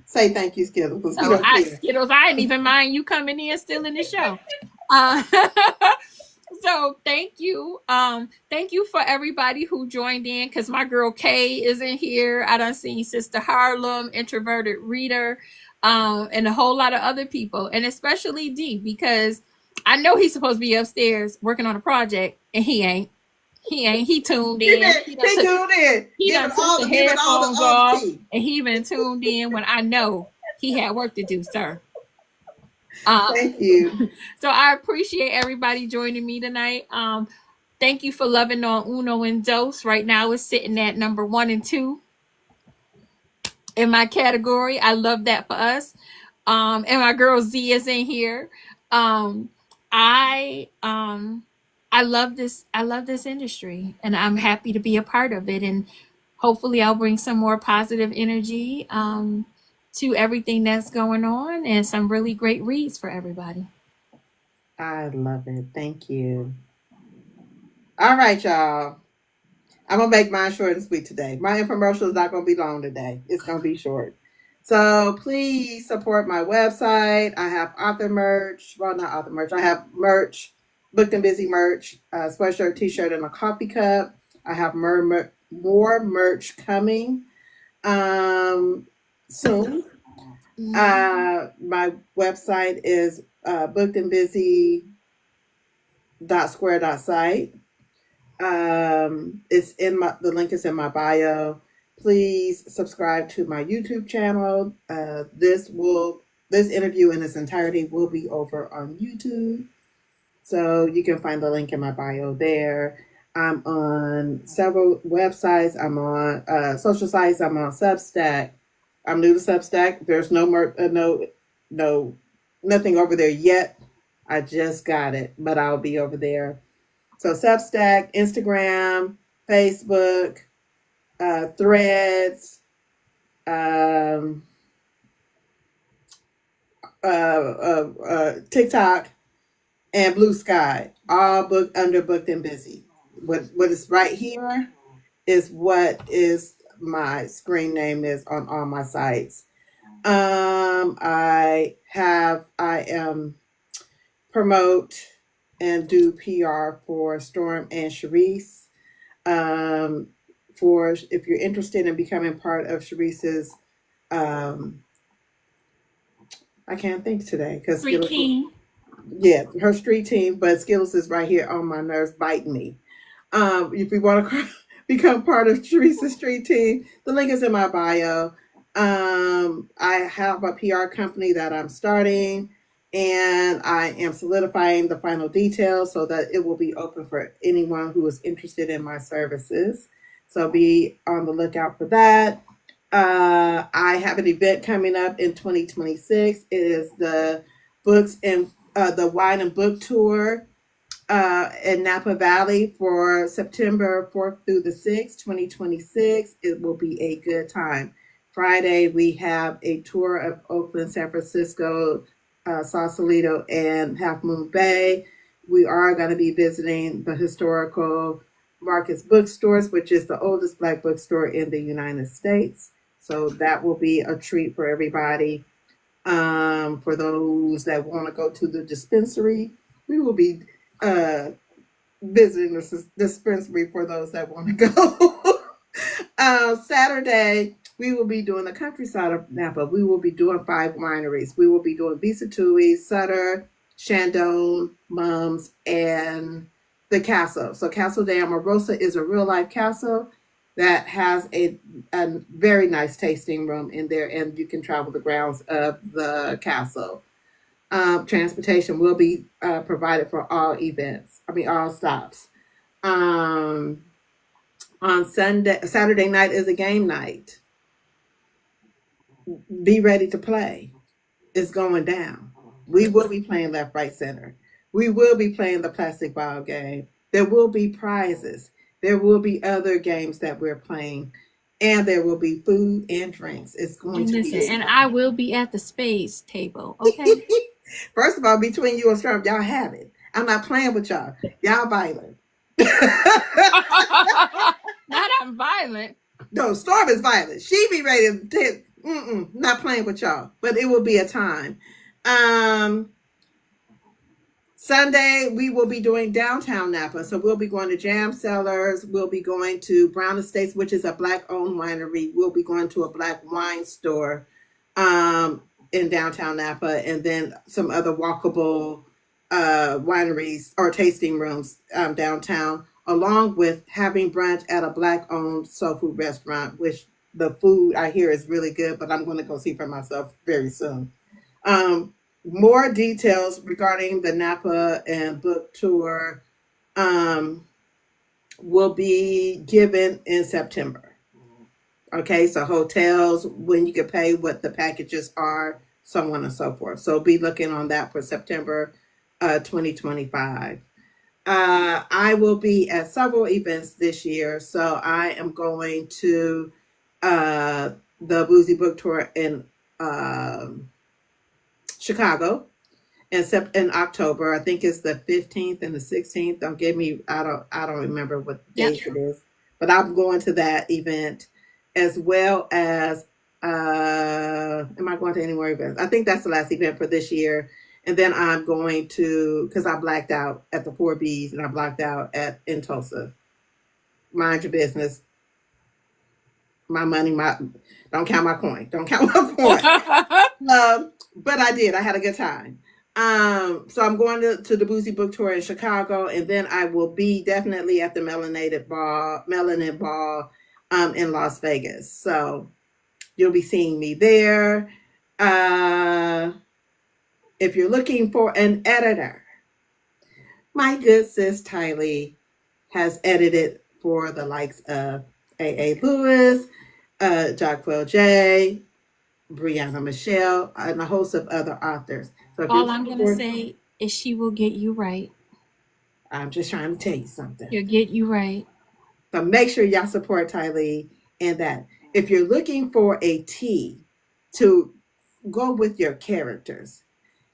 Say thank you, Skittles, because he So don't I care. Skittles, I didn't even mind you coming in still in the show. Uh, so thank you for everybody who joined in because my girl Kay is in here. I done seen Sister Harlem, introverted reader, and a whole lot of other people, and especially D because I know he's supposed to be upstairs working on a project and he ain't. He ain't. He tuned in. He tuned in, He done took the giving headphones all the off tea. and he been tuned in when I know he had work to do, sir. Uh, Thank you. so I appreciate everybody joining me tonight. Thank you for loving on Uno and Dose. Right now it's sitting at number 1 and 2 in my category. I love that for us. And my girl Z is in here. Um, I um I love this. I love this industry, and I'm happy to be a part of it. And hopefully, I'll bring some more positive energy to everything that's going on, and some really great reads for everybody. I love it. Thank you. All right, y'all. I'm gonna make mine short and sweet today. My infomercial is not gonna be long today. It's gonna be short. So please support my website. I have author merch. Well, not author merch. I have merch, booked and busy merch, sweatshirt, t-shirt, and a coffee cup. I have more merch coming soon. My website is booked and busy square.site. It's in the link is in my bio. Please subscribe to my YouTube channel. This interview in its entirety will be over on YouTube, so you can find the link in my bio there. I'm on several websites. I'm on social sites. I'm on Substack. I'm new to Substack. There's no nothing over there yet. I just got it, but I'll be over there. So Substack, Instagram, Facebook, Threads, um, TikTok, and Blue Sky, all booked and busy. What is right here is what is my screen name is on all my sites. I am promote and do PR for Storm and Sharice. Um, for if you're interested in becoming part of Sharice's, um, I can't think today because Street Skittles is, King. yeah, her street team, but Skittles is right here on my nerves, biting me. If you want to become part of Sharice's street team, the link is in my bio. I have a PR company that I'm starting, and I am solidifying the final details so that it will be open for anyone who is interested in my services. So be on the lookout for that. I have an event coming up in 2026. It is the books and the wine and book tour in Napa Valley for September 4th through the 6th, 2026. It will be a good time. Friday, we have a tour of Oakland, San Francisco, Sausalito, and Half Moon Bay. We are going to be visiting the historical Marcus Bookstores, which is the oldest Black bookstore in the United States. So that will be a treat for everybody. For those that want to go to the dispensary, we will be uh, visiting the dispensary for those that want to go. Saturday, we will be doing the countryside of Napa. We will be doing 5 wineries. We will be doing Visa Tui, Sutter, Chandon, Mums, and the castle. So Castle de Amorosa is a real life castle that has a very nice tasting room in there, and you can travel the grounds of the castle. Transportation will be provided for all events. I mean, all stops. Um, on Saturday night is a game night. Be ready to play. It's going down. We will be playing left, right, center. We will be playing the plastic ball game. There will be prizes. There will be other games that we're playing, and there will be food and drinks. It's going And to listen, be and I will be at the space table, okay? First of all, between you and Storm, y'all have it. I'm not playing with y'all. Y'all violent. Not I'm violent. No, Storm is violent. She be ready to not playing with y'all. But it will be a time. Um Sunday, we will be doing downtown Napa. So we'll be going to Jam Cellars. We'll be going to Brown Estates, which is a black-owned winery. We'll be going to a black wine store um, in downtown Napa, and then some other walkable wineries or tasting rooms downtown, along with having brunch at a black-owned soul food restaurant, which the food I hear is really good, but I'm going to go see for myself very soon. Um, More details regarding the Napa and book tour um, will be given in September. Okay, so hotels, when you can pay, what the packages are, so on and so forth. So be looking on that for September 2025. I will be at several events this year. So I am going to uh, the Boozy Book Tour in Chicago in October. I think it's the 15th and the 16th. Don't give me I don't remember what Yep. date it is. But I'm going to that event as well as am I going to any more events? I think that's the last event for this year. And then I'm going to because I blacked out at the 4Bs and I blacked out at in Tulsa. Mind your business. My money, my don't count my coin. Don't count my coin. But I did. I had a good time. So I'm going to the Boozy Book Tour in Chicago, and then I will be definitely at the Melanin Ball, in Las Vegas. So you'll be seeing me there. Uh, if you're looking for an editor, my good sis Tylee has edited for the likes of A. Lewis, Jacquel J, Brianna Michelle, and a host of other authors. So if you're All I'm looking gonna for, say is she will get you right. I'm just trying to tell you something. She'll get you right. So make sure y'all support Tylee and that. If you're looking for a tea to go with your characters,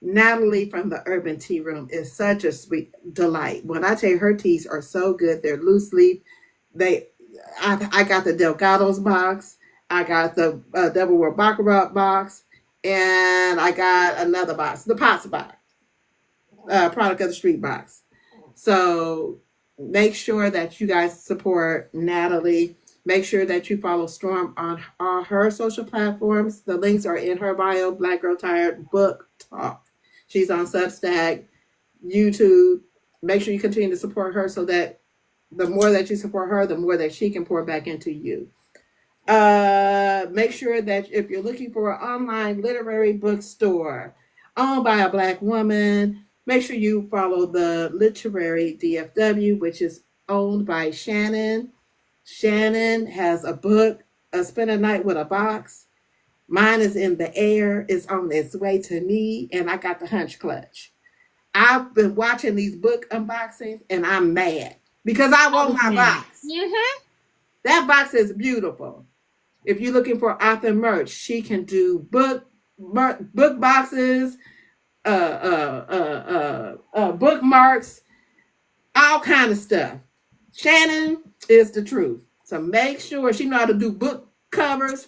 Natalie from the Urban Tea Room is such a sweet delight. When I tell you her teas are so good, they're loose leaf. They, I got the Delgados box, I got the Double World Baccarat box, and I got another box, the Pots box, Product of the Street box. So make sure that you guys support Natalie. Make sure that you follow Storm on all her social platforms. The links are in her bio. Black Girl Tired Book Talk. She's on Substack, YouTube. Make sure you continue to support her so that the more that you support her, the more that she can pour back into you. Make sure that if you're looking for an online literary bookstore owned by a black woman, make sure you follow the Literary DFW, which is owned by Shannon. Shannon has a book, Spend a Night with a Box. Mine is in the air. It's on its way to me, and I got the hunch clutch. I've been watching these book unboxings, and I'm mad because I I want was my mad. box. Mm-hmm. That box is beautiful. If you're looking for author merch, she can do book boxes, bookmarks, all kind of stuff. Shannon is the truth. So make sure she know how to do book covers,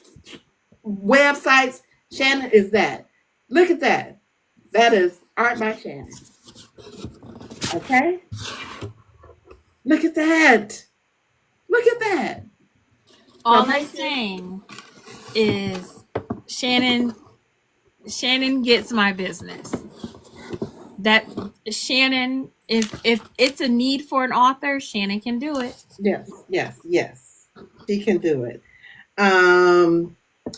websites. Shannon is that. Look at that. That is art by Shannon. Okay. Look at that. Look at that. So All I'm make sure. saying is Shannon Shannon gets my business. That Shannon, if it's a need for an author, Shannon can do it. Yes, yes, yes. She can do it. Um,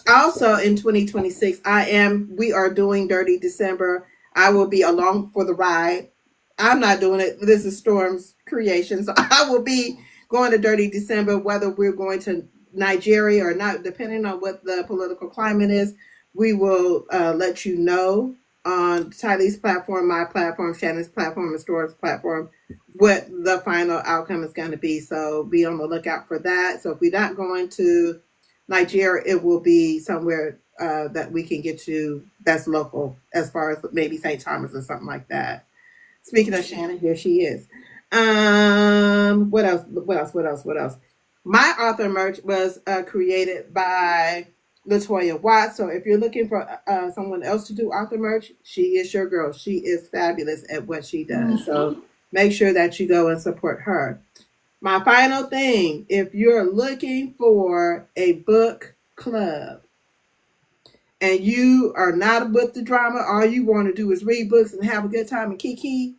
Also in 2026, we are doing Dirty December. I will be along for the ride. I'm not doing it. This is Storm's creation. So I will be going to Dirty December, whether we're going to Nigeria or not, depending on what the political climate is. We will let you know on Tylee's platform, my platform, Shannon's platform, and Storm's platform what the final outcome is going to be. So be on the lookout for that. So if we're not going to Nigeria, it will be somewhere that we can get to that's local, as far as maybe St. Thomas or something like that. Speaking of Shannon, here she is. What else? What else? What else? What else? My author merch was created by Latoya Watts. So if you're looking for someone else to do author merch, she is your girl. She is fabulous at what she does. So Mhm. make sure that you go and support her. My final thing, if you're looking for a book club and you are not with the drama, all you want to do is read books and have a good time and kiki,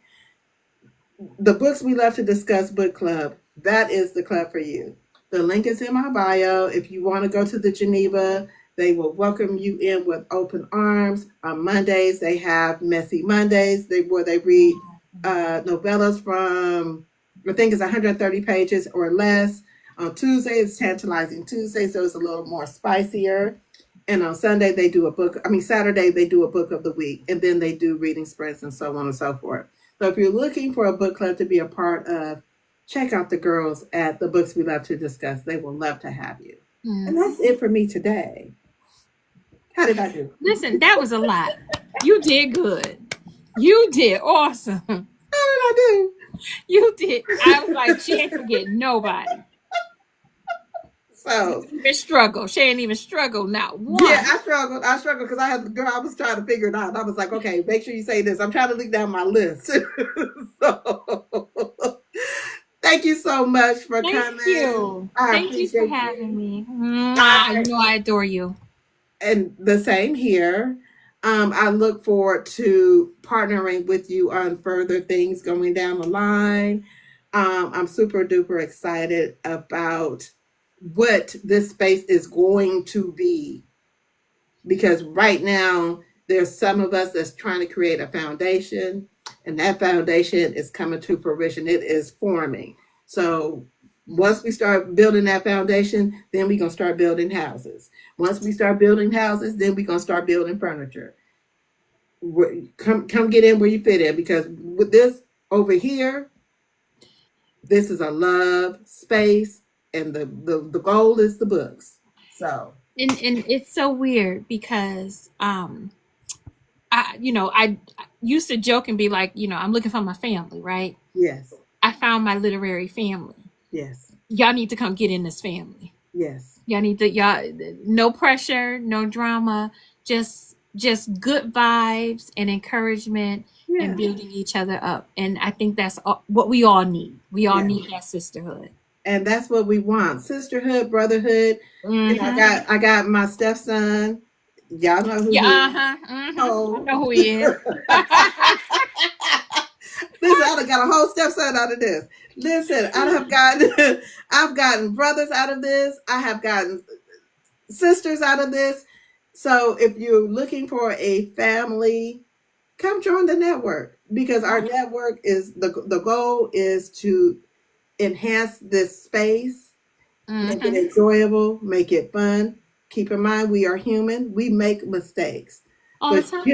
the Books We Love to Discuss book club, that is the club for you. The link is in my bio. If you want to go to the Geneva, they will welcome you in with open arms. On Mondays, they have Messy Mondays, where they read novellas from, I think it's 130 pages or less. On Tuesday, it's Tantalizing Tuesday, so it's a little more spicier. And on Sunday, they do a book. I mean, Saturday, they do a book of the week, and then they do reading sprints and so on and so forth. So if you're looking for a book club to be a part of, check out the girls at the Books We Love to Discuss. They will love to have you. And Mhm. that's it for me today. How did I do? Listen, that was a lot. You did good. You did awesome. How did I You did. I was like, she ain't do? forget nobody. You So didn't even struggle. She ain't even struggle. Not yeah, one. I struggled. I struggled because I had the girl. I was trying to figure it out. I was like, okay, make sure you say this. I'm trying to look down my list. So thank you so much for Thank coming. you. I Thank you for appreciate having you. me. Mwah. I You know I adore you. And the same here. I look forward to partnering with you on further things going down the line. I'm super duper excited about what this space is going to be, because right now there's some of us that's trying to create a foundation, and that foundation is coming to fruition. It is forming. So once we start building that foundation, then we're going to start building houses. Once we start building houses, then we're going to start building furniture. Come get in where you fit in, because with this over here, this is a love space, and the goal is the books. So And it's so weird because I used to joke and be like, I'm looking for my family, right? yes, I found my literary family. yes, Y'all need to come get in this family. yes, Y'all no pressure, no drama, just good vibes and encouragement and yeah. building each other up. And I think that's what we all need. We all Yeah. need that sisterhood. And that's what we want: sisterhood, brotherhood. Mhm. I got my stepson. Y'all know who Yeah, he is. uh-huh. Mhm. I Oh. know who he is. Listen, I done got a whole stepson out of this. Listen, I have gotten I've gotten brothers out of this. I have gotten sisters out of this. So if you're looking for a family, come join the network, because our network is the goal is to enhance this space, make it Mhm. enjoyable, make it fun. Keep in mind, we are human. We make mistakes, All the but time.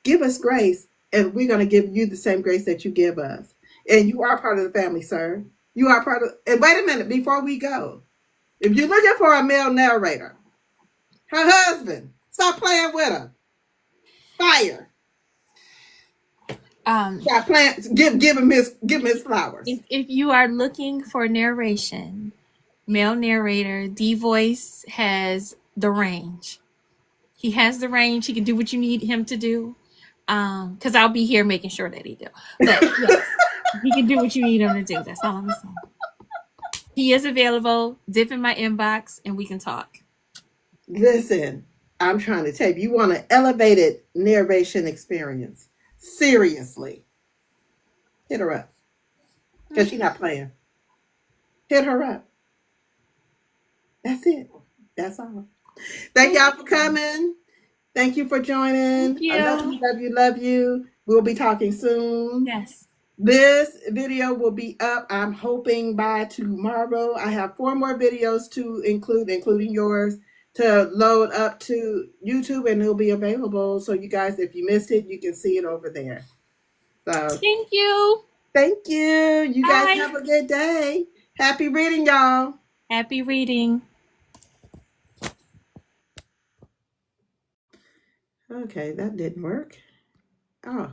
give us grace, and we're going to give you the same grace that you give us. And you are part of the family, sir. You are part of. And wait a minute, before we go, if you're looking for a male narrator, her husband, stop playing with her. Fire. Um, Stop playing. Give him his flowers. if you are looking for narration, male narrator, D voice has the range. He has the range. He can do what you need him to do. Because I'll be here making sure that he do. But yes. He can do what you need him to do. That's all I'm saying. He is available. Dip in my inbox and we can talk. Listen, I'm trying to tell you, you want an elevated narration experience. Seriously. Hit her up. Because she's not playing. Hit her up. That's it. That's all. Thank y'all for coming. Thank you for Thank joining. I love you. you, love you, love you. We'll be talking soon. Yes. This video will be up, I'm hoping, by tomorrow. I have 4 more videos to include, including yours, to load up to YouTube, and it'll be available. So you guys, if you missed it, you can see it over there. So Thank you. thank you. You guys Bye. have a good day. Happy reading, y'all. Happy reading. Okay, that didn't work. Oh.